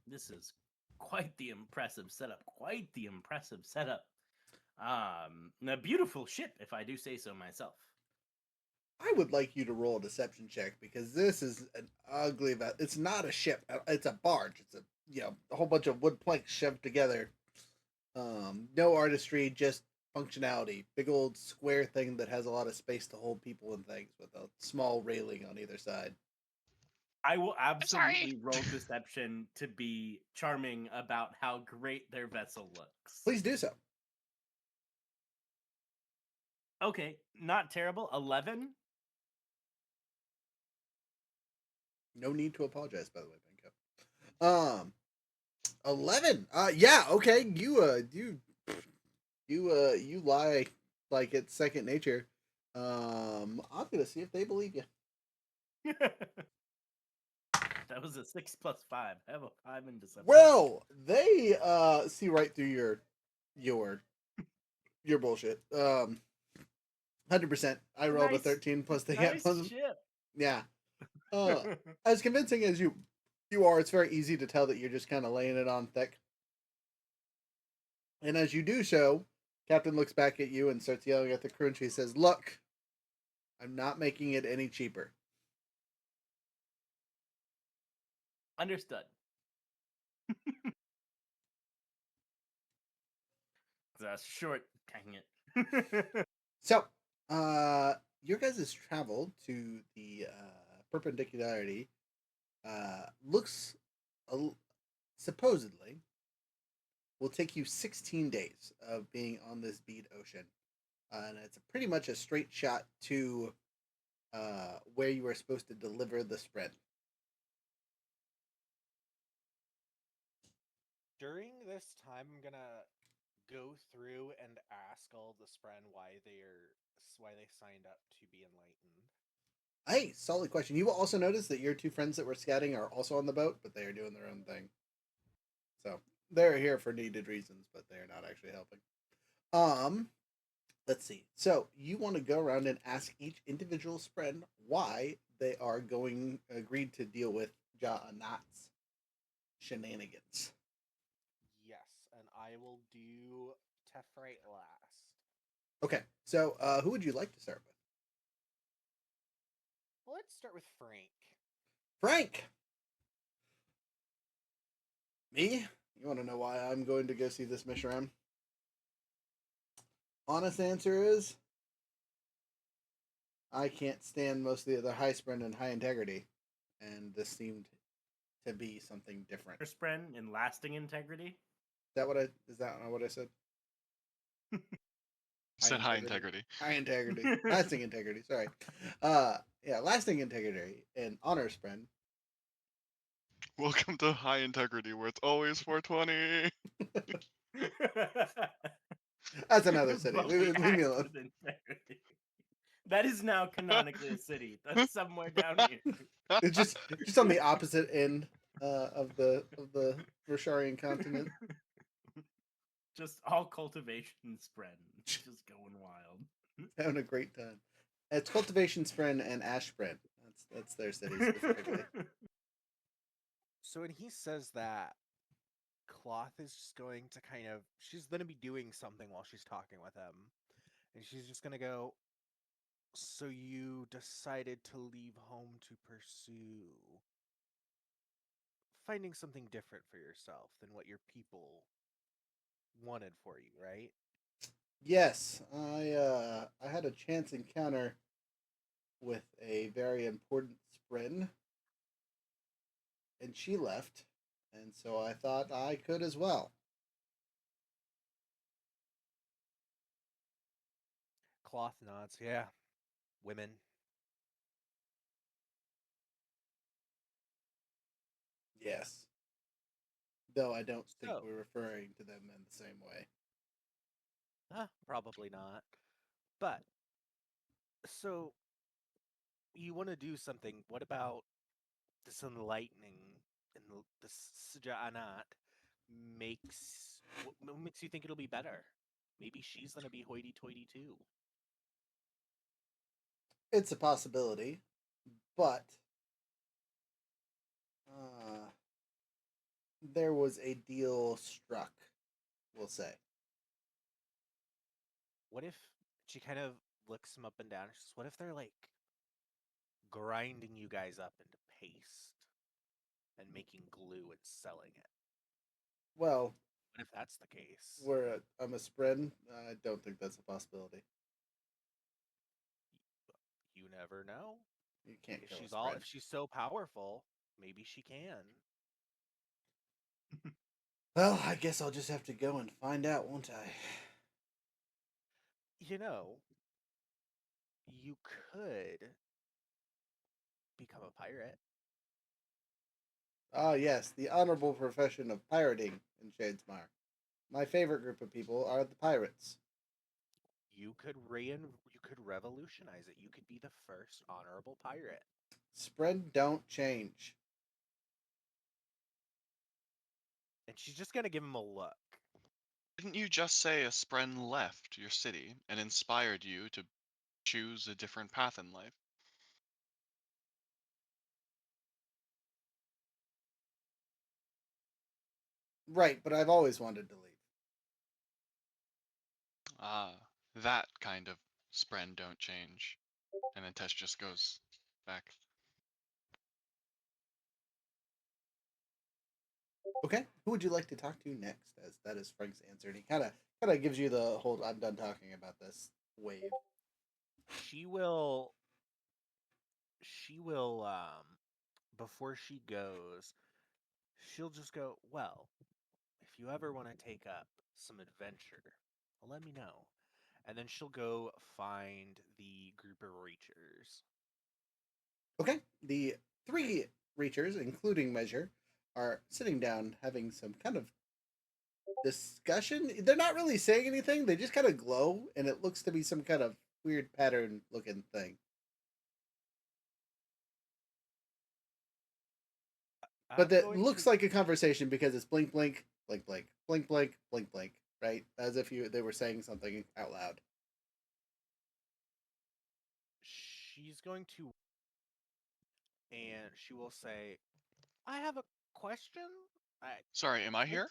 This is quite the impressive setup. Quite the impressive setup. A beautiful ship, if I do say so myself. I would like you to roll a deception check because this is an ugly. It's not a ship. It's a barge. It's a whole bunch of wood planks shoved together. No artistry, just functionality. Big old square thing that has a lot of space to hold people and things with a small railing on either side. I will absolutely Sorry. roll deception to be charming about how great their vessel looks. Please do so. Okay, not terrible. 11. No need to apologize, by the way, Benko. 11. Yeah, okay. You lie like it's second nature. I'm gonna see if they believe you. That was a 6 plus 5. I have a 5 in deception. Well, they see right through your bullshit. 100%. I rolled a 13 plus they nice get plus. ship. Yeah. As convincing as you are, it's very easy to tell that you're just kind of laying it on thick. And as you do so, Captain looks back at you and starts yelling at the crew, and she says, "Look, I'm not making it any cheaper." Understood. That's short. Dang it. So, your guys' travel to the perpendicularity looks supposedly will take you 16 days of being on this bead ocean. And it's pretty much a straight shot to where you are supposed to deliver the spread. During this time, I'm gonna go through and ask all the spren why they signed up to be enlightened. Hey, solid question. You will also notice that your two friends that were scouting are also on the boat, but they are doing their own thing. So they're here for needed reasons, but they are not actually helping. Let's see. So you want to go around and ask each individual spren why they are agreed to deal with Anat's shenanigans. Yes, and I will do Tefrite last. Okay, so who would you like to start with? Well, let's start with Frank. Frank! Me? You want to know why I'm going to go see this Mishram? Honest answer is I can't stand most of the other high sprint and high integrity, and this seemed to be something different. Spren in lasting integrity. Is that not what I said? Said high integrity. High integrity. Lasting integrity, sorry. Yeah, lasting integrity and honor sprint. Welcome to high integrity, where it's always 420. That's another city. But Leave me alone. with integrity. That is now canonically a city. That's somewhere down here. It's just on the opposite end of the Rosharian continent. Just all cultivation spread. Just going wild. Having a great time. It's Cultivation Spren and Ash Spren. That's their city specifically. So when he says that, Cloth is just going to she's going to be doing something while she's talking with him. And she's just going to go, So you decided to leave home to pursue finding something different for yourself than what your people wanted for you, right? Yes, I had a chance encounter with a very important spren, and she left, and so I thought I could as well. Cloth nods, yeah. Women. Yes, though I don't think So, we're referring to them in the same way. probably not. But, so you want to do something. What about this enlightening and this Sajanat what makes you think it'll be better? Maybe she's gonna be hoity-toity too. It's a possibility, but uh, there was a deal struck, we'll say. What if she kind of looks him up and down? She says, "What if they're like grinding you guys up into paste and making glue and selling it? Well, What if that's the case? I'm a spren. I don't think that's a possibility. You never know. You can't If kill a if spren. she's so powerful, maybe she can. Well, I guess I'll just have to go and find out, won't I? You know, you could become a pirate. Ah, yes, the honorable profession of pirating in Shadesmar. My favorite group of people are the pirates. You could revolutionize it. You could be the first honorable pirate. Spren don't change. And she's just gonna give him a look. Didn't you just say a spren left your city and inspired you to choose a different path in life? Right, but I've always wanted to leave. Ah, that kind of spren don't change. And then Tesh just goes back. Okay, who would you like to talk to next? As that is Frank's answer, and he kind of gives you the whole "I'm done talking about this" wave. She will before she goes, she'll just go, "Well, if you ever want to take up some adventure, let me know." And then she'll go find the group of reachers. Okay, the three reachers, including Measure, are sitting down having some kind of discussion. They're not really saying anything. They just kind of glow, and it looks to be some kind of weird pattern looking thing. But I'm that going to looks like a conversation because it's blink, blink, blink, blink, blink, blink, blink, blink, right? As if they were saying something out loud. she's going to and she will say, "I have a question. I Sorry, am I think here?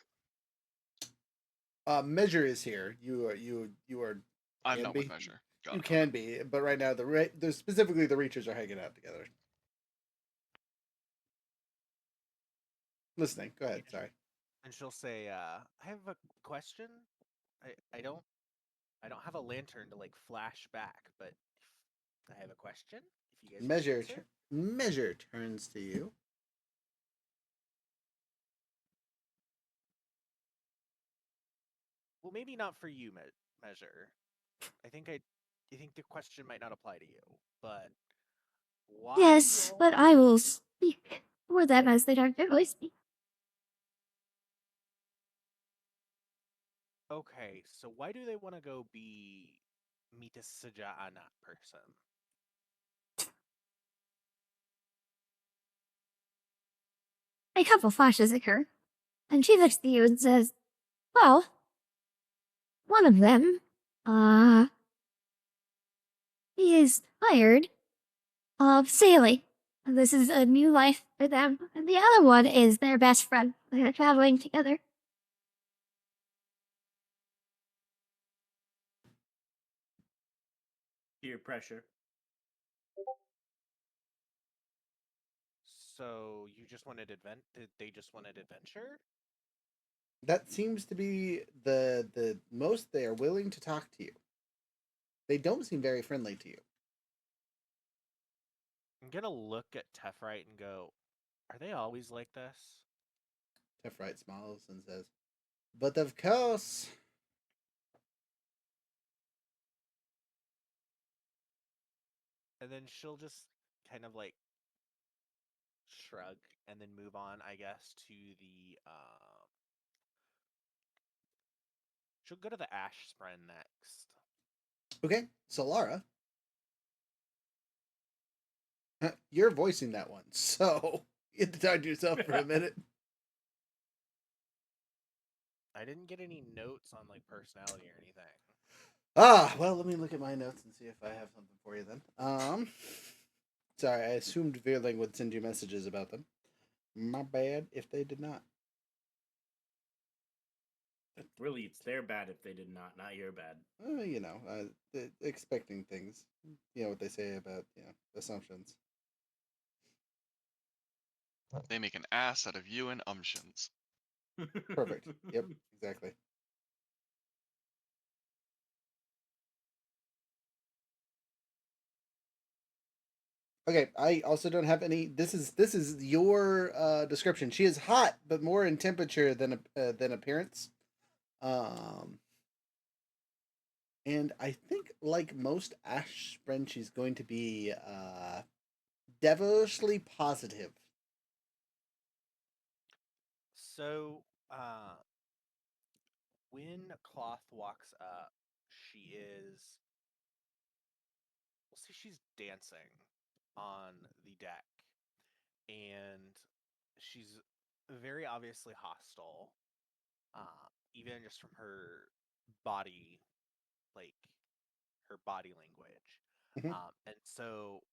Measure is here. You are I'm can not with be. Measure. Got You it, got it. can be, but right now the specifically the reachers are hanging out together, listening. Go ahead. Sorry. and she'll say, "I have a question. I don't have a lantern to like flash back, but if I have a question. If you guys want to answer, Measure turns to you. well, maybe not for you, Measure. I think I think the question might not apply to you, but why do Yes, all but I will speak for them as they don't generally speak. okay? So why do they want to go meet a Saja'anat person? A couple flashes occur, and she looks at you and says, "Well, one of them, uh, he is tired of sailing. This is a new life for them. And the other one is their best friend. They're traveling together." Peer pressure. So you just wanted they just wanted adventure? That seems to be the most they are willing to talk to you. They don't seem very friendly to you. I'm gonna look at Tefrite and go, are they always like this? Tefrite smiles and says, "But of course." And then she'll just kind of like shrug and then move on, I guess, to the she'll go to the Ash Spren next. Okay, Solara, you're voicing that one, so you have to talk to yourself for a minute. I didn't get any notes on like personality or anything. Well, let me look at my notes and see if I have something for you then. Sorry, I assumed Veerling would send you messages about them. My bad if they did not. Really, it's their bad if they did not your bad. Expecting things. You know what they say about, assumptions. They make an ass out of you and umptions. Perfect. Yep, exactly. Okay, I also don't have any. This is your description. She is hot, but more in temperature than appearance. And I think, like most Ash Spren, she's going to be devilishly positive. So, when Cloth walks up, she is. We'll see, she's dancing on the deck, and she's very obviously hostile, even just from her body, like her body language. Mhm. And so,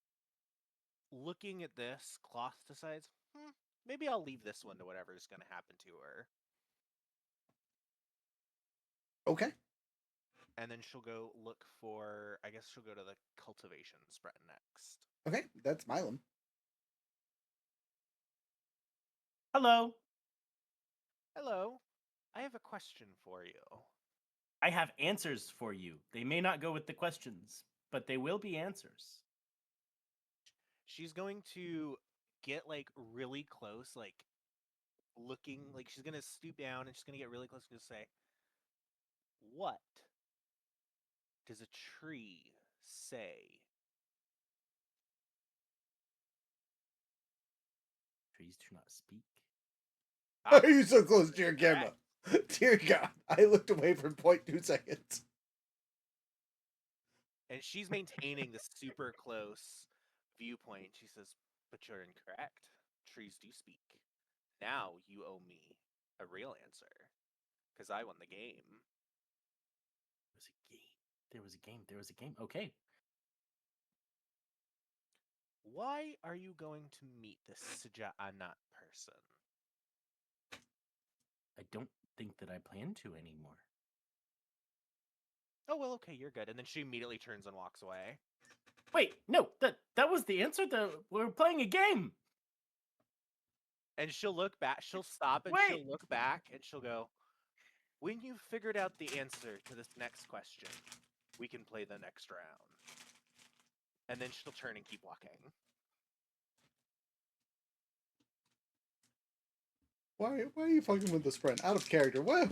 looking at this, Cloth decides, maybe I'll leave this one to whatever's going to happen to her. Okay. And then she'll go look for, I guess she'll go to the cultivation spread next. Okay, that's Milam. Hello. Hello, I have a question for you. I have answers for you. They may not go with the questions, but they will be answers. She's going to get like really close, like looking, like she's gonna stoop down and she's gonna get really close and just say, what does a tree say? Trees do not speak. Why are you so close to your Correct. camera? Dear God, I looked away for 0.2 seconds. And she's maintaining this super close viewpoint. She says, but you're incorrect. Trees do speak. Now you owe me a real answer. Because I won the game. There was a game. There was a game. Okay. Why are you going to meet this Sija'anat person? I don't think that I plan to anymore. Oh, well, okay, you're good. And then she immediately turns and walks away. Wait, no, that was the answer. We're playing a game. And she'll look back, she'll stop and she'll Wait. look back and she'll go, when you've figured out the answer to this next question, we can play the next round. And then she'll turn and keep walking. Why are you fucking with this friend? Out of character. Why are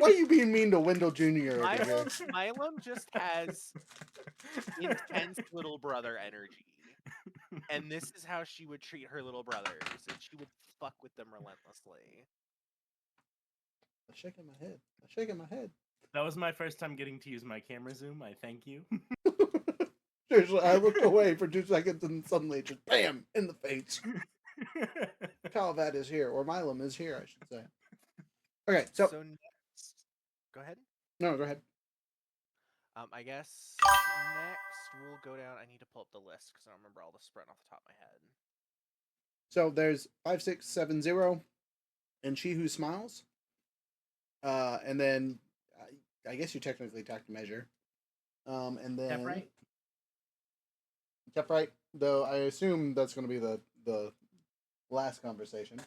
you being mean to Wendell Jr. over here? Milam just has intense little brother energy. And this is how she would treat her little brothers, and she would fuck with them relentlessly. I'm shaking my head. I'm shaking my head. That was my first time getting to use my camera zoom. I thank you. Seriously, I looked away for 2 seconds and suddenly just BAM! In the face. Calvat is here, or Milam is here, I should say. Okay, so next, go ahead. No, go ahead. I guess next we'll go down. I need to pull up the list because I don't remember all the spread off the top of my head. So there's 5670, and She Who Smiles. And then I guess you technically talk to Measure. And then Tefrite? Tefrite. Though I assume that's going to be the last conversation.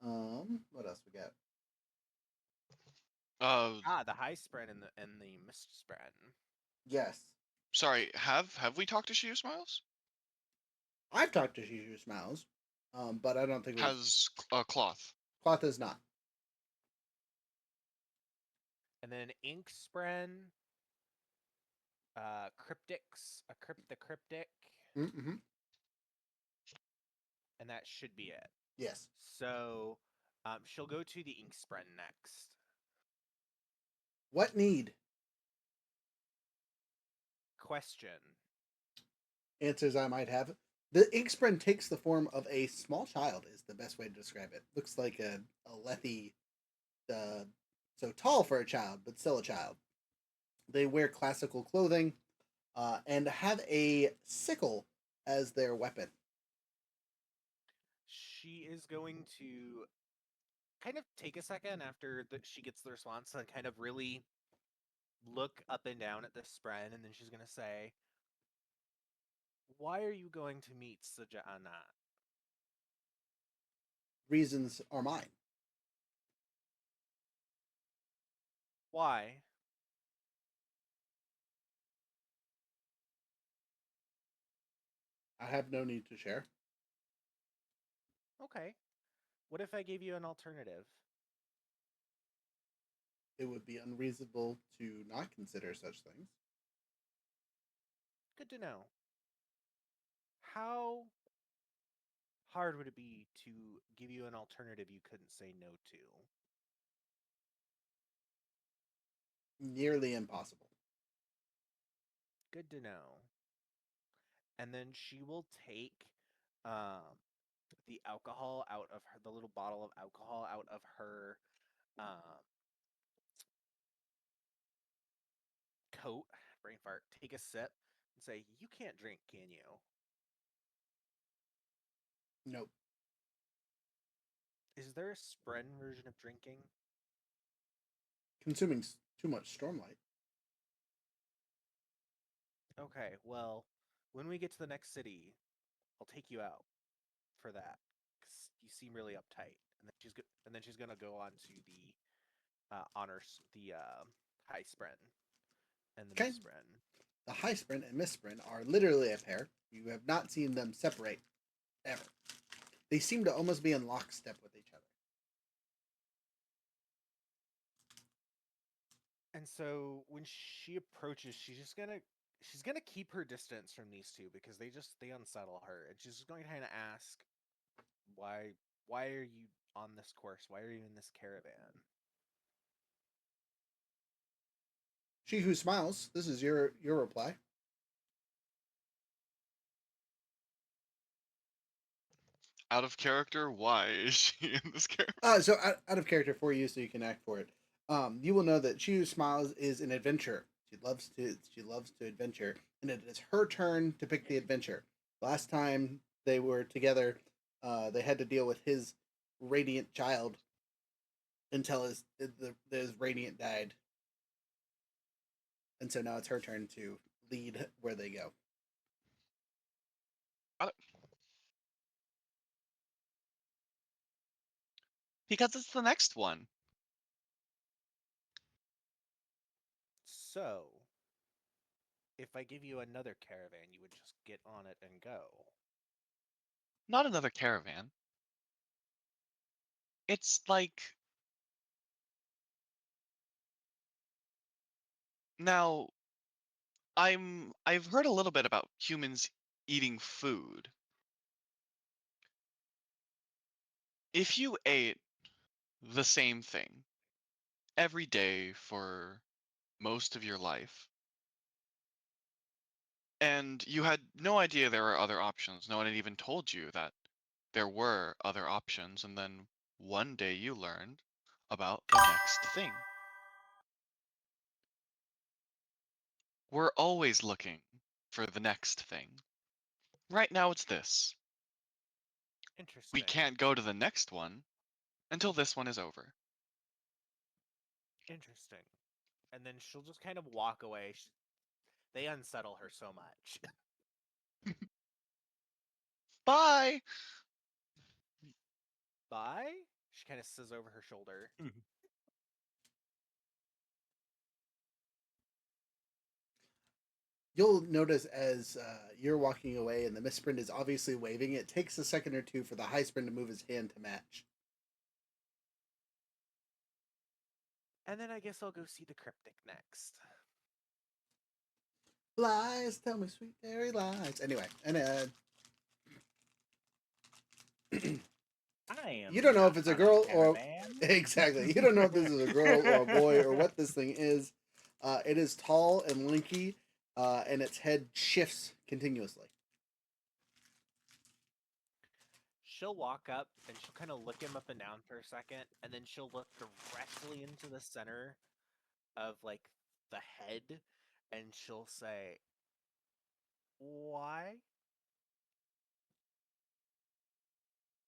What else we got? The high spren and the mist spren. Yes, Sorry, have we talked to Shiu Smiles? I've talked to Shishu Smiles, but I don't think it was Has Cloth. Cloth is not. And then ink spren, cryptics, the cryptic, Mm-hmm. and that should be it. Yes. So she'll go to the ink spren next. What need? Question. Answers I might have. The Inkspren takes the form of a small child, is the best way to describe it. Looks like a Lethy, so tall for a child, but still a child. They wear classical clothing and have a sickle as their weapon. She is going to kind of take a second after she gets the response and kind of really look up and down at this spren, and then she's going to say, "Why are you going to meet Sajana?" Reasons are mine. Why? I have no need to share. Okay. What if I gave you an alternative? It would be unreasonable to not consider such things. Good to know. How hard would it be to give you an alternative you couldn't say no to? Nearly impossible. Good to know. And then she will take um, the alcohol out of her, the little bottle of alcohol out of her coat, brain fart, take a sip, and say, "You can't drink, can you?" Nope. Is there a spren version of drinking? Consuming too much stormlight. Okay, well, when we get to the next city, I'll take you out for that because you seem really uptight. And then she's gonna go on to the honors, the high spren and the Okay. miss spren. The High Sprint and Miss Sprint are literally a pair. You have not seen them separate ever. They seem to almost be in lockstep with each other. And so when she approaches, she's gonna keep her distance from these two because they unsettle her, and she's going to kind of ask, why are you on this course? Why are you in this caravan? She Who Smiles, this is your reply. Out of character, why is she in this character? So out of character for you, so you can act for it. You will know that She Who Smiles is an adventurer. She loves to adventure, and it is her turn to pick the adventure. Last time they were together, they had to deal with his radiant child until his radiant died, and so now it's her turn to lead where they go. Because it's the next one. So, if I give you another caravan, you would just get on it and go. Not another caravan. It's like... Now, I've heard a little bit about humans eating food. If you ate the same thing every day for most of your life, and you had no idea there were other options, no one had even told you that there were other options, and then one day you learned about the next thing. We're always looking for the next thing. Right now it's this. We Interesting. can't go to the next one until this one is over. Interesting. And then she'll just kind of walk away. They unsettle her so much. Bye. Bye. She kind of says over her shoulder. You'll notice as you're walking away and the misprint is obviously waving, it takes a second or two for the high sprint to move his hand to match. And then I guess I'll go see the cryptic next. Lies, tell me sweet fairy lies. Anyway, and I am. you don't know if not it's a on girl or caravan. exactly. You don't know if this is a girl or a boy or what this thing is. It is tall and lanky, and its head shifts continuously. She'll walk up and she'll kind of look him up and down for a second, and then she'll look directly into the center of like the head, and she'll say, "Why?"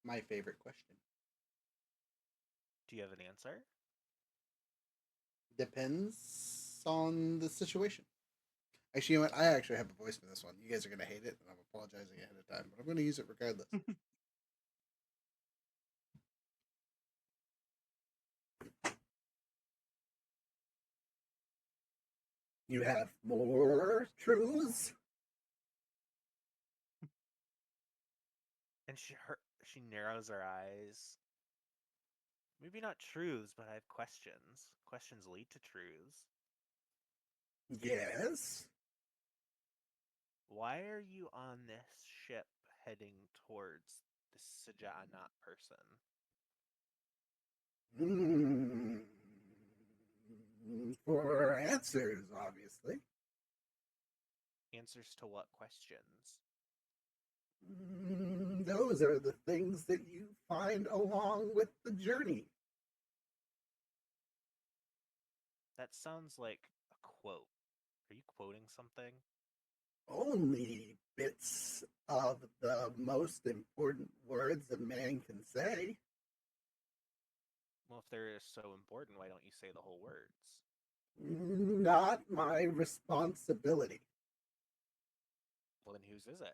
My favorite question. Do you have an answer? Depends on the situation. Actually, you know what? I actually have a voice for this one. You guys are gonna hate it, and I'm apologizing ahead of time, but I'm gonna use it regardless. You have more truths? And she narrows her eyes. Maybe not truths, but I have questions. Questions lead to truths. Yes. Why are you on this ship heading towards the Sajanat person? For answers, obviously. Answers to what questions? Those are the things that you find along with the journey. That sounds like a quote. Are you quoting something? Only bits of the most important words a man can say. Well, if they're so important, why don't you say the whole words? Not my responsibility. Well, then whose is it?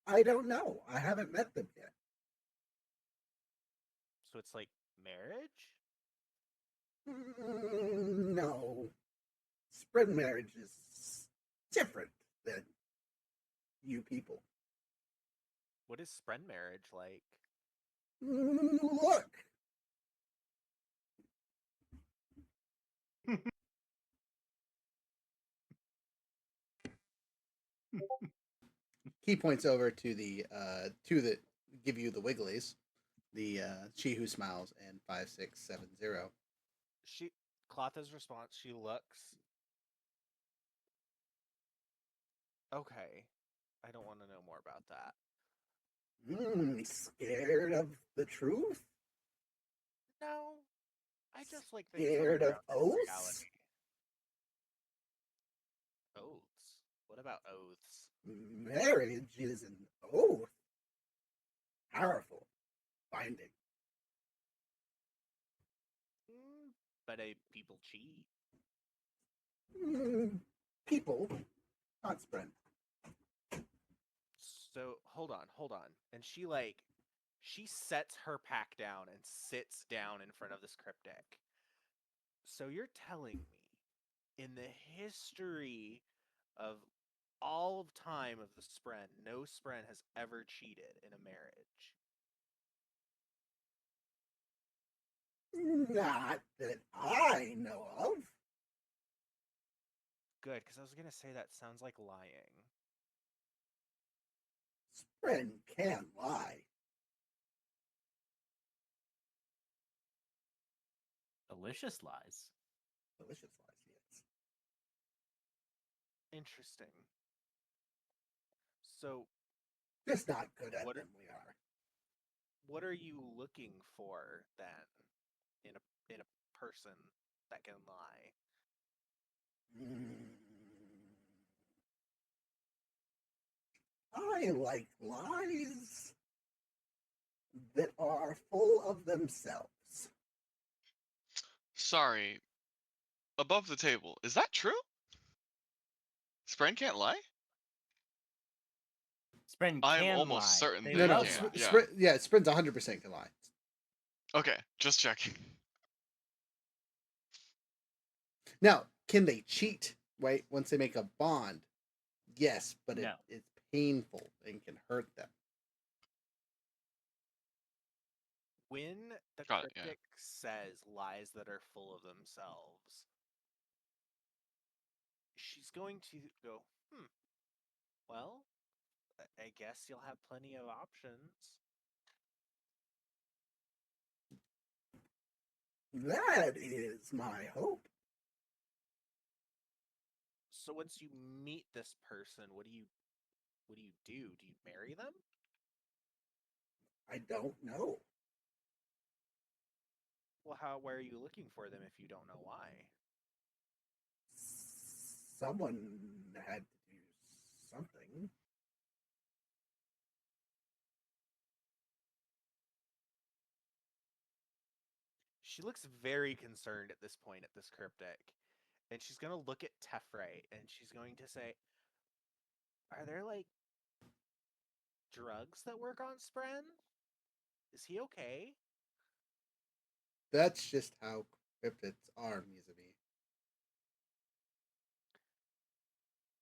I don't know. I haven't met them yet. So it's like marriage? No. Spread marriage is different than you people. What is spren marriage like? Look. He points over to the two that give you the wigglies, the she who smiles and 5670. Clotha's response, she looks. Okay. I don't want to know more about that. Scared of the truth? No. I just like things Scared that of are oaths? reality. Oaths? What about oaths? Marriage is an oath. Powerful. Binding. But people cheat. People, not spread. So hold on. And she sets her pack down and sits down in front of this cryptic. So you're telling me, in the history of all of time of the spren, no spren has ever cheated in a marriage? Not that I know of. Good, because I was gonna say that sounds like lying. Spren can't lie. Delicious lies. Delicious lies, yes. Interesting. So, Just not good at What them, we are. what are you looking for then in a person that can lie? I like lies that are full of themselves. Sorry. Above the table. Is that true? Spren can't lie? Spren I'm can almost lie. certain They they love can, lying. yeah. Sprint's 100% can lie. Okay, just checking. Now, can they cheat, right? Once they make a bond? Yes, but No. it's painful and can hurt them. When the Got it, yeah. cryptic says lies that are full of themselves, she's going to go, well, I guess you'll have plenty of options. That is my hope. So once you meet this person, what do you do? Do you marry them? I don't know. Well, why are you looking for them if you don't know why? Someone had to do something. She looks very concerned at this point at this cryptic. And she's going to look at Tefrite and she's going to say, are there like drugs that work on Spren? Is he okay? That's just how cryptids are, Mizubi.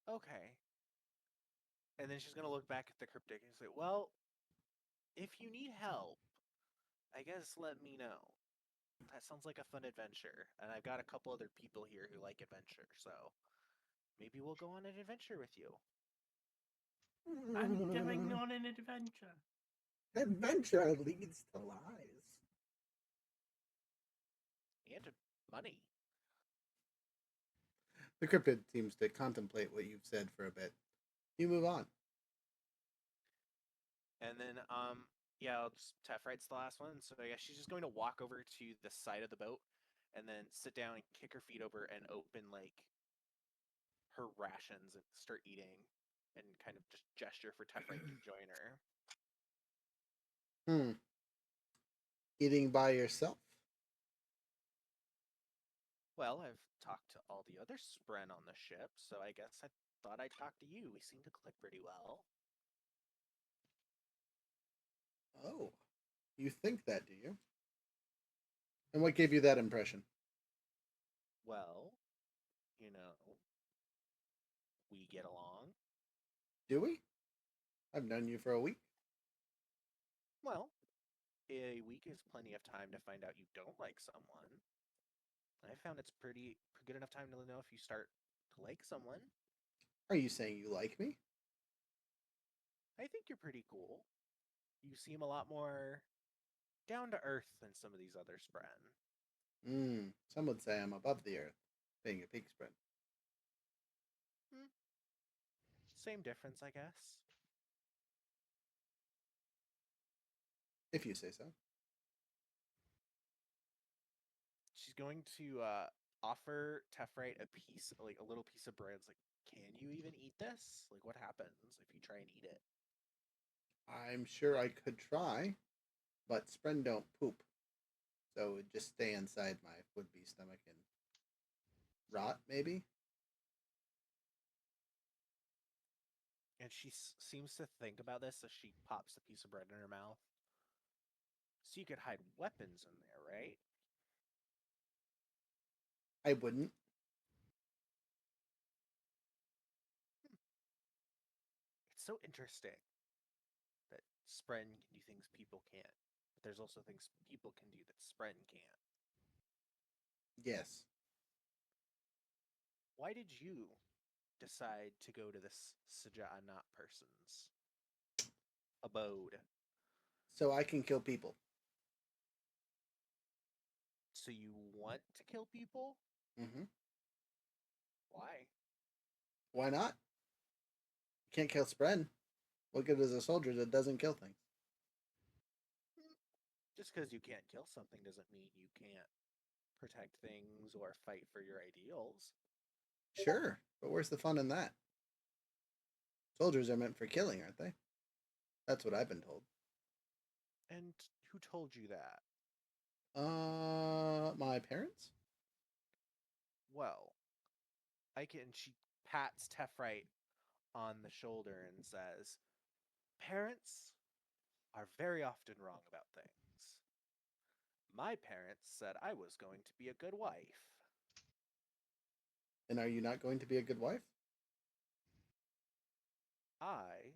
Okay. And then she's going to look back at the cryptic and say, well, if you need help, I guess let me know. That sounds like a fun adventure. And I've got a couple other people here who like adventure, so maybe we'll go on an adventure with you. I'm going on an adventure. Adventure leads to lies. And money. The cryptid seems to contemplate what you've said for a bit. You move on. And then, Tefrite's the last one. So I guess she's just going to walk over to the side of the boat and then sit down and kick her feet over and open, like, her rations and start eating and kind of just gesture for Tefrite to join her. Eating by yourself? Well, I've talked to all the other Spren on the ship, so I guess I thought I'd talk to you. We seem to click pretty well. Oh, you think that, do you? And what gave you that impression? Well, we get along. Do we? I've known you for a week. Well, a week is plenty of time to find out you don't like someone. I found it's pretty good enough time to know if you start to like someone. Are you saying you like me? I think you're pretty cool. You seem a lot more down to earth than some of these other Spren. Some would say I'm above the earth, being a pig spread. Same difference, I guess. If you say so. She's going to offer Tefrite a little piece of bread. It's like, can you even eat this? Like, what happens if you try and eat it? I'm sure I could try, but Spren don't poop. So it would just stay inside my would-be stomach and rot, maybe? And she seems to think about this as she pops the piece of bread in her mouth. So you could hide weapons in there, right? I wouldn't. It's so interesting that Spren can do things people can't. But there's also things people can do that Spren can't. Yes. Why did you decide to go to this Saja'anat person's abode? So I can kill people. So you want to kill people? Mm-hmm. Why? Why not? You can't kill Spren. What good is a soldier that doesn't kill things? Just because you can't kill something doesn't mean you can't protect things or fight for your ideals. Sure, but where's the fun in that? Soldiers are meant for killing, aren't they? That's what I've been told. And who told you that? My parents? Well, she pats Tefrite on the shoulder and says, Parents are very often wrong about things. My parents said I was going to be a good wife. And are you not going to be a good wife? I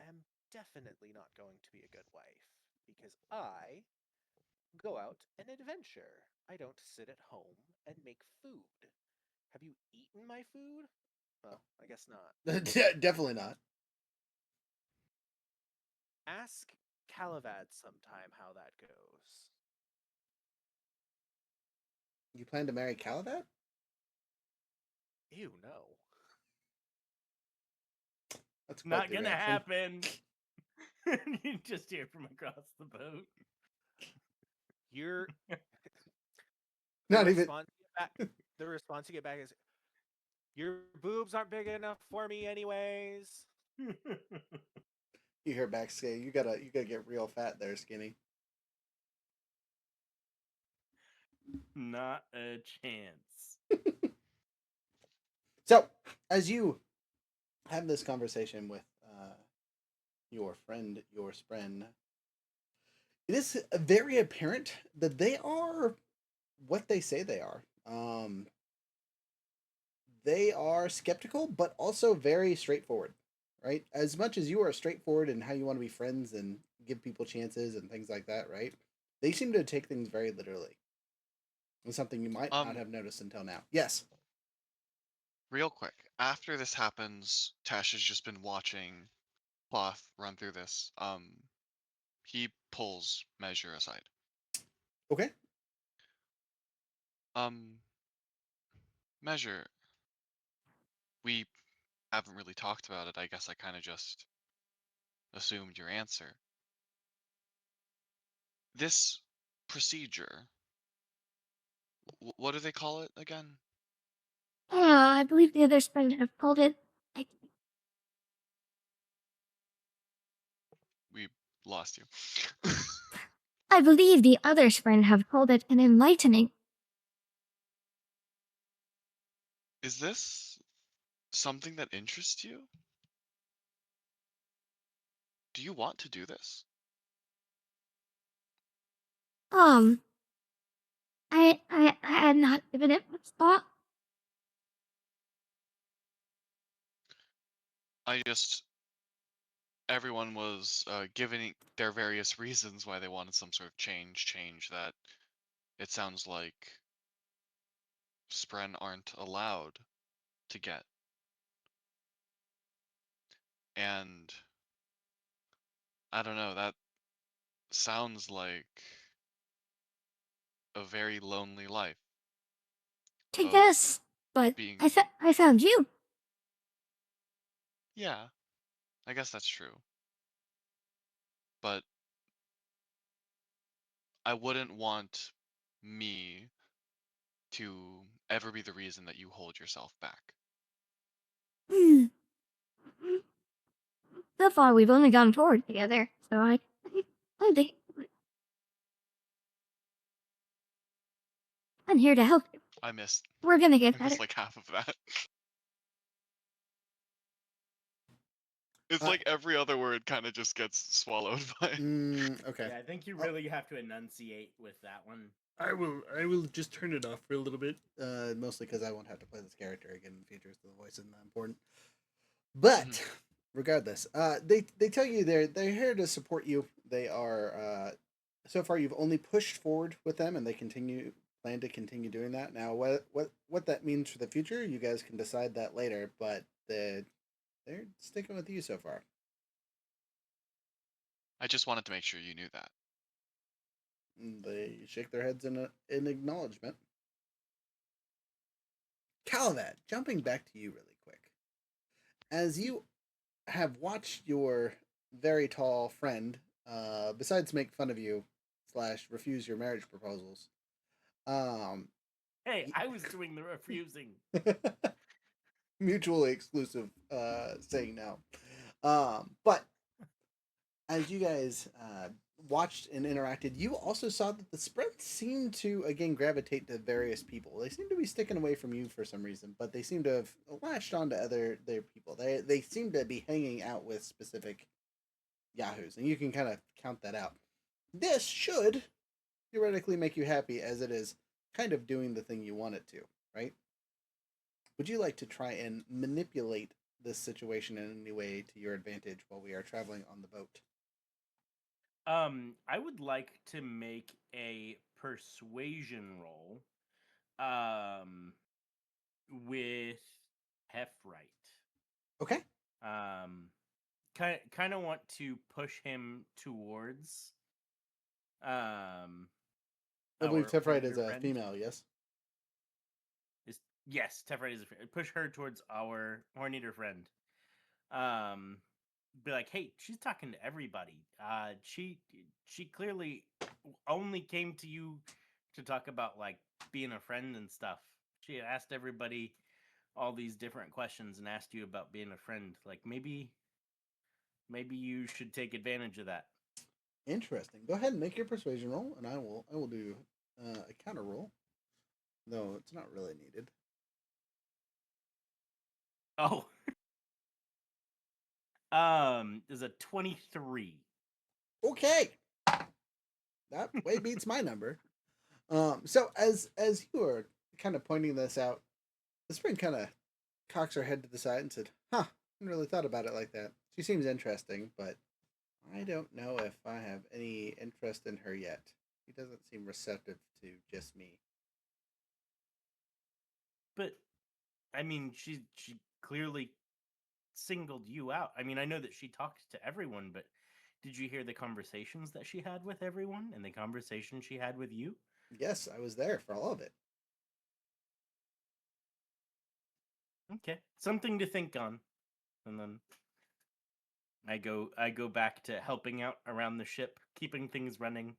am definitely not going to be a good wife because I go out and adventure. I don't sit at home and make food. Have you eaten my food? Well, I guess not. Definitely not. Ask Calavad sometime how that goes. You plan to marry Calabat? Ew, no. That's quite Not the gonna reaction. happen. You just hear from across the boat. You're Not even. the response you get back is, your boobs aren't big enough for me anyways. You hear back say, you gotta get real fat there, skinny. Not a chance. So, as you have this conversation with your friend, your spren, it is very apparent that they are what they say they are. They are skeptical, but also very straightforward, right? As much as you are straightforward in how you want to be friends and give people chances and things like that, right? They seem to take things very literally. It's something you might not have noticed until now. Yes. Real quick, after this happens, Tash has just been watching Cloth run through this. He pulls Measure aside. Okay. Measure, we haven't really talked about it. I guess I kind of just assumed your answer. This procedure, what do they call it again? Yeah, I believe the other spren have called it. We lost you. I believe the other spren have called it an enlightening. Is this something that interests you? Do you want to do this? I had not given it much thought. Everyone was giving their various reasons why they wanted some sort of change that it sounds like Spren aren't allowed to get. And I don't know, that sounds like a very lonely life. I guess, but being I found you. Yeah, I guess that's true. But I wouldn't want me to ever be the reason that you hold yourself back. So far, we've only gone forward together, so I think I'm here to help you. I missed We're gonna get better. like half of that. It's Uh, like every other word kind of just gets swallowed by. Okay. Yeah, I think you really have to enunciate with that one. I will just turn it off for a little bit. Mostly because I won't have to play this character again in the future, so the voice isn't that important. But regardless, they tell you they're here to support you. They are so far you've only pushed forward with them, and they plan to continue doing that. Now, what that means for the future, you guys can decide that later. But they're sticking with you so far. I just wanted to make sure you knew that. They shake their heads in acknowledgement. Calavad, jumping back to you really quick. As you have watched your very tall friend, besides make fun of you / refuse your marriage proposals, Hey, I was doing the refusing. mutually exclusive, saying no. But as you guys watched and interacted, you also saw that the spread seemed to again gravitate to various people. They seem to be sticking away from you for some reason, but they seem to have latched on to their people. They seem to be hanging out with specific yahoos, and you can kind of count that out. This should theoretically make you happy, as it is kind of doing the thing you want it to, right? Would you like to try and manipulate this situation in any way to your advantage while we are traveling on the boat? I would like to make a persuasion roll um with Heffright. Okay. Kind of want to push him towards I believe our Tefrite is Horniter a friend. female, yes? Yes, Tefrite is push her towards our Horniter friend. Be like, hey, she's talking to everybody. She clearly only came to you to talk about like being a friend and stuff. She asked everybody all these different questions and asked you about being a friend. Like maybe you should take advantage of that. Interesting. Go ahead and make your persuasion roll, and I will do a counter roll, though it's not really needed. Oh. There's a 23. Okay. That way beats my number. So as you are kind of pointing this out, the spring kind of cocks her head to the side and said, "Huh, I hadn't really thought about it like that. She seems interesting, but I don't know if I have any interest in her yet. She doesn't seem receptive to just me." But I mean, she clearly singled you out. I mean, I know that she talked to everyone, but did you hear the conversations that she had with everyone and the conversation she had with you? Yes, I was there for all of it. Okay, something to think on. And then I go back to helping out around the ship, keeping things running,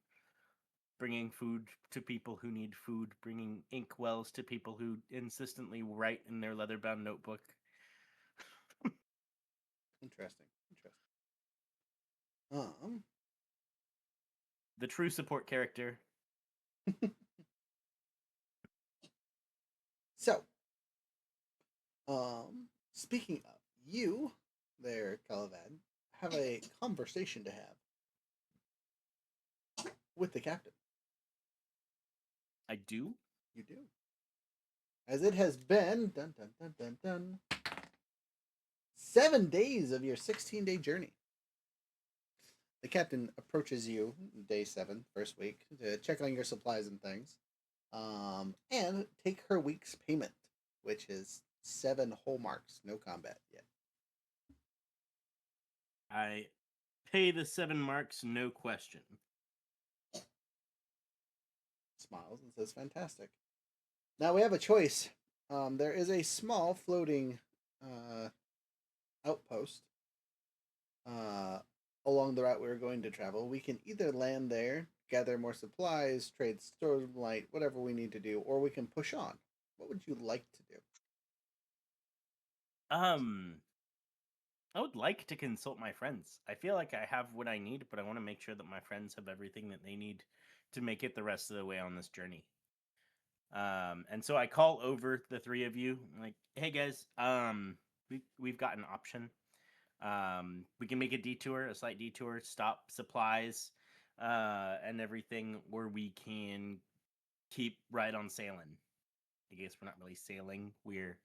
bringing food to people who need food, bringing ink wells to people who insistently write in their leather-bound notebook. Interesting. The true support character. So, speaking of, you there, Calivad, have a conversation to have with the captain. I do? You do. As it has been 7 days of your 16-day journey. The captain approaches you day 7, first week, to check on your supplies and things, and take her week's payment, which is 7 whole marks, no combat yet. I pay the 7 marks, no question. Smiles and says, "Fantastic." Now we have a choice. There is a small floating outpost along the route we were going to travel. We can either land there, gather more supplies, trade stormlight, whatever we need to do, or we can push on. What would you like to do? I would like to consult my friends. I feel like I have what I need, but I want to make sure that my friends have everything that they need to make it the rest of the way on this journey. And so I call over the 3 of you, like, hey guys, we've got an option. We can make a slight detour, stop supplies, and everything, or we can keep right on sailing. I guess we're not really sailing, we're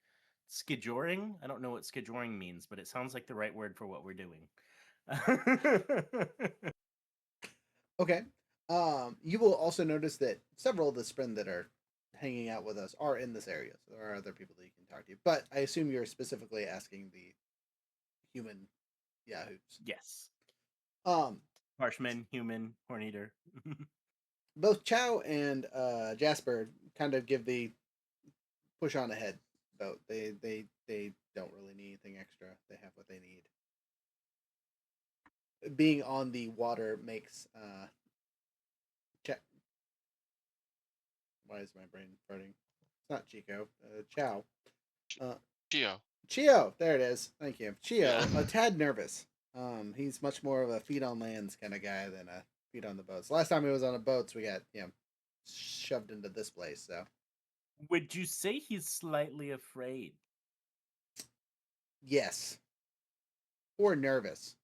skijoring. I don't know what skijoring means, but it sounds like the right word for what we're doing. Okay. You will also notice that several of the spren that are hanging out with us are in this area, so there are other people that you can talk to. But I assume you're specifically asking the human yahoos. Yes. Um, Marshman, human, horn-eater. both Chow and Jasper kind of give the push on ahead boat. They don't really need anything extra. They have what they need. Being on the water makes why is my brain farting? It's not Chico. Chow. Geo. Chio. There it is. Thank you. Chio. Yeah. A tad nervous. He's much more of a feet on lands kind of guy than a feet on the boats. Last time he was on a boat, we got shoved into this place. So Would you say he's slightly afraid? yes, or nervous.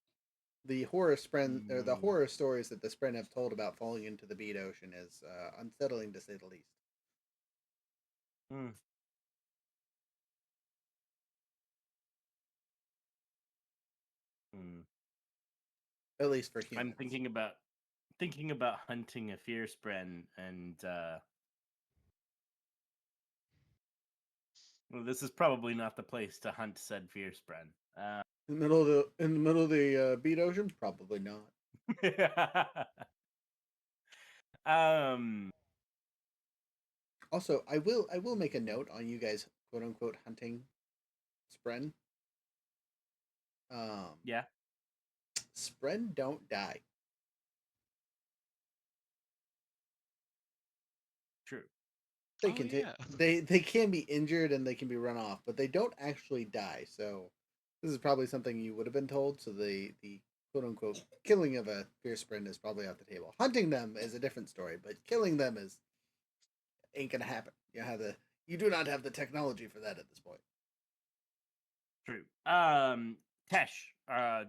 The horror spren or the Mm, horror stories that the spren have told about falling into the bead ocean is unsettling to say the least. mm, mm. At least for I'm humans. thinking about hunting a fierce spren, and well, this is probably not the place to hunt said fierce spren. In the middle of the bead ocean, probably not. um, Also, I will make a note on you guys quote unquote hunting spren. yeah, Spren don't die. true. They Oh can yeah. they can be injured and they can be run off, but they don't actually die. So this is probably something you would have been told. So the quote unquote killing of a fierce spren is probably off the table. Hunting them is a different story, but killing them is ain't gonna happen. You do not have the technology for that at this point. True. Tesh,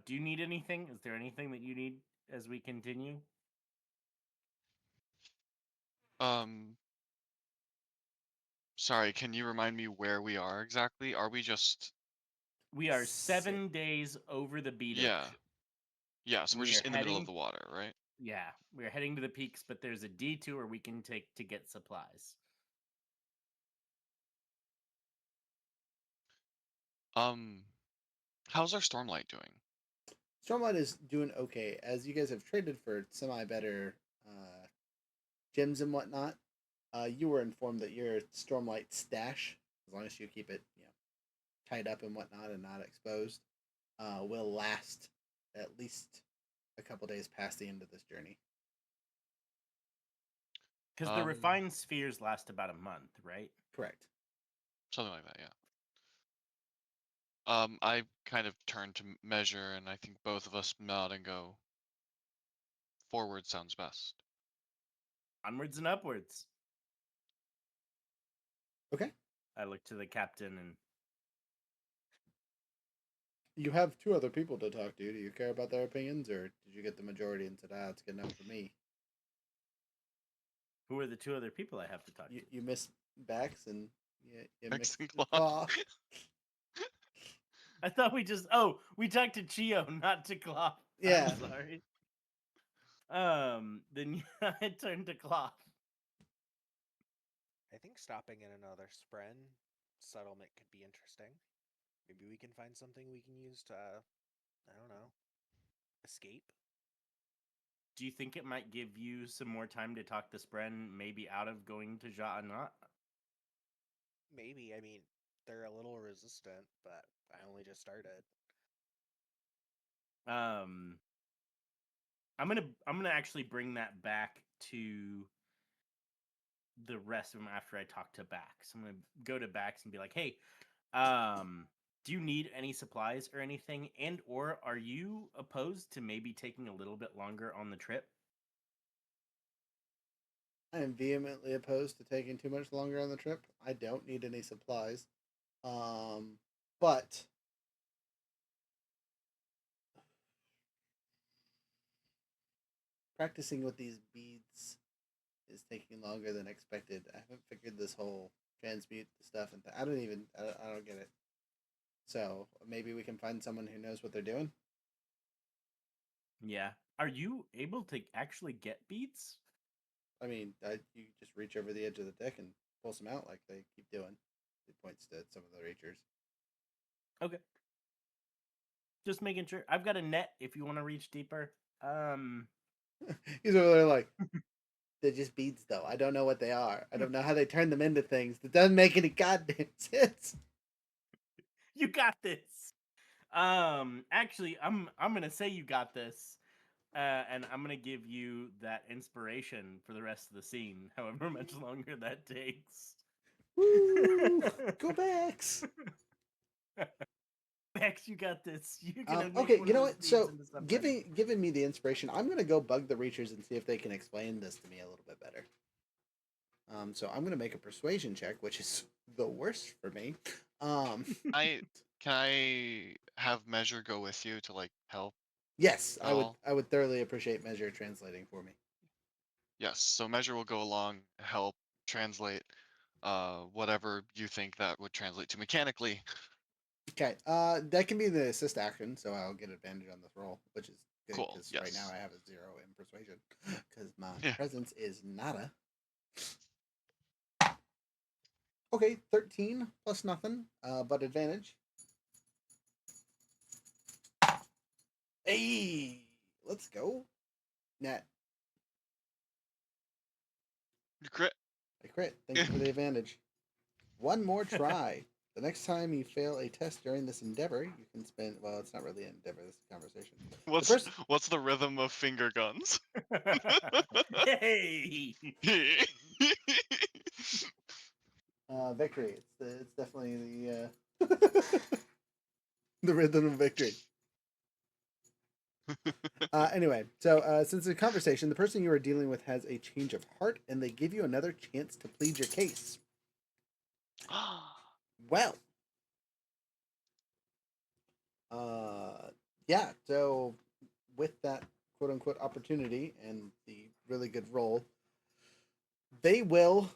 do you need anything? Is there anything that you need as we continue? Um, sorry, can you remind me where we are exactly? Are we just We are 7 days over the beat yeah. ocean. Yeah, so we're We are just in the middle of heading, the water, right? yeah, we're heading to the peaks, but there's a detour we can take to get supplies. Um, how's our Stormlight doing? Stormlight is doing okay as you guys have traded for semi better gems and whatnot. You were informed that your Stormlight stash, as long as you keep it, tied up and whatnot and not exposed, will last at least a couple days past the end of this journey. Because the Um, refined spheres last about a month, right? Correct. something like that, yeah. I kind of turn to measure, and I think both of us nod and go, forward sounds best. Onwards and upwards. Okay. I look to the captain and You have two other people to talk to. Do you care about their opinions, or did you get the majority and said, it's good enough for me? who are the two other people I have to talk to? You miss Bax and you Max mixed and the Claw. Claw. I thought we talked to Chio, not to Cloth. Yeah. I'm sorry. Then I turned to Cloth. I think stopping in another spren settlement could be interesting. Maybe we can find something we can use to, I don't know, escape. Do you think it might give you some more time to talk to Spren, maybe out of going to Ja'anat? Maybe. I mean, they're a little resistant, but I only just started. Um, I'm gonna actually bring that back to the rest of them after I talk to Bax. I'm gonna go to Bax and be like, hey, do you need any supplies or anything? And or are you opposed to maybe taking a little bit longer on the trip? I am vehemently opposed to taking too much longer on the trip. I don't need any supplies. But practicing with these beads is taking longer than expected. I haven't figured this whole transmute stuff, and I don't get it. So maybe we can find someone who knows what they're doing. Yeah. Are you able to actually get beats? I mean, you just reach over the edge of the deck and pull some out like they keep doing. It points to some of the reachers. Okay. Just making sure. I've got a net if you want to reach deeper. He's over there like, they're just beads, though. I don't know what they are. I don't know how they turn them into things. It doesn't make any goddamn sense. You got this. Actually, I'm gonna say you got this, and I'm gonna give you that inspiration for the rest of the scene, however much longer that takes. Woo! Go Backs! Max, you got this. You're gonna make Okay, one you of know those what? beads So into something. giving me the inspiration, I'm gonna go bug the Reachers and see if they can explain this to me a little bit better. So I'm gonna make a persuasion check, which is the worst for me. Can I have measure go with you to like help? Yes, at all? I would thoroughly appreciate Measure translating for me. Yes. So Measure will go along, help translate whatever you think that would translate to mechanically. Okay, that can be the assist action, so I'll get advantage on this roll, which is good Cool. because right now Yes. I have a 0 in persuasion because my Yeah. presence is nada. Okay, 13 plus nothing, but advantage. Hey, let's go. Nat, You crit. I crit. Thank you for the advantage. One more try. The next time you fail a test during this endeavor, you can spend. Well, it's not really an endeavor. This is a conversation. The What's person. what's the rhythm of finger guns? Hey! Victory. It's definitely the rhythm of victory. Anyway, so since the conversation, the person you are dealing with has a change of heart, and they give you another chance to plead your case. Well, yeah. So with that quote unquote opportunity and the really good role, they will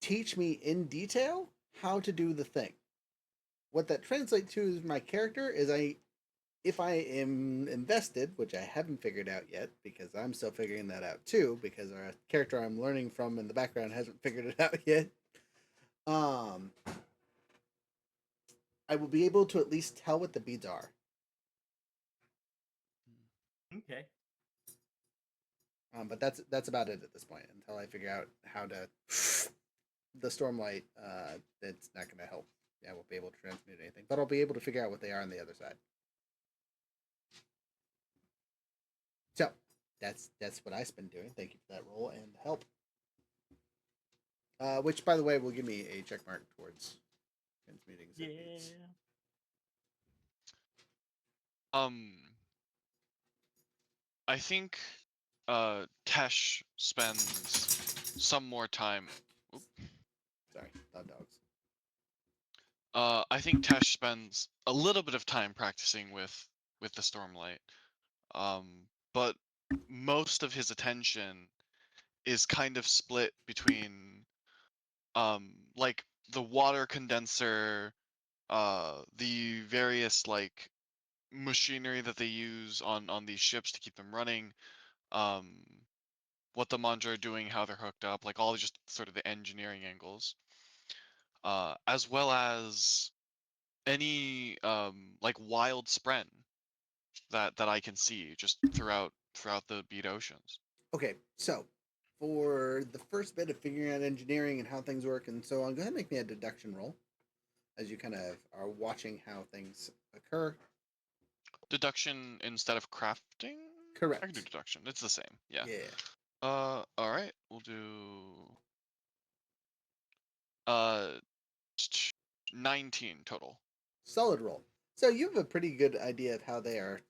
teach me in detail how to do the thing. What that translates to is my character is if I am invested, which I haven't figured out yet because I'm still figuring that out too, because our character I'm learning from in the background hasn't figured it out yet. Um, I will be able to at least tell what the beads are. Okay. But that's about it at this point until I figure out how to the stormlight. That's not going to help. I won't be able to transmute anything, but I'll be able to figure out what they are on the other side. So that's what I've been doing. Thank you for that roll and help. Which, by the way, will give me a check mark towards transmuting Yeah. zip beads. Um, I think Tesh spends some more time. Oop. Sorry, loud dogs. I think Tesh spends a little bit of time practicing with the Stormlight. But most of his attention is kind of split between like the water condenser, the various like machinery that they use on these ships to keep them running, um, what the Mandra are doing, how they're hooked up, like all just sort of the engineering angles, as well as any like wild spren that I can see just throughout the beat oceans. Okay, so for the first bit of figuring out engineering and how things work and so on, go ahead and make me a deduction roll as you kind of are watching how things occur. Deduction instead of crafting? I can do Correct. deduction. It's the same. Yeah. Yeah. All right. We'll do uh 19 total. Solid roll. So you have a pretty good idea of how they are,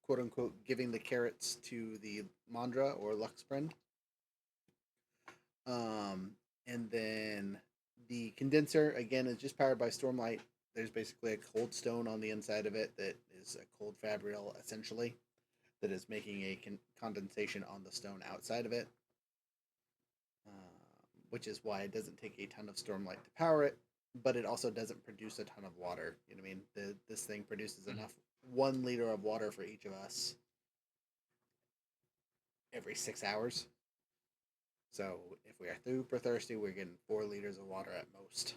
quote unquote, giving the carrots to the Mandra or Luxbrand. Um, and then the condenser again is just powered by Stormlight. There's basically a cold stone on the inside of it that is a cold fabrial essentially that is making a condensation on the stone outside of it, which is why it doesn't take a ton of Stormlight to power it, but it also doesn't produce a ton of water. You know what I mean? This thing produces enough 1 liter of water for each of us every 6 hours. So if we are super thirsty, we're getting 4 liters of water at most.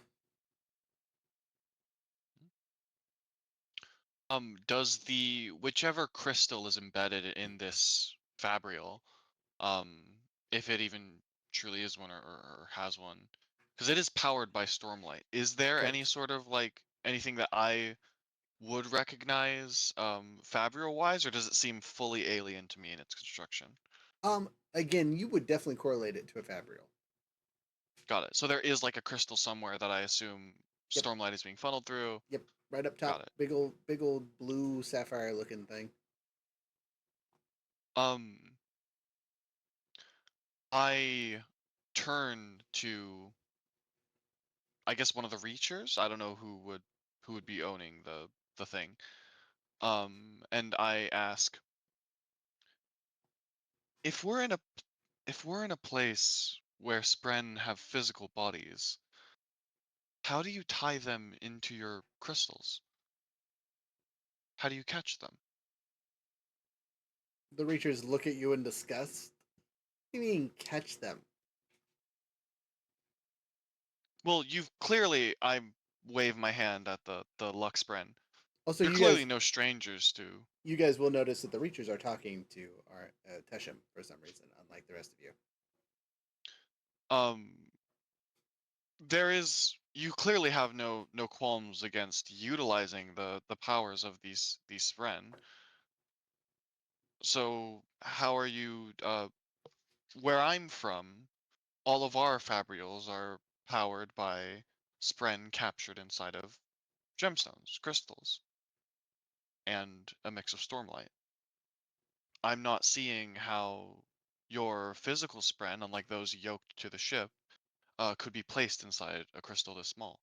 Does the whichever crystal is embedded in this fabrial, um, if it even truly is one or has one, because it is powered by Stormlight, is there any Correct. sort of like anything that I would recognize fabrial wise, or does it seem fully alien to me in its construction? Again, you would definitely correlate it to a fabrial. Got it. So there is like a crystal somewhere that I assume Yep. Stormlight is being funneled through. Yep. Right up Got top, it. big old blue sapphire looking thing. Um, I turn to, I guess, one of the Reachers. I don't know who would be owning the thing. And I ask, if we're in a place where spren have physical bodies, how do you tie them into your crystals? How do you catch them? The Reachers look at you in disgust. What do you mean, catch them? Well, I wave my hand at the Lux spren. Also, You're clearly no strangers to. you guys will notice that the Reachers are talking to our Tesham for some reason, unlike the rest of you. Um, you clearly have no qualms against utilizing the powers of these spren. So how are you? Where I'm from, all of our fabrials are powered by spren captured inside of gemstones, crystals, and a mix of stormlight. I'm not seeing how your physical spren, unlike those yoked to the ship, could be placed inside a crystal this small.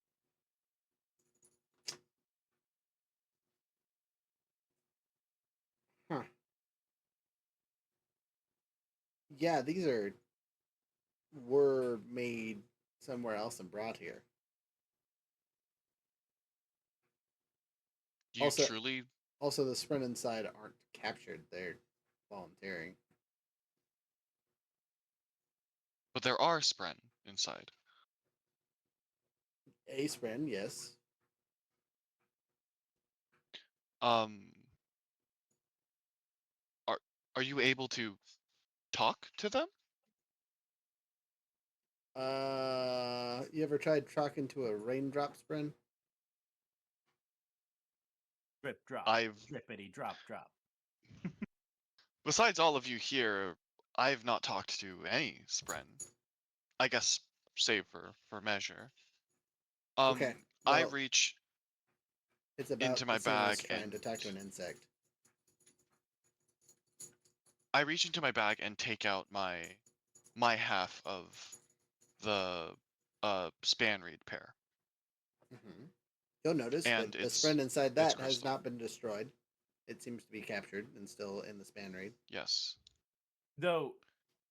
Huh. Yeah, these were made somewhere else and brought here. Do you Also, truly? also the sprint inside aren't captured; they're volunteering. But there are spren inside. A sprint, yes. Um, are are you able to talk to them? You ever tried talking to a raindrop sprint? Drip, drop. I've Drippity, drop, drop. Besides all of you here, I've not talked to any spren. I guess save for measure. Okay, I well, reach it's into about my the same as bag trying to and talk to an insect. I reach into my bag and take out my half of the span reed pair, Mm-hmm. You'll notice and that the sprint inside it's that has crystal. not been destroyed. It seems to be captured and still in the span raid. Yes. Though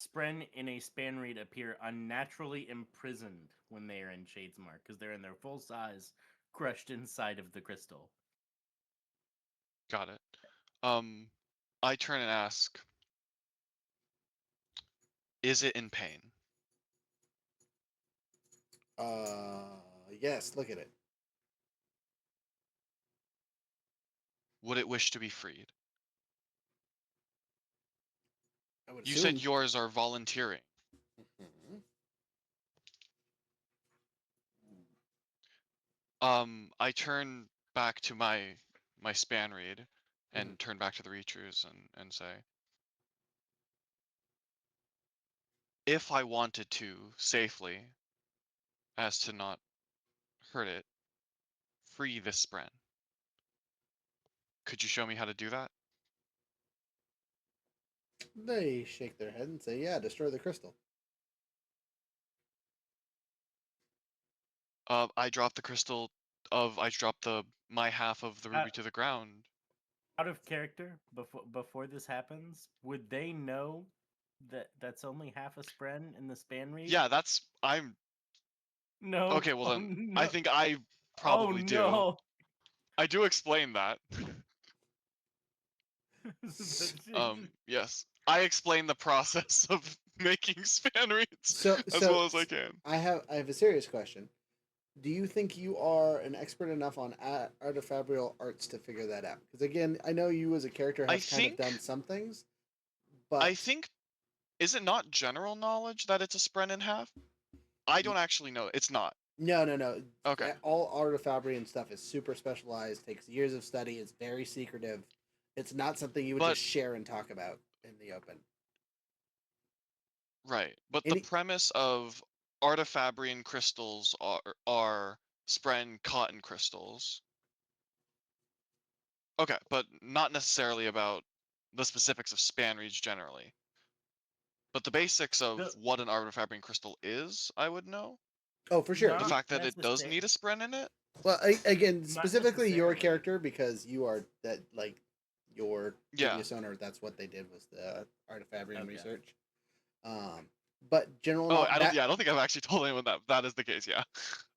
Spren in a span reed appear unnaturally imprisoned when they are in Shadesmar, because they're in their full size, crushed inside of the crystal. Got it. I turn and ask, is it in pain? Yes, look at it. Would it wish to be freed? I would You assume. said yours are volunteering. Mhm. I turn back to my span reed and Mhm. turn back to the Reachers and say, if I wanted to safely, as to not hurt it, free this spren, could you show me how to do that? They shake their head and say, "Yeah, destroy the crystal." I drop the crystal I drop my half of the ruby to the ground. Out of character, before this happens, would they know that that's only half a spren in the span reed? Yeah, No. okay, well Oh, then no. I think I Oh probably do. no. I do explain that. Yes. I explain the process of making span reeds So, as so well as I can. I have a serious question. Do you think you are an expert enough on artifabrial arts to figure that out? Because again, I know you as a character I have kind of think done some things, I but think is it not general knowledge that it's a spren in half? I don't actually know. It's not. no. Okay. All artifabrian stuff is super specialized, takes years of study, it's very secretive. It's not something you would But just share and talk about in the open. right. But the Any premise of artifabrian crystals are spren cotton crystals. Okay, but not necessarily about the specifics of span reeds generally. But the basics of The- what an artifabrian crystal is, I would know. Oh, for sure. The Not fact that it does necessarily. need a spren in it. Well, again, Not specifically your necessarily. character, because you are that like your Yeah. previous owner. That's what they did was the art of Fabrian Okay. research. But general Oh, not I don't think I've actually told anyone that is the case. Yeah.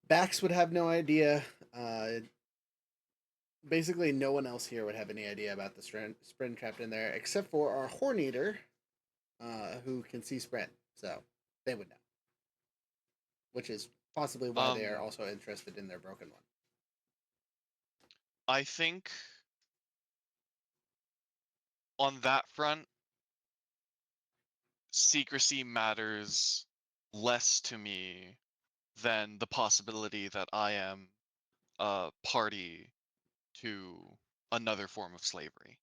Bax would have no idea. Basically, no one else here would have any idea about the spren trapped in there, except for our horn eater, who can see spren. So they would know, which is possibly why they are Um, also interested in their broken one. I think on that front, secrecy matters less to me than the possibility that I am a party to another form of slavery.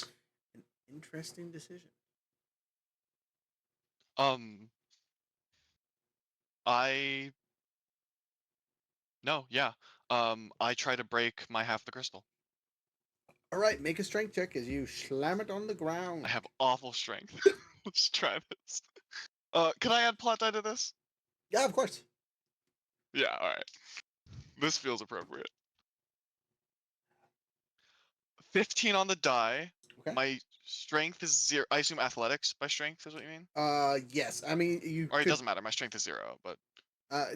An interesting decision. Um, I no, yeah. I try to break my half the crystal. All right, make a strength check as you slam it on the I ground. have awful strength. Let's try this. Can I add plot die to this? Yeah, of course. Yeah, all right. This feels appropriate. 15 on the die. Okay. My strength is 0. I assume athletics by strength is what you mean? Yes. I mean, you Or it could doesn't matter. My strength is 0, but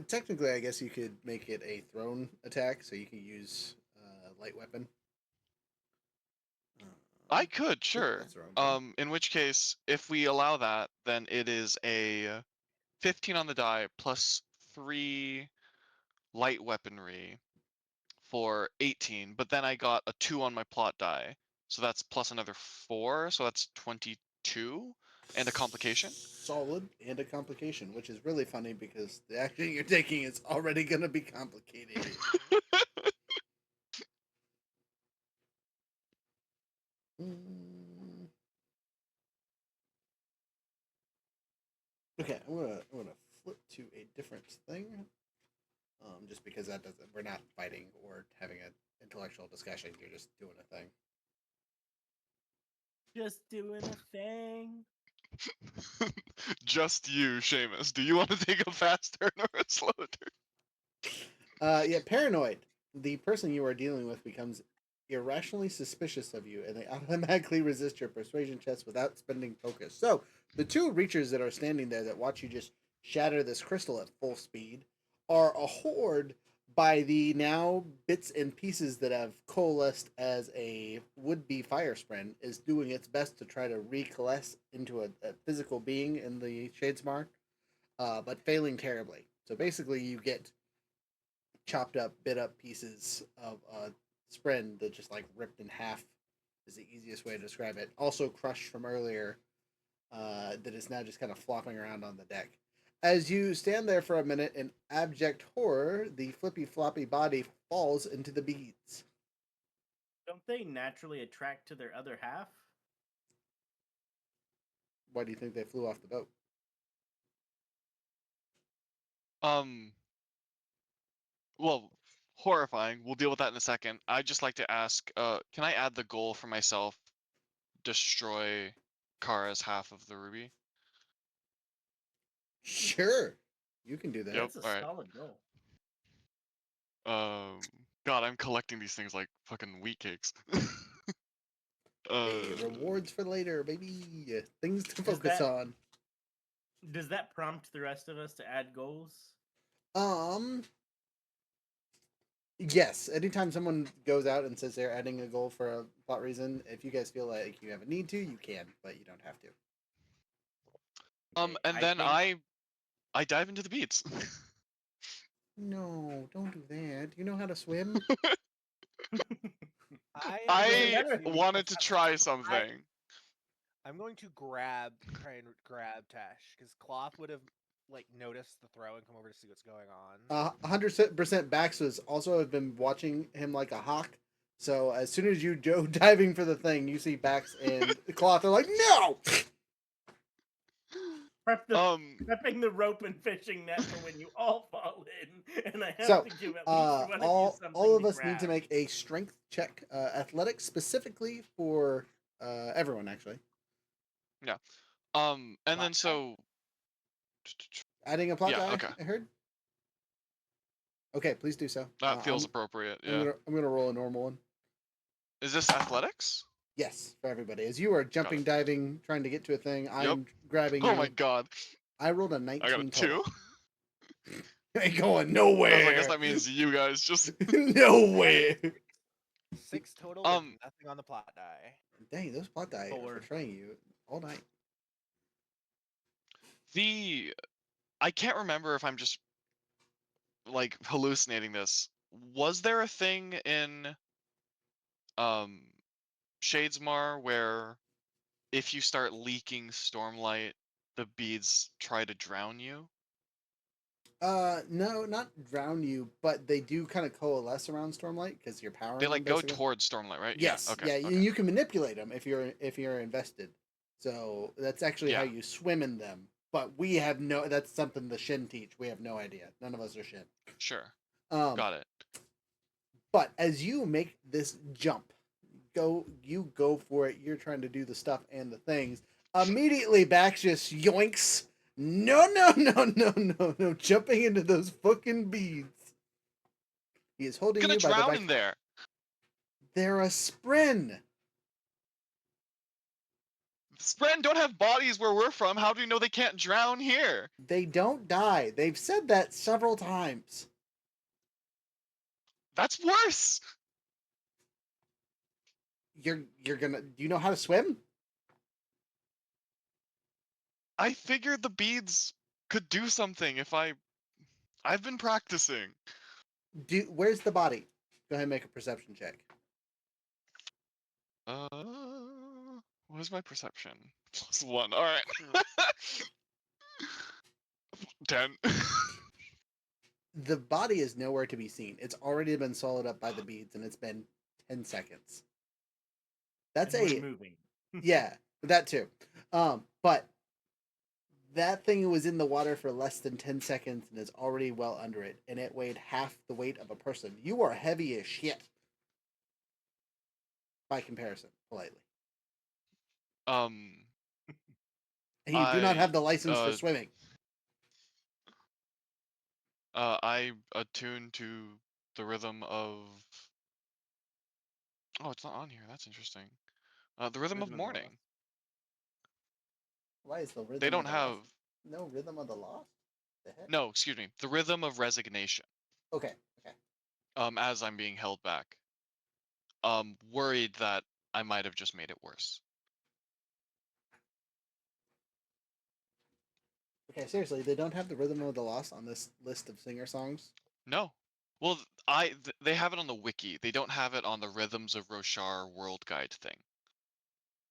technically, I guess you could make it a thrown attack, so you can use light weapon. I could, Yeah, sure. that's thrown. Okay. In which case, if we allow that, then it is a 15 on the die plus 3 light weaponry for 18, but then I got a 2 on my plot die. So that's plus another 4, so that's 22 and a complication. Solid and a complication, which is really funny because the action you're taking is already going to be complicated. Mm. Okay, I'm gonna flip to a different thing. Just because that doesn't, we're not fighting or having an intellectual discussion. You're just doing a thing. Just doing a thing. Just you, Seamus. Do you want to take a fast turn or a slow turn? Yeah, paranoid. The person you are dealing with becomes irrationally suspicious of you, and they automatically resist your persuasion checks without spending focus. So, the two reachers that are standing there that watch you just shatter this crystal at full speed are a horde by the now bits and pieces that have coalesced as a would-be fire spren is doing its best to try to recoalesce into a physical being in the Shadesmar, but failing terribly. So basically, you get chopped up, bit up pieces of spren that just like ripped in half is the easiest way to describe it. Also crushed from earlier, that is now just kind of flopping around on the deck. As you stand there for a minute in abject horror, the flippy floppy body falls into the beads. Don't they naturally attract to their other half? Why do you think they flew off the boat? Um, well, horrifying. We'll deal with that in a second. I'd just like to ask, can I add the goal for myself? Destroy Kara's half of the ruby? Sure, you can do that. Yep, That's a alright. solid goal. God, I'm collecting these things like fucking wheat cakes. Hey, rewards for later, baby. Things to focus on. Does that prompt the rest of us to add goals? Um, Yes, anytime someone goes out and says they're adding a goal for a plot reason, if you guys feel like you have a need to, you can, but you don't have to. Okay, And I then think I dive into the beats. No, don't do that. Do you know how to swim? I am Doesn't going I matter. to. wanted to try something. I'm going to try and grab Tash because Cloth would have like noticed the throw and come over to see what's going on. 100% Bax was also have been watching him like a hawk. So as soon as you go diving for the thing, you see Bax and Cloth are like, no! Prepping the rope and fishing net for when you all fall in, and I have So, to give at least one of you something all of to us need to grab. make a strength check, athletics specifically for everyone, actually. Yeah. And then Black die? so Adding a plot yeah, die, okay. I heard. Okay, please do so. That feels appropriate. I'm Yeah. gonna roll a normal one. Is this athletics? Yes, for everybody. As you are jumping, it. diving, trying to get to a thing, Yep. I'm grabbing Oh you. my god. I rolled a I got 19 a total. 2. Ain't going I nowhere. guess that means you guys just. Nowhere. 6 total with Um. nothing on the plot die. Dang, those plot die are 4. betraying you all night. I can't remember if I'm just like hallucinating this. Was there a thing in um Shadesmar where if you start leaking stormlight, the beads try to drown you? No, not drown you, but they do kind of coalesce around Stormlight because you're They powering them like go basically. towards stormlight, right? Yeah. Yes, Okay. yeah, Okay. and you can manipulate them if you're invested. So that's actually how Yeah. you swim in them. But we have no. That's something the Shin teach. We have no idea. None of us are Shin. Sure. Um, Got it. but as you make this jump, you go for it. You're trying to do the stuff and the things. Immediately, Bax just yoinks. No, no, no, no, no, no! Jumping into those fucking beads. He is holding Gonna you by the drown back. in there. They're a spren. Spren don't have bodies where we're from. How do you know they can't drown here? They don't die. They've said that several times. That's worse. You're gonna. Do you know how to swim? I figured the beads could do something if I've been practicing. Where's the body? Go ahead and make a perception check. Uh, what is my perception? +1. All right. 10. The body is nowhere to be seen. It's already been swallowed up by the beads, and it's been 10 seconds. That's And we're a moving. yeah, that too. But that thing was in the water for less than 10 seconds and is already well under it, and it weighed half the weight of a person. You are heavy as shit. By comparison, politely. um, And you do not have the I license for swimming. I attune to the rhythm of. Oh, it's not on here. That's interesting. The rhythm of Rhythm of the morning. Lost. Why is the rhythm They of don't the have. lost? No rhythm of the lost? The heck? No, excuse me. The rhythm of resignation. Okay, okay. As I'm being held back. Worried that I might have just made it worse. Okay, seriously, they don't have the rhythm of the lost on this list of singer songs? No. Well, they have it on the wiki. They don't have it on the Rhythms of Roshar World Guide thing.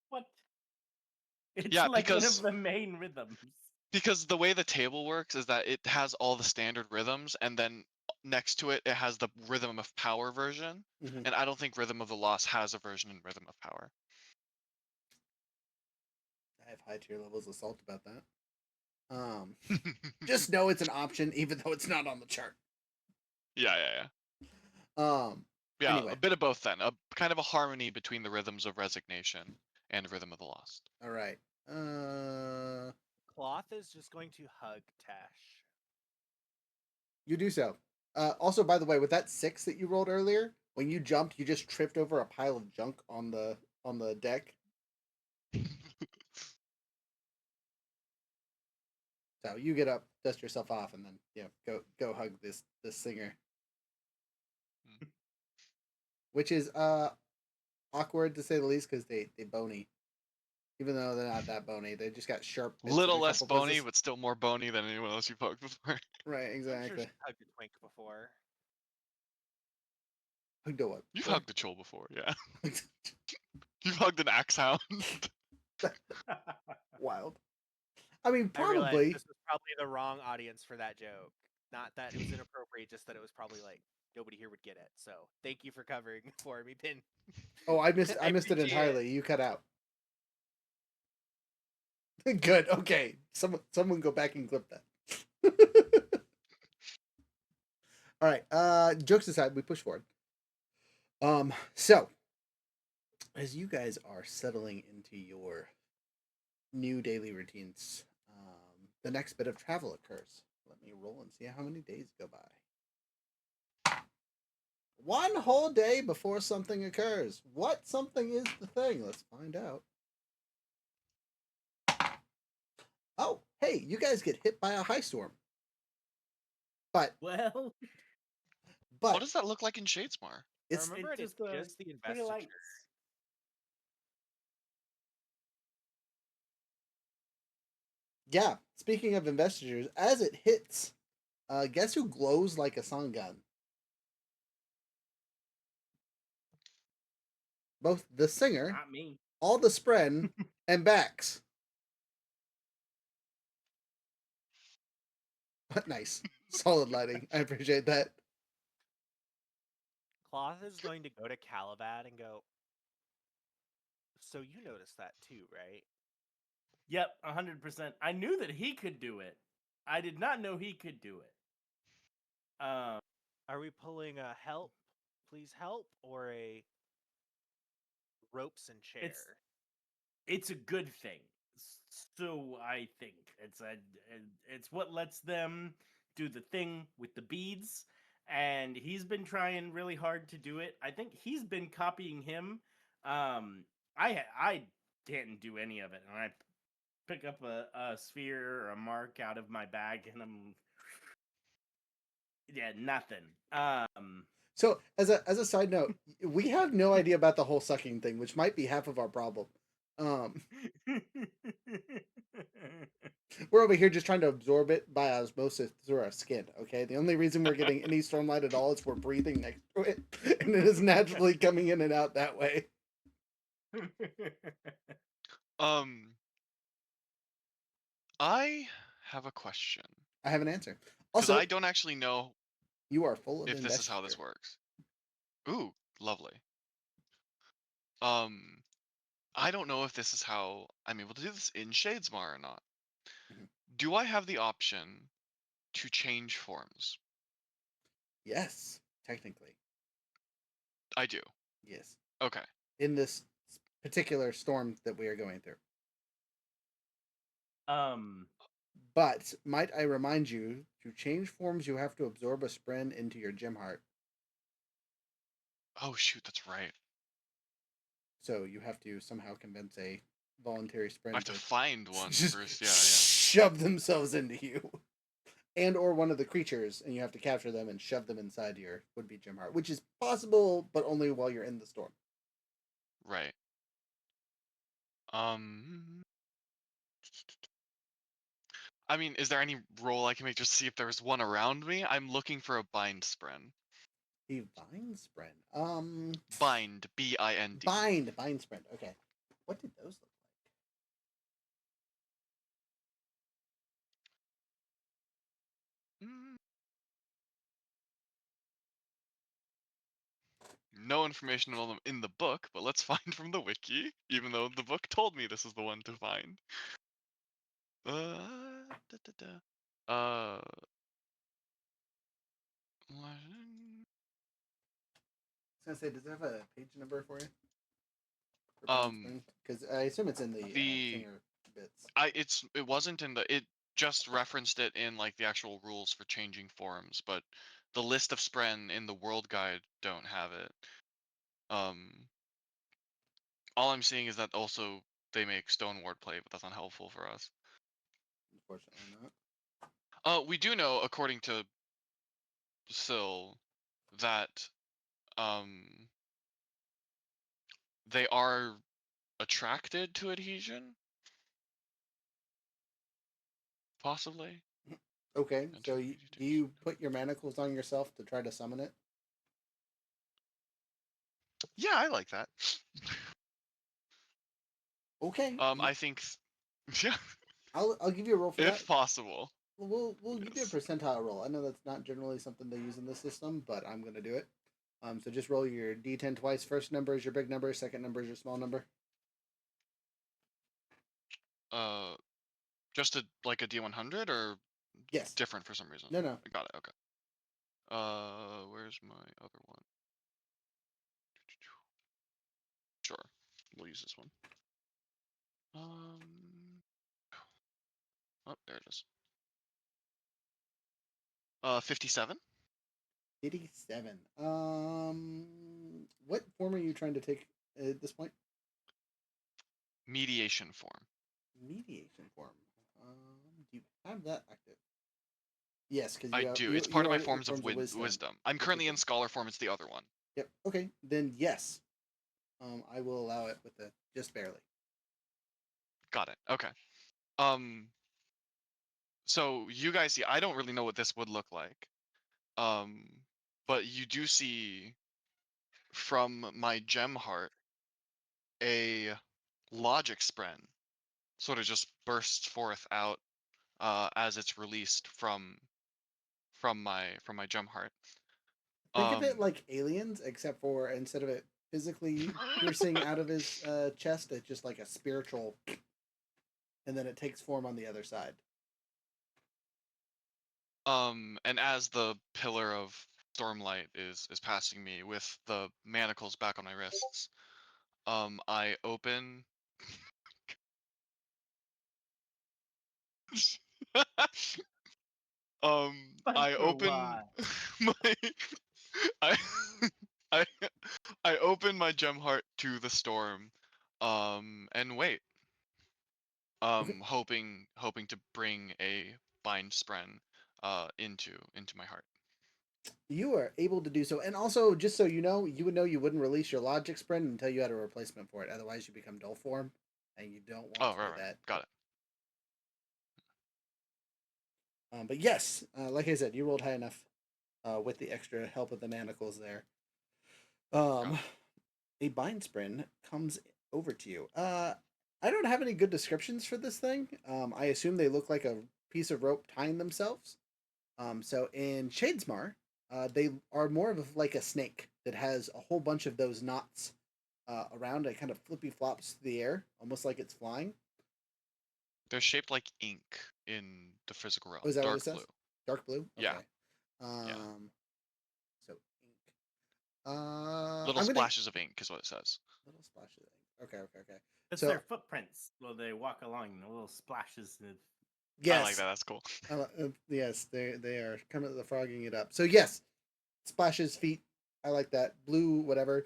What? It's Yeah, like one of the main rhythms. because the way the table works is that it has all the standard rhythms, and then next to it, it has the Rhythm of Power version. Mm-hmm. And I don't think Rhythm of the Lost has a version in Rhythm of Power. I have high tier levels of salt about that. Just know it's an option, even though it's not on the chart. Yeah. Yeah, Anyway. a bit of both then. A kind of a harmony between the Rhythms of Resignation and Rhythm of the Lost. All right. Cloth is just going to hug Tash. You do so. Also, by the way, with that 6 that you rolled earlier, when you jumped, you just tripped over a pile of junk on the deck. So you get up, dust yourself off, and then go hug this singer. Which is awkward to say the least because they bony. Even though they're not that bony, they just got sharp bits Little in a less couple bony, places. but still more bony than anyone else you've hugged before. Right, I'm exactly. sure she's hugged a twink before. Hugged a what? You've hugged a chol before, yeah. You've hugged an axe hound. Wild. I mean, I realized probably. this was probably the wrong audience for that joke. Not that it was inappropriate, just that it was probably like nobody here would get it. So thank you for covering for me, Pin. Oh, I missed it appreciate entirely. You cut out. Good. Okay. Someone go back and clip that. All right. Jokes aside, we push forward. So as you guys are settling into your new daily routines, the next bit of travel occurs. Let me roll and see how many days go by. one whole day before something occurs. What something is the thing? Let's find out. Oh, hey, you guys get hit by a high storm. But Well, What but does that look like in Shadesmar? I it's remember it is just the clear investiture. lights. yeah. Speaking of investitures, as it hits, guess who glows like a sun gun? Both the singer, Not me. all the spren, and Bax. Nice, solid lighting. I appreciate that. Cloth is going to go to Caliban and go, so you noticed that too, right? Yep, 100%. I knew that he could do it. I did not know he could do it. Are we pulling a help, please help, or a ropes and chair? It's a good thing. So I think it's what lets them do the thing with the beads, and he's been trying really hard to do it. I think he's been copying him. I didn't do any of it, and I pick up a sphere or a mark out of my bag, and I'm nothing. So, as a side note, we have no idea about the whole sucking thing, which might be half of our problem. Um, we're over here just trying to absorb it by osmosis through our skin. Okay, the only reason we're getting any stormlight at all is we're breathing next to it, and it is naturally coming in and out that way. I have a question I have an answer. because Also, I don't actually know you are full of if this is how this investiture. works. Ooh, lovely. Um, I don't know if this is how I'm able to do this in Shadesmar or not. Mhm. Do I have the option to change forms? Yes, technically, I do. yes. Okay. In this particular storm that we are going through. um, But might I remind you, to change forms, you have to absorb a spren into your gem heart. Oh shoot, that's right. So you have to somehow convince a voluntary I have spren to to find one just first. Yeah, shove themselves into you, and or one of the creatures, and you have to capture them and shove them inside your would-be gem heart, which is possible, but only while you're in the storm. yeah. Right. Um. I mean, is there any roll I can make just to see if there's one around me? I'm looking for a bind spren. Divine spren. Bind, B-I-N-D. Bind spren. Okay, what did those look Mm, No information on them in the book, but let's find from the wiki, even though the book told me this is the one to find. Da, da, da. I was gonna say, does it have a page number for you? Um, Because I assume it's in the the singer bits. it wasn't in the it just referenced it in like the actual rules for changing forms, but the list of spren in the world guide don't have it. Um, all I'm seeing is that also they make stone ward play, but that's not helpful for us. Unfortunately not. We do know, according to Syl, that um they are attracted to adhesion, possibly. Okay, so do you put your manacles on yourself to try to summon it? Yeah, I like that. Okay, I think, yeah, I'll give you a roll for that. if possible. We'll give you a Yes. percentile roll. I know that's not generally something they use in this system, but I'm gonna do it. So just roll your d10 twice. First number is your big number. Second number is your small number. Uh, just like a D100 or Yes. different for some reason. No. I got it. Okay. Where's my other one? Sure, we'll use this one. Oh, there it is. 57. 87. What form are you trying to take at this point? Mediation form. Mediation form. Do you have that active? Yes, because I you have do. It's you, part you of my are in forms of forms of wisdom. wisdom. I'm Yep, yep, currently yep. in scholar form. It's the other one. Yep. Okay. Then yes. I will allow it with the just barely. Got it. Okay. Um. So you guys see, I don't really know what this would look like. Um. But you do see from my gem heart a logic spren sort of just bursts forth out as it's released from my gem heart. Think of it Um. like aliens, except for instead of it physically piercing out of his chest, it's just like a spiritual, and then it takes form on the other side. And as the pillar of stormlight is passing me with the manacles back on my wrists, I open. I Viper, open why? my. I I I open my gem heart to the storm, and wait, Okay. hoping to bring a bind spren, into my heart. You are able to do so, and also just so you would know you wouldn't release your logic sprint until you had a replacement for it. Otherwise, you become dull form, and you don't want Oh, to right, do right, that. got it. But yes, like I said, you rolled high enough with the extra help of the manacles there. Got Um, it. a bind sprint comes over to you. I don't have any good descriptions for this thing. I assume they look like a piece of rope tying themselves. So in Shadesmar, they are more of like a snake that has a whole bunch of those knots around. It kind of flippy flops through the air, almost like it's flying. They're shaped like ink in the physical Oh, realm, is that what it dark blue. says? Dark blue. Yeah, Okay. yeah. So ink. Little I'm gonna splashes of ink is what it says. little splash of ink. Okay, okay, okay. It's So their footprints. Well, they walk along the little splashes of. I like yes, that. That's cool. yes, they are kind of the frogging it up. So yes, splashes feet. I like that blue. Whatever.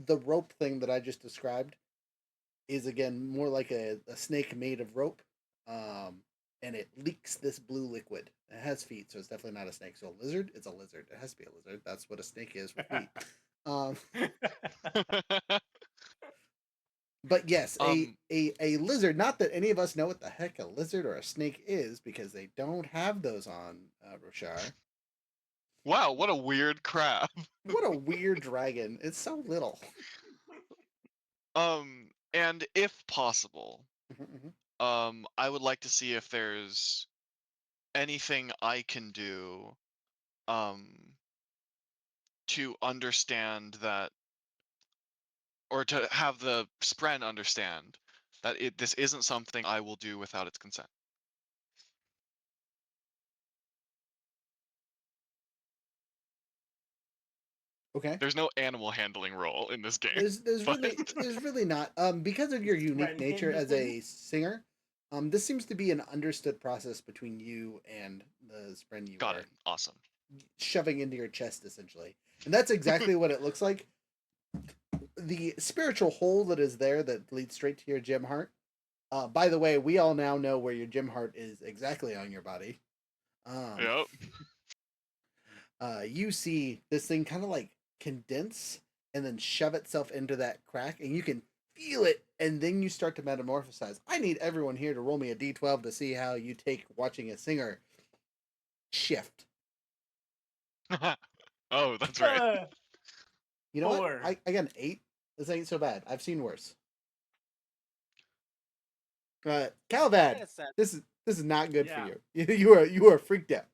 The rope thing that I just described is again more like a snake made of rope, um, and it leaks this blue liquid. It has feet, so it's definitely not a snake. So a lizard, it's a lizard. It has to be a lizard. That's what a snake is with feet. Um, but yes, um, a lizard. Not that any of us know what the heck a lizard or a snake is, because they don't have those on Roshar. wow, what a weird crab. What a weird dragon! It's so little. And if possible, I would like to see if there's anything I can do, um, to understand that, or to have the spren understand that this isn't something I will do without its consent. Okay. There's no animal handling role in this game, There's but really not because of your unique Friend nature as handling. a singer. This seems to be an understood process between you and the spren you got are it. Awesome. shoving into your chest essentially, and that's exactly what it looks like. The spiritual hole that is there that leads straight to your gem heart. By the way, we all now know where your gem heart is exactly on your body. Um, Yep. you see this thing kind of like condense and then shove itself into that crack, and you can feel it, and then you start to metamorphosize. I need everyone here to roll me a d12 to see how you take watching a singer shift. Oh, that's right. You know what? 4. I got an 8. This ain't so bad. I've seen worse. Calvad, In a sense, this is not good for Yeah. you. You are freaked out.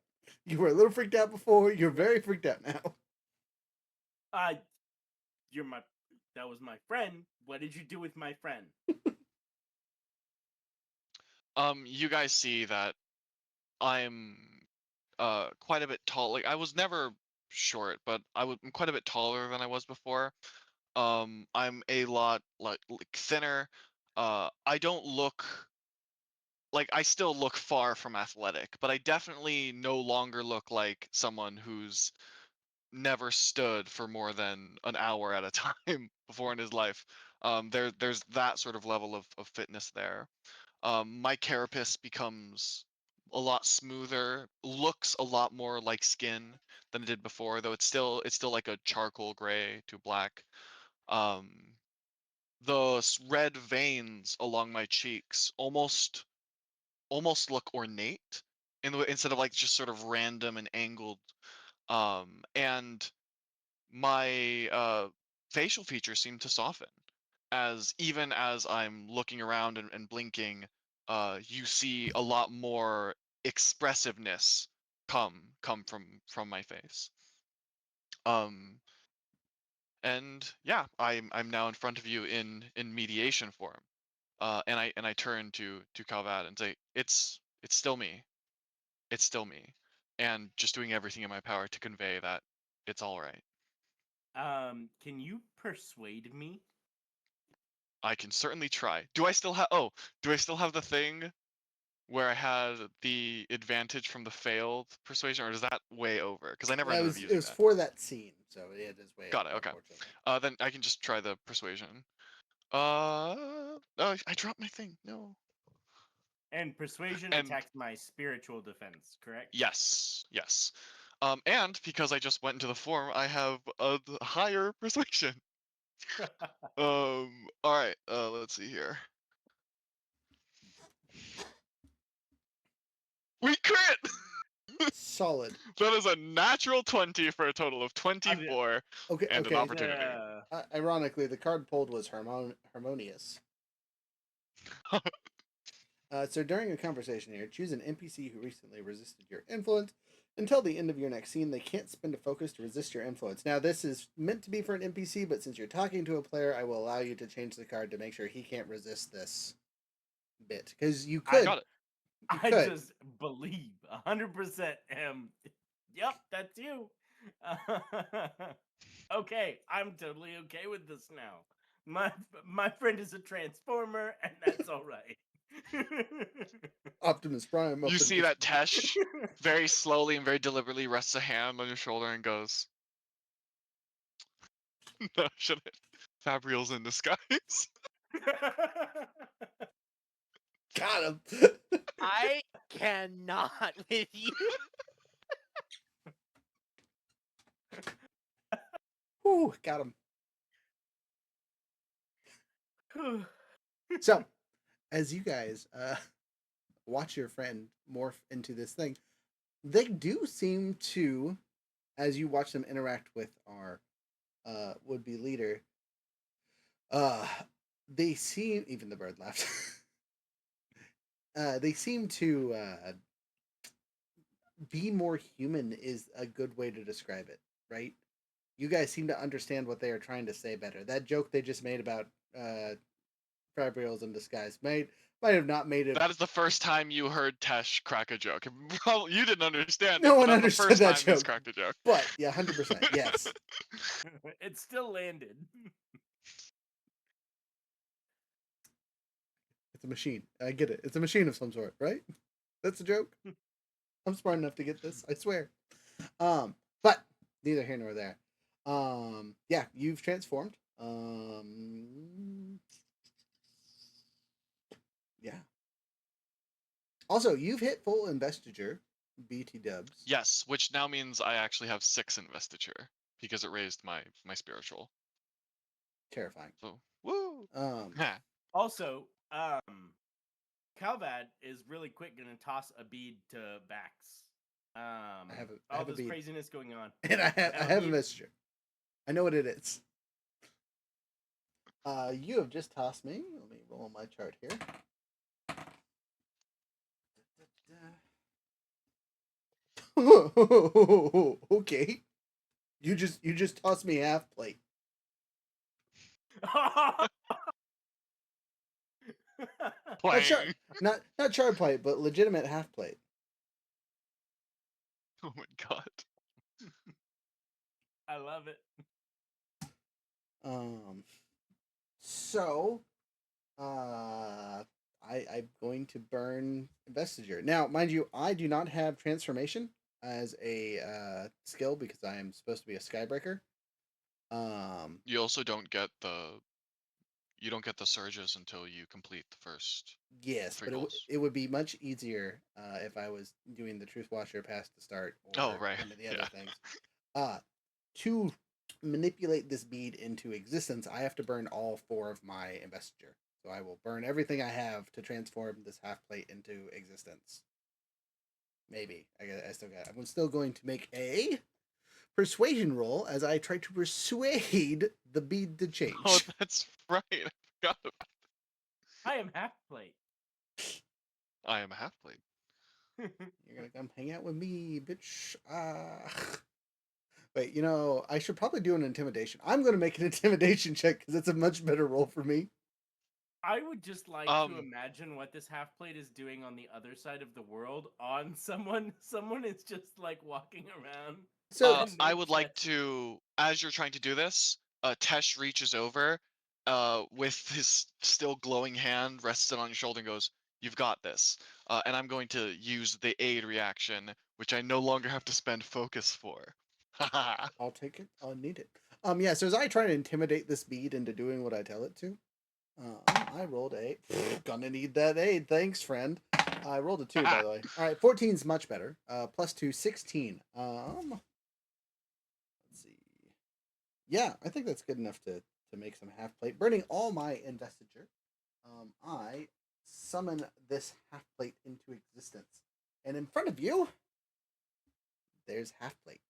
You were a little freaked out before. You're very freaked out now. Uh, you're my. That was my friend. What did you do with my friend? You guys see that I'm quite a bit tall. Like I was never short, but I'm quite a bit taller than I was before. I'm a lot like thinner. I don't look like, I still look far from athletic, but I definitely no longer look like someone who's never stood for more than an hour at a time before in his life. There's that sort of level of fitness there. My carapace becomes a lot smoother, looks a lot more like skin than it did before, though it's still like a charcoal gray to black. Um, the red veins along my cheeks almost look ornate instead of like just sort of random and angled. And my facial features seem to soften as even as I'm looking around and blinking, you see a lot more expressiveness come from my face. Um, and yeah, I'm now in front of you in mediation form. And I turn to Calvad and say, it's still me. It's still me. And just doing everything in my power to convey that it's all right. Can you persuade me? I can certainly try. Do I still have? Oh, do I still have the thing where I had the advantage from the failed persuasion, or is that way over? Because I never ended up It using was that. for that scene, so it is way Got it. over, Okay. unfortunately. Then I can just try the persuasion. I dropped my thing. No. And persuasion And attacks my spiritual defense, correct? yes. And because I just went into the form, I have a higher persuasion. All right. Let's see here. We crit. Solid. That is a natural 20 for a total of 24 Okay, and an okay. opportunity. Ironically, the card pulled was harmonious. So during a conversation here, choose an NPC who recently resisted your influence. Until the end of your next scene, they can't spend a focus to resist your influence. Now, this is meant to be for an NPC, but since you're talking to a player, I will allow you to change the card to make sure he can't resist this bit. Because you could. Got it. I just believe 100% am. Yep, that's you. Okay, I'm totally okay with this now. My friend is a transformer, and that's all right. Optimus Prime. You see Optimus that Tesh very slowly and very deliberately rests a hand on your shoulder and goes, no, should it? Fabriel's in disguise. Got him. I cannot with you. Whew, got him. So, as you guys watch your friend morph into this thing, they do seem to, as you watch them interact with our would-be leader, they seem, even the bird left, they seem to be more human is a good way to describe it, right? You guys seem to understand what they are trying to say better. That joke they just made about Fabrials in disguise might have not made it. That is the first time you heard Tesh crack a joke. Probably, you didn't understand No it, one but that's understood the first that time he's joke. cracked a joke. But yeah, 100%. Yes. It still landed. It's a machine. I get it. It's a machine of some sort, right? That's a joke. I'm smart enough to get this. I swear. But neither here nor there. Yeah, you've transformed. Yeah. Also, you've hit full investiture, BT dubs. Yes, which now means I actually have 6 investiture because it raised my spiritual. Terrifying. So, woo. Also, Calvad is really quick gonna toss a bead to Bax. I have All a this bead. craziness going on. And I have bead. investiture. I know what it is. You have just tossed me. Let me roll my chart here. Okay. You just tossed me half plate. Playing. Not char plate, but legitimate half plate. Oh my god. I love it. So, I'm going to burn investiture. Now, mind you, I do not have transformation. as a skill because I am supposed to be a skybreaker. You also don't get the surges until you complete the first Yes, three but goals. it would be much easier if I was doing the Truth Washer past the start Oh, or right. any of the other Yeah. things. To manipulate this bead into existence, I have to burn all 4 of my investiture. So I will burn everything I have to transform this half plate into existence. Maybe I still got. I'm still going to make a persuasion roll as I try to persuade the bead to Oh, change. that's right. I forgot about I am half plate. I am a half plate. You're gonna come hang out with me, bitch. Wait, I should probably do an intimidation. I'm gonna make an intimidation check because it's a much better roll for me. I would just like to imagine what this half plate is doing on the other side of the world on someone. Someone is just like walking around. So I would like to, as you're trying to do this, Tesh reaches over, with his still glowing hand rested on your shoulder and goes, "You've got this." And I'm going to use the aid reaction, which I no longer have to spend focus for. Haha. I'll take it. I'll need it. Yeah. So as I try to intimidate this bead into doing what I tell it to, I rolled a. Gonna need that aid. Thanks, friend. I rolled a 2, by the way. All right, 14 is much better. Plus 2, 16. Let's see. Yeah, I think that's good enough to make some half plate. Burning all my investiture, I summon this half plate into existence, and in front of you, there's half plate.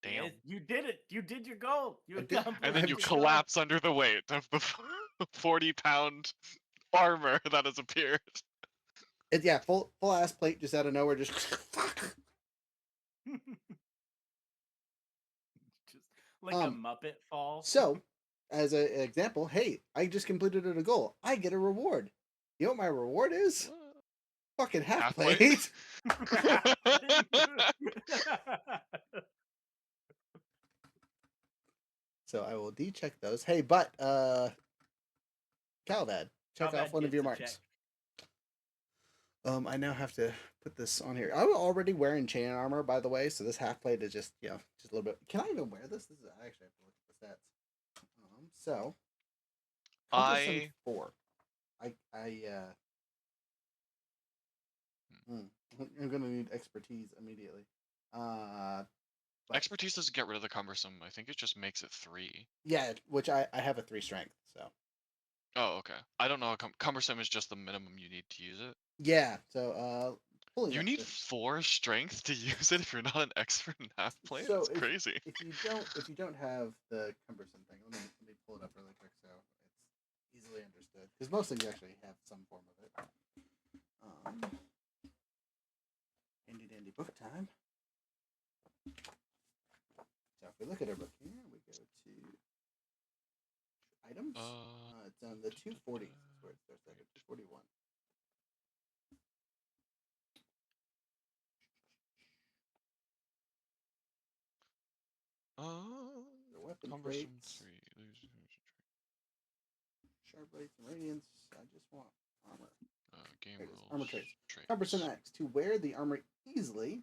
Damn. Yes, you did it. You did your goal. You I did. accomplished And then you your goal. collapse under the weight of the 40-pound armor that has appeared. Yeah, full ass plate just out of nowhere, just fuck. Just like a Muppet fall. So, as an example, hey, I just completed a goal. I get a reward. You know what my reward is? Fucking half plate. So I will decheck those. Hey, but Calvad, check off one of your marks. I now have to put this on here. I'm already wearing chain armor, by the way, so this half plate is just just a little bit. Can I even wear this? This is I actually have to look at the stats. So cumbersome 4. I'm gonna need expertise immediately. Expertise doesn't get rid of the cumbersome. I think it just makes it 3. Yeah, which I have a 3 strength, so. Oh, okay. I don't know. Cumbersome is just the minimum you need to use it. Yeah. So You need 4 strength to use it if you're not an expert in half plate. So It's crazy. If you don't have the cumbersome thing, let me pull it up really quick so it's easily understood. Because most things actually have some form of it. Handy dandy book time. So if we look at our book here, we go to items. It's on the 240. That's where it starts. 241. The weapon traits. Sharp blades and radiance. I just want armor. Game rules. Armor traits. Cumbersome X. To wear the armor easily,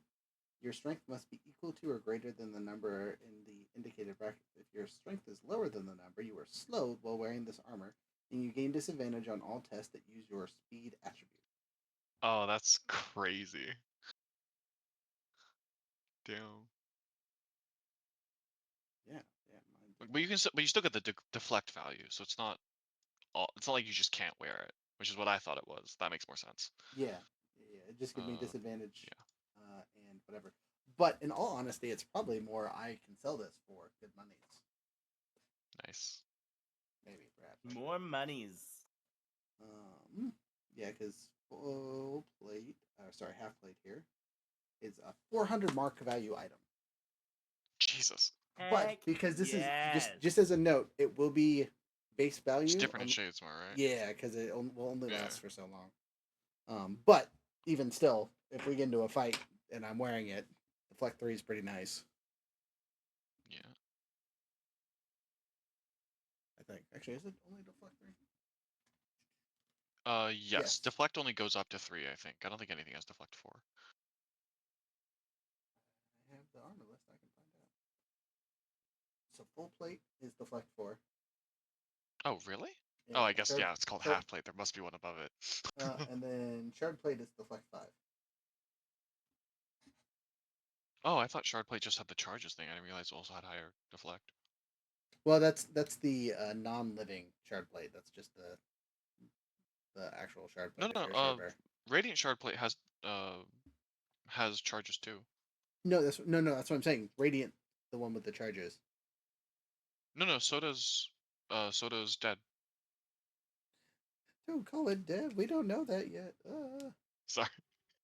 your strength must be equal to or greater than the number in the indicated bracket. If your strength is lower than the number, you are slowed while wearing this armor, and you gain disadvantage on all tests that use your speed attribute. Oh, that's crazy. Damn. Yeah. But you still get the deflect value, so it's not like you just can't wear it, which is what I thought it was. That makes more sense. Yeah. It just gives me disadvantage. And whatever. But in all honesty, it's probably more I can sell this for good monies. Nice. Maybe, perhaps. More monies. Yeah, because full plate, half plate here is a 400 mark value item. Jesus. But because this is just as a note, it will be base value. It's different in Shadesmar, right? Yeah, because it will only last for so long. But even still, if we get into a fight and I'm wearing it, Deflect 3 is pretty nice. Yeah. I think. Actually, is it only Deflect 3? Yes. Yes. Deflect only goes up to 3, I think. I don't think anything has deflect 4. I have the armor list. I can find out. So full plate is deflect 4. Oh, really? Yeah, Oh, I guess, shard, yeah, it's called shard, half plate. There must be one above it. and then shard plate is deflect 5. Oh, I thought shard plate just had the charges thing. I didn't realize it also had higher deflect. Well, that's the non-living shard plate. That's just the actual shard No, plate if no, you're a shard bearer. Radiant shard plate has charges too. No, that's what I'm saying. Radiant, the one with the charges. No, so does dead. Don't call it dead. We don't know that yet. Sorry.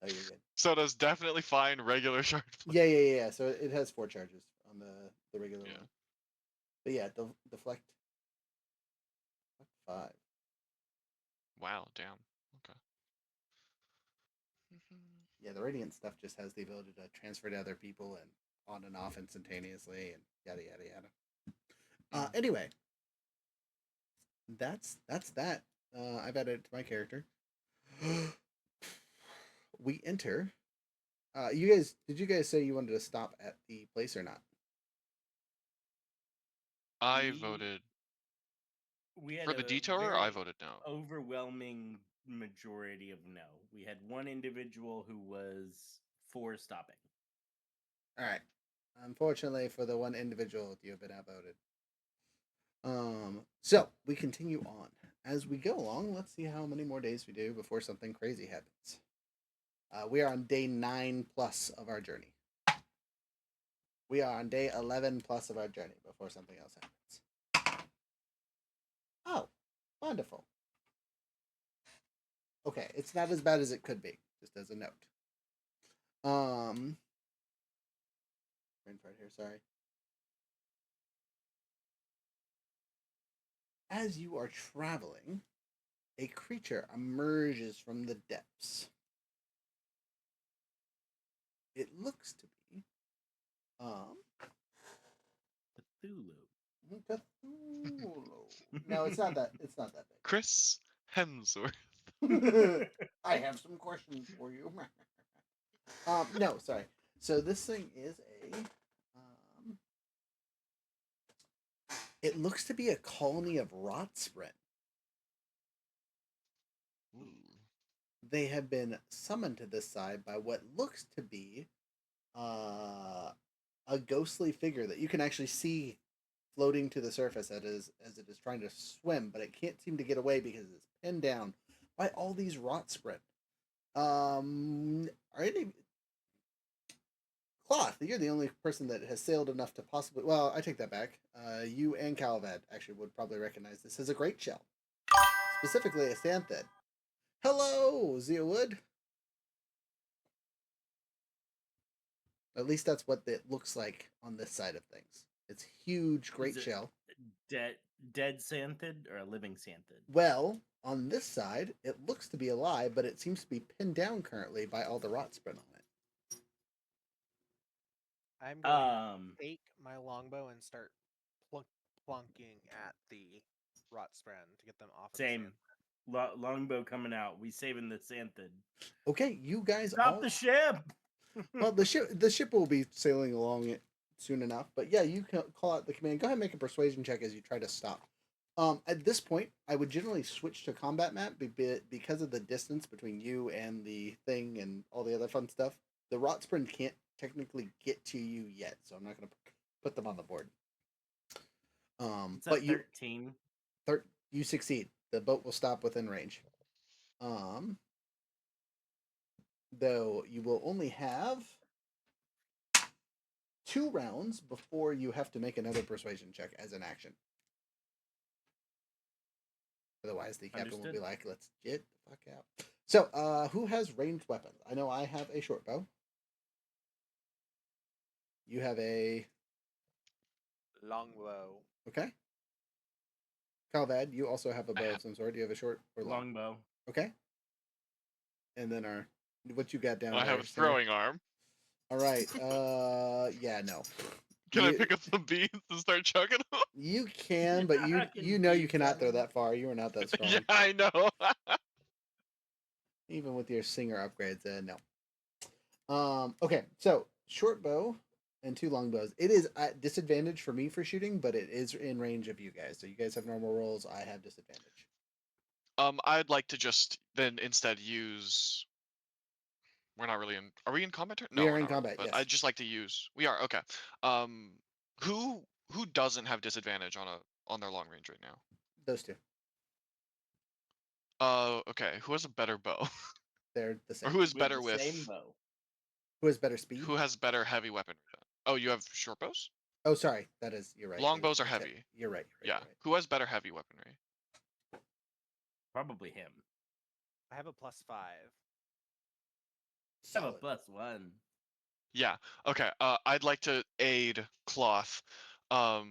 Oh, you're good. So does definitely fine regular shard plate. Yeah. So it has 4 charges on the regular Yeah. one. But yeah, deflect 5. Wow, damn. Okay. Yeah, the radiant stuff just has the ability to transfer to other people and on and off instantaneously and yada yada yada. Anyway, that's that. I've added it to my character. We enter. Did you guys say you wanted to stop at the place or not? I We- voted We had for the a detour. I very voted no. overwhelming majority of no. We had one individual who was for stopping. All right. Unfortunately, for the one individual, you have been outvoted. So we continue on as we go along. Let's see how many more days we do before something crazy happens. We are on day 9+ of our journey. We are on day 11+ of our journey before something else happens. Oh, wonderful. Okay, it's not as bad as it could be, just as a note. Brain fart here, sorry. As you are traveling, a creature emerges from the depths. It looks to be Cthulhu. Cthulhu. No, it's not that. It's not that Chris Hemsworth. big. I have some questions for you. No, sorry. So this thing is a. It looks to be a colony of rot spren. They have been summoned to this side by what looks to be a ghostly figure that you can actually see floating to the surface as it is trying to swim, but it can't seem to get away because it's pinned down by all these rot spren. Are any Cloth? You're the only person that has sailed enough to possibly. Well, I take that back. You and Calvad actually would probably recognize this as a great shell, specifically a Xanthid. Hello, Zia Wood. At least that's what it looks like on this side of things. It's huge, great it shell. Dead Xanthid or a living Xanthid? Well, on this side, it looks to be alive, but it seems to be pinned down currently by all the rot spren on it. I'm going to take my longbow and start plunking at the rot spren to get them off. Same. Longbow coming out. We saving the Xanthid. Okay, you guys Stop the ship. Well, the ship will be sailing along it soon enough. But yeah, you can call out the command. Go ahead and make a persuasion check as you try to stop. At this point, I would generally switch to combat map because of the distance between you and the thing and all the other fun stuff. The rot spren can't technically get to you yet, so I'm not going to put them on the board. But 13. You succeed. The boat will stop within range. Though you will only have 2 rounds before you have to make another persuasion check as an action. Otherwise, the captain will be like, let's get the fuck out. So, who has ranged weapons? I know I have a short bow. You have a longbow. Okay. Calvad, you also have a bow of some sort. Do you have a short or long? Longbow. Okay. And then what you got down I there? have a throwing arm. All right. Yeah, no. Can I pick up some beans and start chugging them? You can, but you know you cannot throw that far. You are not that strong. Yeah, I know. Even with your singer upgrades, no. Okay, so short bow and 2 long bows. It is at disadvantage for me for shooting, but it is in range of you guys. So you guys have normal rolls. I have disadvantage. I'd like to just then instead use. We're not really in. Are we in combat? No, We are we're in not really. combat, But yes. I'd just like to use. We are okay. Who doesn't have disadvantage on their long range right now? Those two. Okay. Who has a better bow? They're the Or same. who is With better the with? same bow. Who has better speed? Who has better heavy weaponry? Then? Oh, you have short bows. Oh, sorry. That is, you're right. Long bows are It's heavy. You're right. Yeah. You're right. Who has better heavy weaponry? Probably him. I have a +5. I have a Solid. +1. Yeah. Okay. I'd like to aid Cloth. I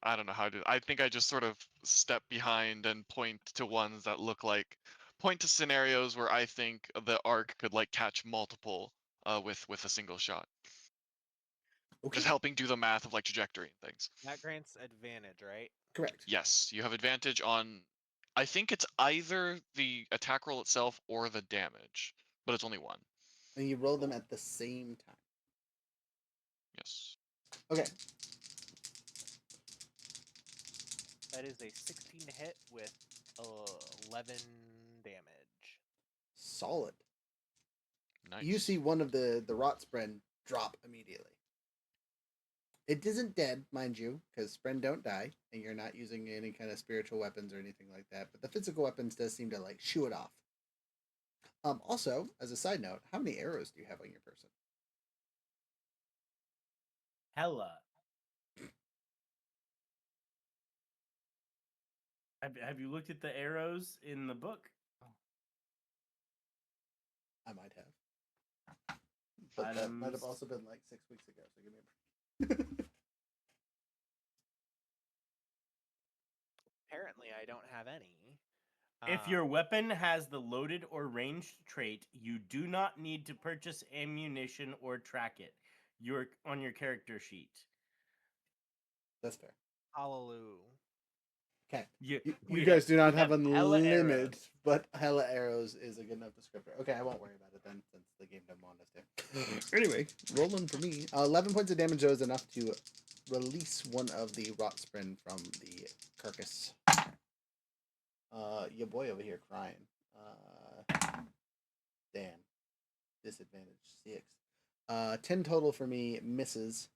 don't know how to. I think I just sort of step behind and point to ones that look like point to scenarios where I think the arc could like catch multiple with a single shot. Okay. Just helping do the math of like trajectory and things. That grants advantage, right? Correct. Yes, you have advantage on. I think it's either the attack roll itself or the damage, but it's only one. And you roll them at the same time. Yes. Okay. That is a 16 hit with 11 damage. Solid. Nice. You see one of the rot spren drop immediately. It isn't dead, mind you, because spren don't die, and you're not using any kind of spiritual weapons or anything like that. But the physical weapons does seem to like shoo it off. Also, as a side note, how many arrows do you have on your person? Hella. Have you looked at the arrows in the book? I might have. But that might have also been like 6 weeks ago, so give me a break. Apparently, I don't have any. If your weapon has the loaded or ranged trait, you do not need to purchase ammunition or track it. You're on your character sheet. That's fair. Hallelujah. Okay. You You guys do not we have hella unlimited, arrows. but hella arrows is a good enough descriptor. Okay, I won't worry about it then, since the game doesn't want us to. Anyway, rolling for me. 11 points of damage though is enough to release one of the rot spren from the carcass. Your boy over here crying. Damn. Disadvantage 6. 10 total for me, misses.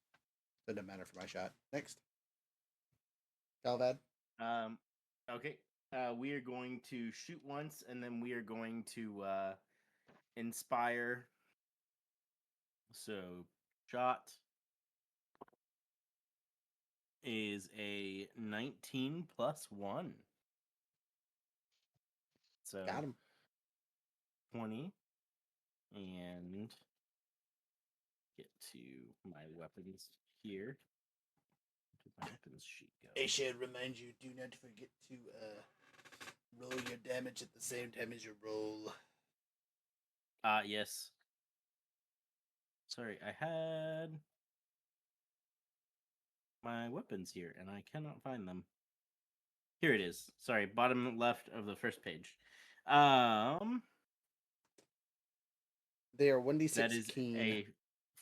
That doesn't matter for my shot. Next. Galvad. Okay. We are going to shoot once, and then we are going to inspire. So, shot is a 19 plus 1. So, Got him. 20. And get to my weapons here. Where did my weapons sheet go? I should remind you, do not forget to roll your damage at the same time as your roll. Yes. Sorry, I had my weapons here, and I cannot find them. Here it is. Sorry, bottom left of the first page. They are 1d6 That is keen. a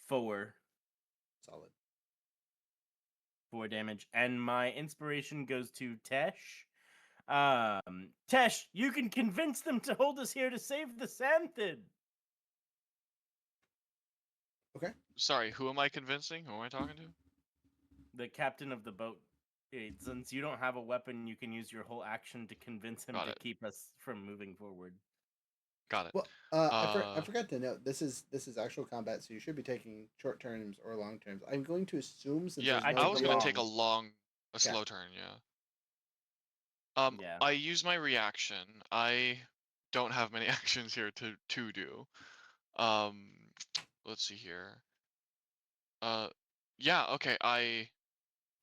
4. Solid. 4 damage. And my inspiration goes to Tesh. Tesh, you can convince them to hold us here to save the Xanthid. Okay. Sorry, who am I convincing? Who am I talking to? The captain of the boat. Since you don't have a weapon, you can use your whole action to convince him Got to it. keep us from moving forward. Got it. Well, I forgot to note this is actual combat, so you should be taking short terms or long terms. I'm going to assume since Yeah, there's I no I was took gonna long. take a Okay. slow turn. Yeah. Yeah. I use my reaction. I don't have many actions here to do. Let's see here. Yeah. Okay.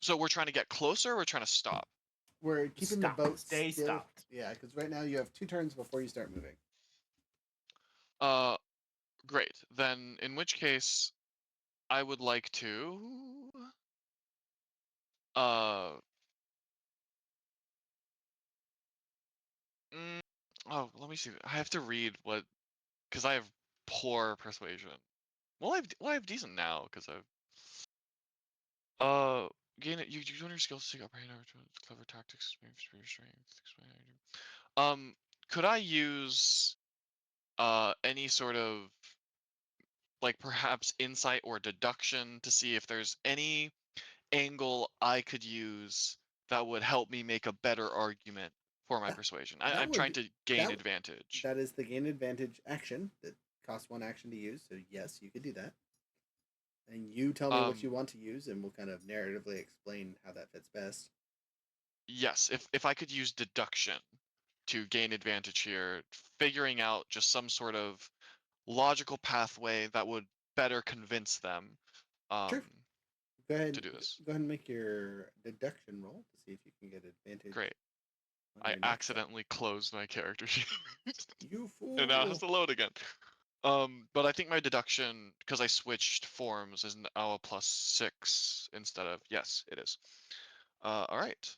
So we're trying to get closer. Or we're trying to stop. We're keeping Stop. the boat Stay still. stopped. Yeah, because right now you have 2 turns before you start moving. Great. Then in which case, I would like to. Uh. Oh, let me see. I have to read what, because I have poor persuasion. Well, I have decent now because I've gain it. You use your skills to take up hand over clever tactics, strength. Could I use any sort of like perhaps insight or deduction to see if there's any angle I could use that would help me make a better argument for my That persuasion? that I'm trying would to gain that advantage. that is the gain advantage action that costs 1 action to use. So yes, you could do that. And you tell me what you Um, want to use, and we'll kind of narratively explain how that fits best. yes, if I could use deduction to gain advantage here, figuring out just some sort of logical pathway that would better convince them Sure. Go to ahead. do this. Go ahead and make your deduction roll to see if you can get advantage Great. on I your next check. accidentally closed my character sheet. You And now it has fool! to load again. But I think my deduction, because I switched forms, is now a +6 instead of, yes, it is. All right.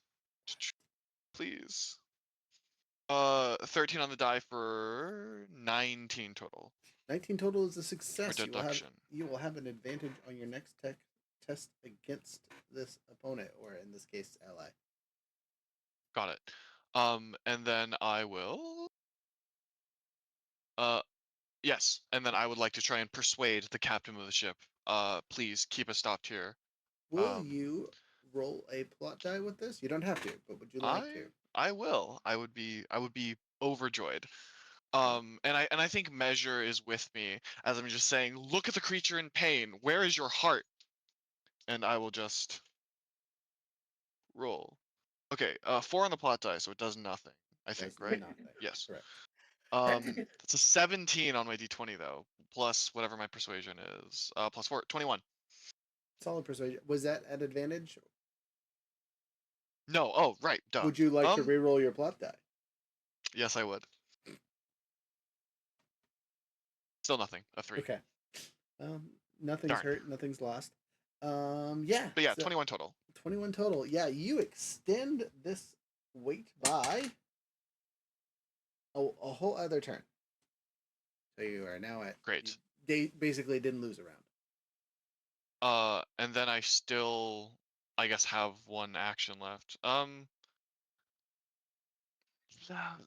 Please. 13 on the die for 19 total 19 total is a for success. deduction. You will have an advantage on your next test against this opponent, or in this case, ally. Got it. And then I will. Yes, and then I would like to try and persuade the captain of the ship. Please keep us stopped here. Will Um, you roll a plot die with this? You don't have to, but would you like to? I will. I would be overjoyed. All right. And I think measure is with me as I'm just saying, look at the creature in pain. Where is your heart? And I will just roll. Okay, 4 on the plot die, so it does nothing. I think, Does right? nothing. Yes. Correct. That's a 17 on my d20 though, plus whatever my persuasion is. Plus 4, 21. Solid persuasion. Was that at advantage? No, oh right, duh. Would you like to re-roll your plot die? Yes, I would. Still nothing. A 3. Okay. Nothing's Darn. hurt. Nothing's lost. Yeah. But yeah, So 21 total. 21 total. Yeah, you extend this wait by a whole other turn. So you are now at. Great. They basically didn't lose a round. And then I still, I guess, have 1 action left.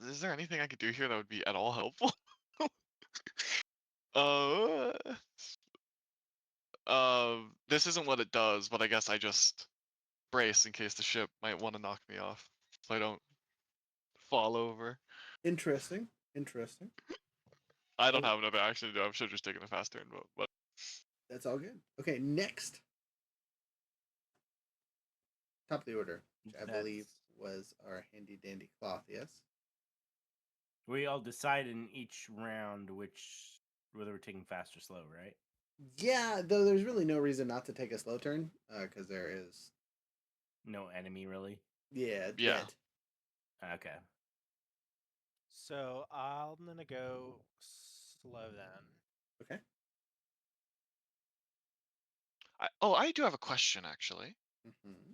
Is there anything I could do here that would be at all helpful? uh, this isn't what it does, but I guess I just brace in case the ship might want to knock me off, so I don't fall over. Interesting. Interesting. I don't have enough action to do. I should have just taken a fast turn, but That's all good. Okay, next. Top of the order, which I believe was our handy dandy cloth, yes? We all decide in each round whether we're taking fast or slow, right? Yeah, though there's really no reason not to take a slow turn, because there is. No enemy, really? Yeah, Yeah. dead. Okay. So I'm gonna go slow then. Okay. I do have a question actually. Mm-hmm.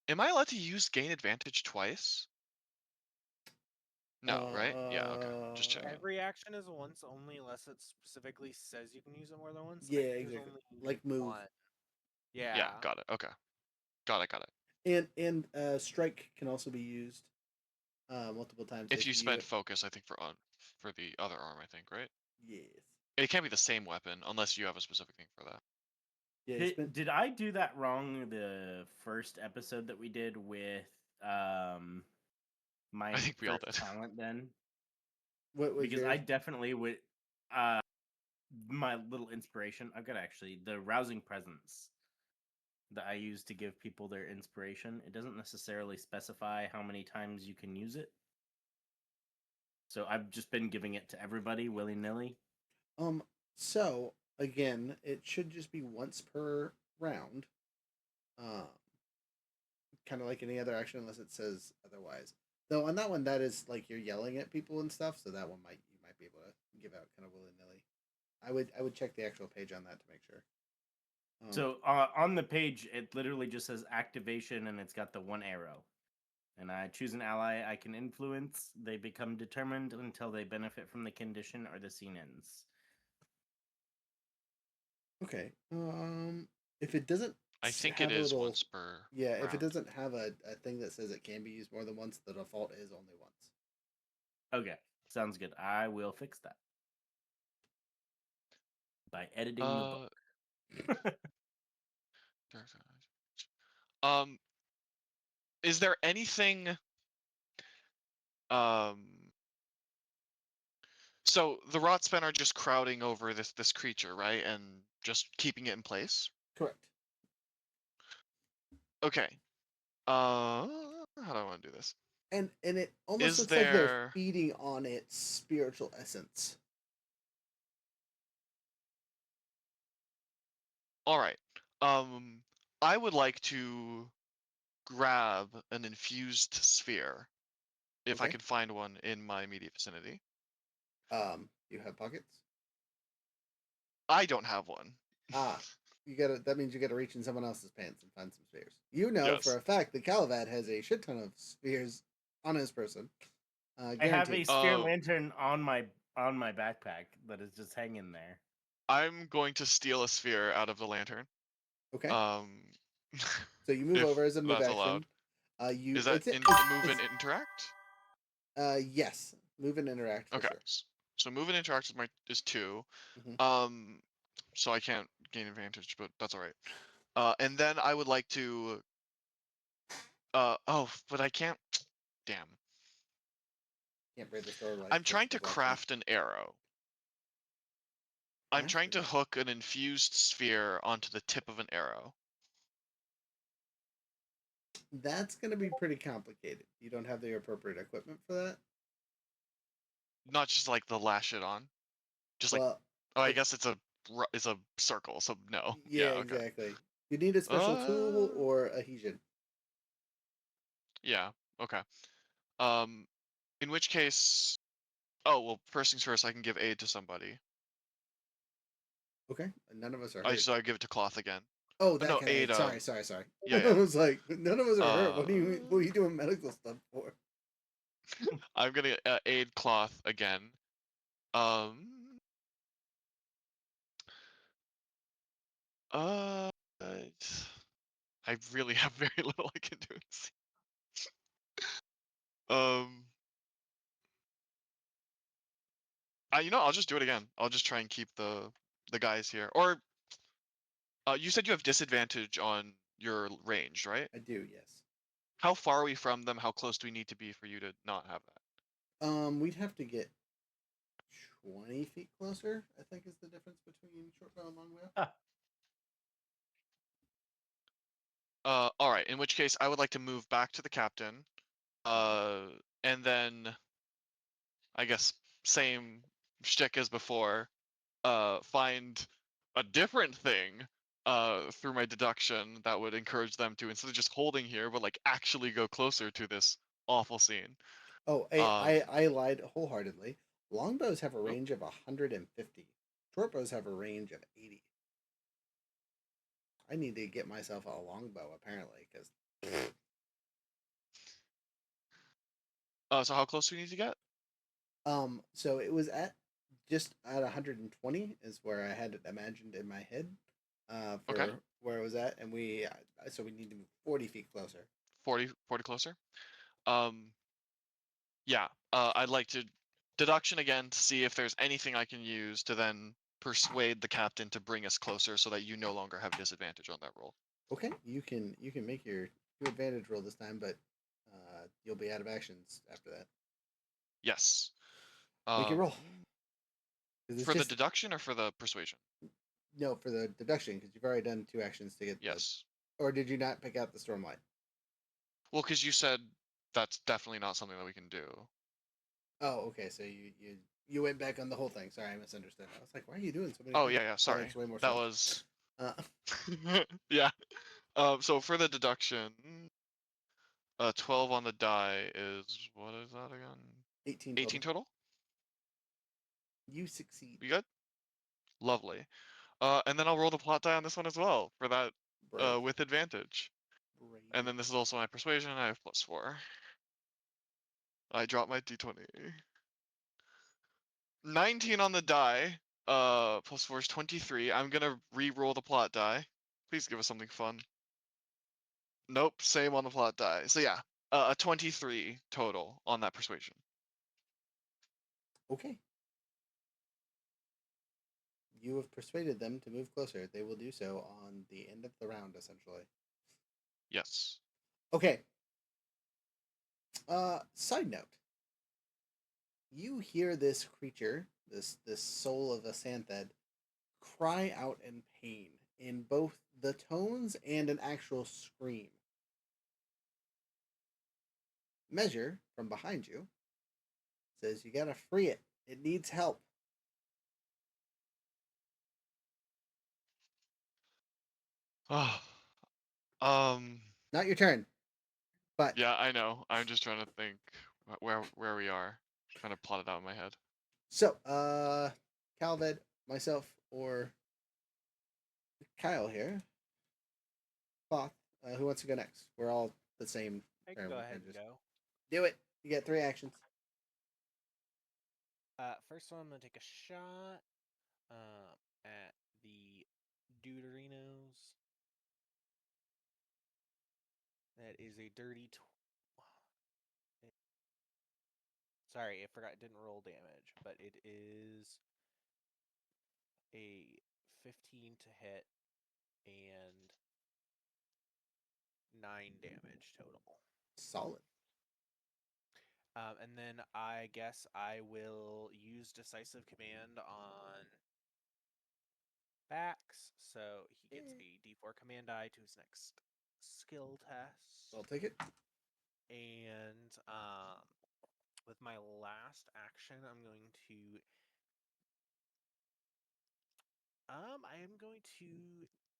Am I allowed to use gain advantage twice? No, right? Yeah, okay. Just checking. Every action is once only, unless it specifically says you can use it more than once. Yeah, I think exactly. There's only Like move. one. Yeah. Yeah, got it. Okay. Got it. And strike can also be used multiple times If you spend focus, I think for the other arm, I think, right? Yes. It can't be the same weapon unless you have a specific thing for that. Yeah. Did I do that wrong the first episode that we did with my I think we all first did. talent then? What was Because yours? I definitely would my little inspiration. I've got actually the rousing presence that I use to give people their inspiration. It doesn't necessarily specify how many times you can use it. So I've just been giving it to everybody willy-nilly. So again, it should just be once per round. Kind of like any other action, unless it says otherwise. Though on that one, that is like you're yelling at people and stuff, so that one you might be able to give out kind of willy nilly. I would check the actual page on that to make sure. So on the page, it literally just says activation, and it's got the 1 arrow, and I choose an ally I can influence. They become determined until they benefit from the condition or the scene ends. Okay. If it doesn't I think it have a is little, once per yeah, if it round. doesn't have a thing that says it can be used more than once, the default is only once. Okay, sounds good. I will fix that by editing the book. Is there anything so the Rotspen are just crowding over this creature, right? And just keeping it in place? Correct. Okay. How do I want to do this? And it almost Is looks like they're there feeding on its spiritual essence. All right. I would like to grab an infused sphere if I Okay. can find one in my immediate vicinity. You have pockets? I don't have one. Ah, that means you gotta reach in someone else's pants and find some spheres. You know for Yes. a fact that Calavad has a shit ton of spheres on his person. I have a Guaranteed. sphere lantern on my backpack that is just hanging there. I'm going to steal a sphere out of the lantern. Okay. Um, So you move if over as a move that's action. allowed. You Is that it's move and interact? yes, move and interact for Okay. sure. So move and interact is 2. Mhm. So I can't gain advantage, but that's all right. And then I would like to. But I can't. Damn. Can't break the store like I'm trying to craft an arrow. I'm trying to hook an infused sphere onto the tip of an arrow. That's going to be pretty complicated. You don't have the appropriate equipment for that. Not just like the lash it on. Just like, Well, I guess it's a circle. So no. yeah, Yeah. Okay. exactly. You need a special tool or adhesion. Yeah. Okay. Um, in which case, oh well. First things first, I can give aid to somebody. Okay, none of us are hurt. I give it to cloth again. Oh, that No, kind of aid. aid. Sorry. Yeah, I yeah. was like, none of us are hurt. What are you doing medical stuff for? I'm gonna aid cloth again. Um. Uh. I really have very little I can do. Um. I'll just do it again. I'll just try and keep the guys here. Or you said you have disadvantage on your range, right? I do, yes. How far are we from them? How close do we need to be for you to not have that? We'd have to get 20 feet closer, I think is the difference between short bow and long bow. All right. In which case, I would like to move back to the captain. And then I guess same shtick as before. Find a different thing. Through my deduction, that would encourage them to, instead of just holding here, but like actually go closer to this awful scene. Oh, I lied wholeheartedly. Longbows have a range of 150. Short bows have a range of 80. I need to get myself a longbow apparently, because. So how close do we need to get? So it was just at 120 is where I had it imagined in my head. For Okay. where it was at, and we need to move 40 feet closer. 40 closer. Yeah. I'd like to deduction again to see if there's anything I can use to then persuade the captain to bring us closer, so that you no longer have disadvantage on that roll. Okay, you can make your 2 advantage roll this time, but you'll be out of actions after that. Yes. Make your roll. For the deduction or for the persuasion? No, for the deduction, because you've already done 2 actions to get. Yes. Or did you not pick out the stormlight? Well, because you said that's definitely not something that we can do. Oh, okay. So you went back on the whole thing. Sorry, I misunderstood. I was like, why are you doing so many? Oh things? yeah. Sorry. Makes way more That sense. was. Yeah. So for the deduction, 12 on the die is, what is that again? 18 18 total. You succeed. You good? Lovely. And then I'll roll the plot die on this one as well for that Brave. with advantage. Brave. And then this is also my persuasion. I have +4. I dropped my d20. 19 on the die. Plus 4 is 23. I'm gonna re-roll the plot die. Please give us something fun. Nope, same on the plot die. So yeah, a 23 total on that persuasion. Okay. You have persuaded them to move closer. They will do so on the end of the round, essentially. Yes. Okay. Side note. You hear this creature, this soul of a Santhed, cry out in pain in both the tones and an actual scream. Measure from behind you says you gotta free it. It needs help. Oh. Not your turn, but Yeah, I know. I'm just trying to think where we are. Trying to plot it out in my head. so Calved, myself, or Kyle here. Cloth, who wants to go next? We're all the same. I can go ahead and go. Do it. You get 3 actions. First one, I'm gonna take a shot at the Deuterinos. That is a dirty. Sorry, I forgot. It didn't roll damage, but it is a 15 to hit and 9 damage total. Solid. And then I guess I will use Decisive Command on Bax, so he gets a D4 command die to his next skill test. I'll take it. And with my last action, I am going to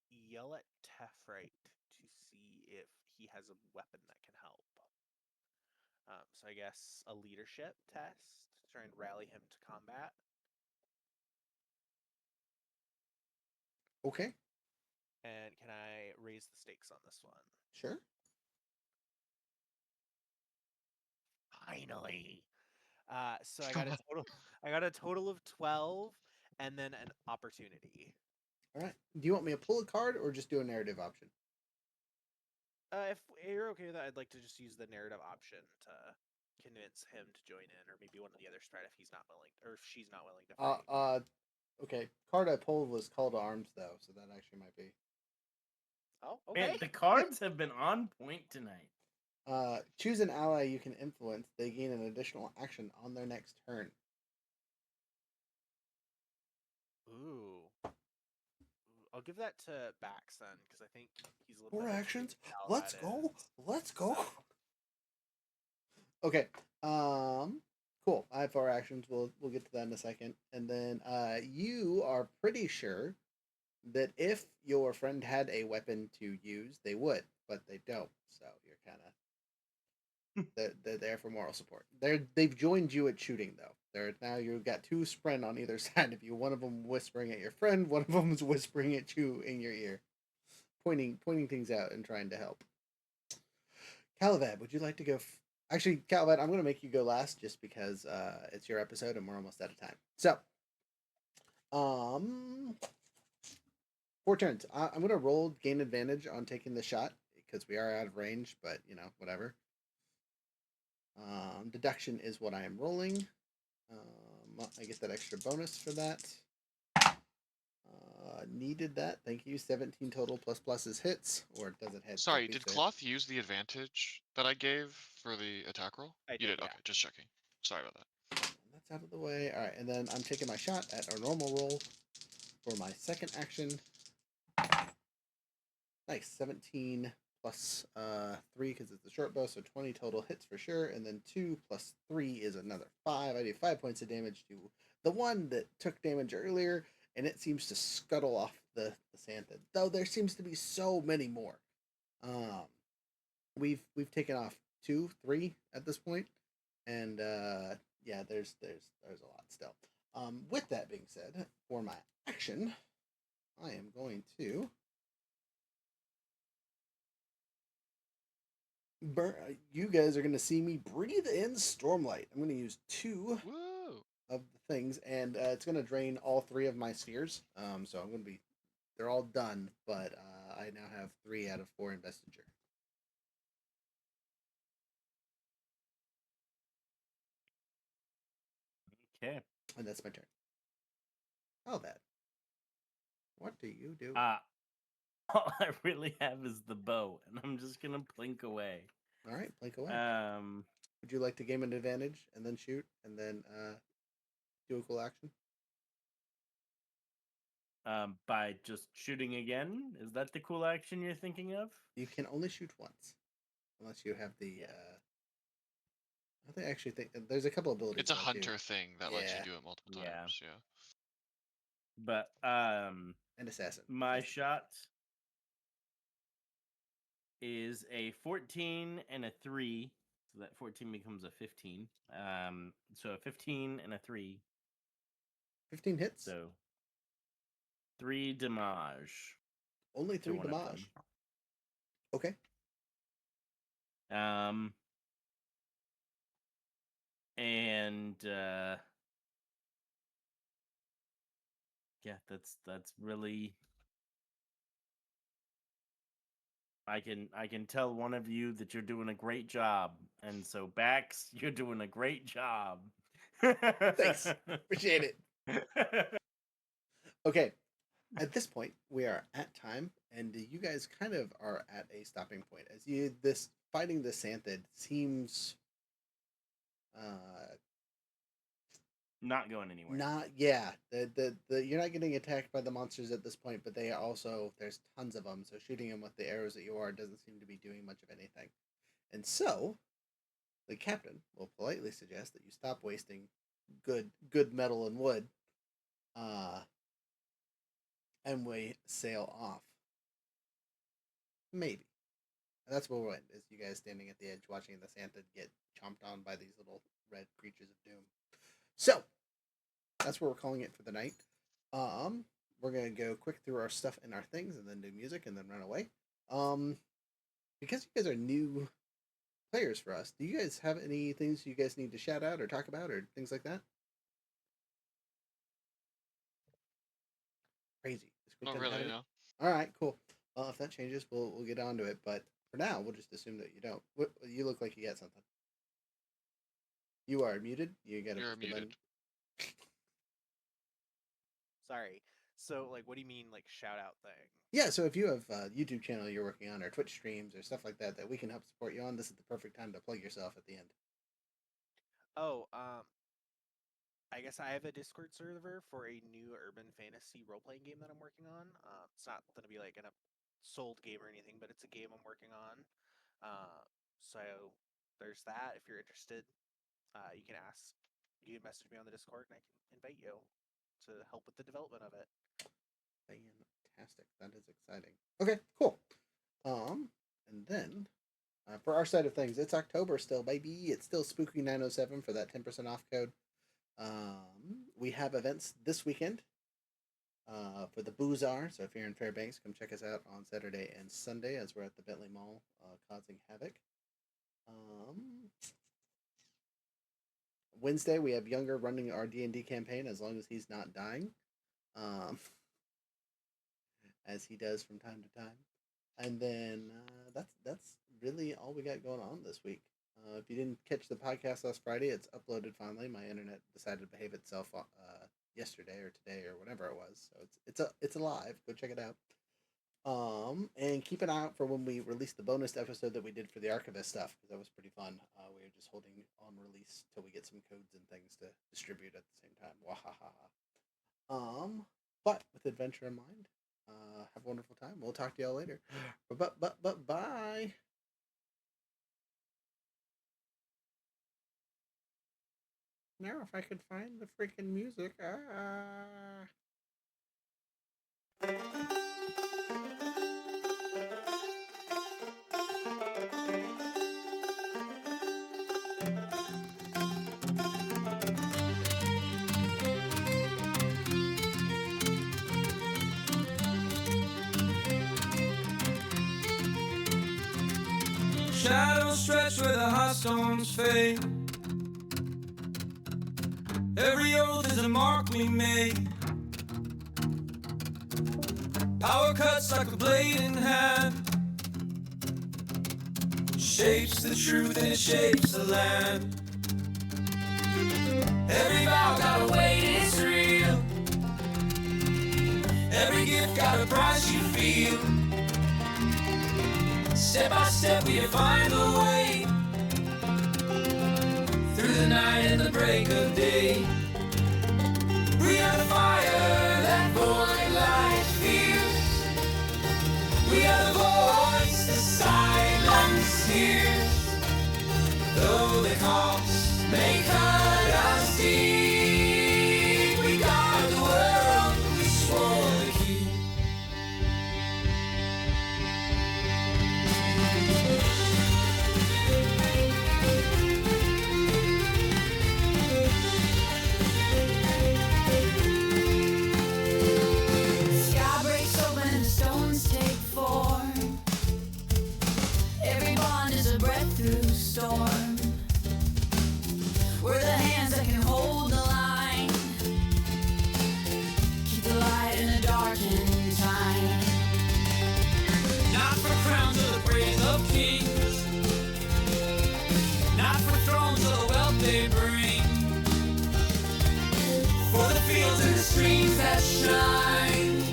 yell at Tefrite to see if he has a weapon that can help. So I guess a leadership test to try and rally him to combat. Okay. And can I raise the stakes on this one? Sure. Finally. So I got a total of 12 and then an opportunity. All right. Do you want me to pull a card or just do a narrative option? If you're okay with that, I'd like to just use the narrative option to convince him to join in, or maybe one of the others try if he's not willing, or if she's not willing to fight. Okay. Card I pulled was Call to Arms, though, so that actually might be. Oh, okay. Man, the cards have been on point tonight. Choose an ally you can influence. They gain an additional action on their next turn. Ooh. I'll give that to Bax then, because I think he's a little 4 bit more actions. experienced how Let's that go. is. Let's go. So, Okay. Cool. I have 4 actions. We'll get to that in a second. And then you are pretty sure that if your friend had a weapon to use, they would, but they don't. So you're kind of they're there for moral support. They've joined you at shooting though. Now you've got 2 spren on either side of you. One of them whispering at your friend. One of them is whispering at you in your ear, pointing things out and trying to help. Calavad, would you like to go? Actually, Calvad, I'm going to make you go last just because it's your episode and we're almost out of time. So, 4 turns. I'm going to roll gain advantage on taking the shot because we are out of range, but, whatever. Deduction is what I am rolling. I get that extra bonus for that. Needed that. Thank you. 17 total plus is hits, or does it hit? Sorry, did Cloth use the advantage that I gave for the attack roll? I You did, did? yeah. Okay, just checking. Sorry about that. That's out of the way. All right, and then I'm taking my shot at our normal roll for my second action. Nice. 17 plus 3 because it's a short bow, so 20 total hits for sure. And then 2 plus 3 is another 5. I do 5 points of damage to the one that took damage earlier, and it seems to scuttle off the Santhed. Though there seems to be so many more. We've taken off 2, 3 at this point, and yeah, there's a lot still. With that being said, for my action, I am going to You guys are going to see me breathe in Stormlight. I'm going to use 2 Woo! of the things, and it's going to drain all 3 of my spheres. So I'm going to be, they're all done, but I now have 3 out of 4 investiture. Okay. And that's my turn. Oh, that. What do you do? All I really have is the bow, and I'm just gonna blink away. All right, blink away. Um, Would you like to gain an advantage and then shoot and then do a cool action? by just shooting again. Is that the cool action you're thinking of? You can only shoot once, unless you have the. Yeah. I think actually think there's a couple abilities. It's a that do. hunter thing that lets you Yeah. do it multiple Yeah. times. Yeah. But And assassin. my Assassin. shot is a 14 and a 3. So that 14 becomes a 15. So a 15 and a 3. 15 hits. So 3 damage. Only to 3 one of them. damage. Okay. And yeah, that's really. I can tell one of you that you're doing a great job, and so Bax, you're doing a great job. Thanks. Appreciate it. Okay. At this point, we are at time, and you guys kind of are at a stopping point. As you fighting the Santhid seems Not going anywhere. You're not getting attacked by the monsters at this point, but they also there's tons of them, so shooting them with the arrows that you are doesn't seem to be doing much of anything. And so the captain will politely suggest that you stop wasting good metal and wood, and we sail off. Maybe. And that's where we'll end, is you guys standing at the edge watching the Santhid get chomped on by these little red creatures of doom. So, that's where we're calling it for the night. We're going to go quick through our stuff and our things and then do music and then run away. Because you guys are new players for us, do you guys have any things you guys need to shout out or talk about or things like that? Crazy. Not really, no. All right, cool. Well, if that changes, we'll get on to it. But for now, we'll just assume that you don't. You look like you got something. You are muted. You're muted. Sorry. So, like, what do you mean, like, shout out thing? Yeah, so if you have a YouTube channel you're working on or Twitch streams or stuff like that that we can help support you on, this is the perfect time to plug yourself at the end. Oh, I guess I have a Discord server for a new urban fantasy role-playing game that I'm working on. It's not going to be like a sold game or anything, but it's a game I'm working on. So there's that. If you're interested, you can message me on the Discord and I can invite you to help with the development of it. Fantastic. That is exciting. Okay, cool. And then for our side of things, it's October still, baby. It's still Spooky 907 for that 10% off code. We have events this weekend for the Boozar. So if you're in Fairbanks, come check us out on Saturday and Sunday as we're at the Bentley Mall causing havoc. Wednesday we have Younger running our D&D campaign as long as he's not dying, as he does from time to time. And then that's really all we got going on this week. If you didn't catch the podcast last Friday, it's uploaded finally. My internet decided to behave itself yesterday or today or whatever it was, so it's alive. Go check it out. And keep an eye out for when we release the bonus episode that we did for the Archivist stuff, because that was pretty fun. We were just holding on release till we get some codes and things to distribute at the same time. Wahaha. But with adventure in mind, have a wonderful time. We'll talk to y'all later. Bye. Now if I could find the freaking music. Shadows stretch where the hot storms fade. Every oath is a mark we made. Power cuts like a blade in hand. Shapes the truth and it shapes the land. Every vow got a weight, it's real. Every gift got a price you feel. Step by step we find the way. Through the night and the break of day. We are the fire that void light fears. We are the voice the silence hears. Though the cost may cut us deep, we guard the world we swore to keep. Sky breaks open and the stones take form. Every bond is a breath through storm. We're the hands that can hold the line. Keep the light in a darkened time. Not for crowns or the praise of kings. Not for thrones or the wealth they bring. For the fields and the streams that shine.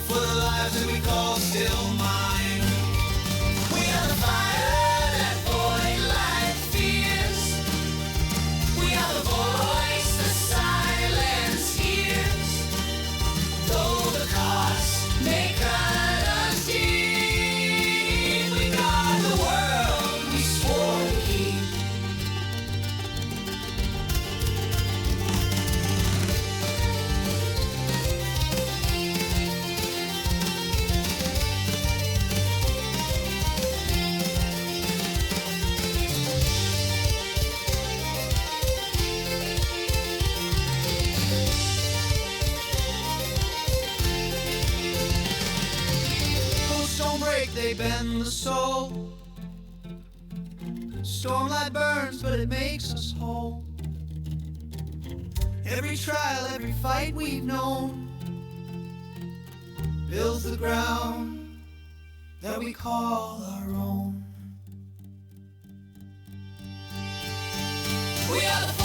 For the lives that we call still mine. We are the fire that void light fears. We are the voice the silence hears. Though the cost may cut us deep, we guard the world we swore to keep. Coasts don't break, they bend the soul. Stormlight burns, but it makes us whole. Every trial, every fight we've known builds the ground that we call our own. We are the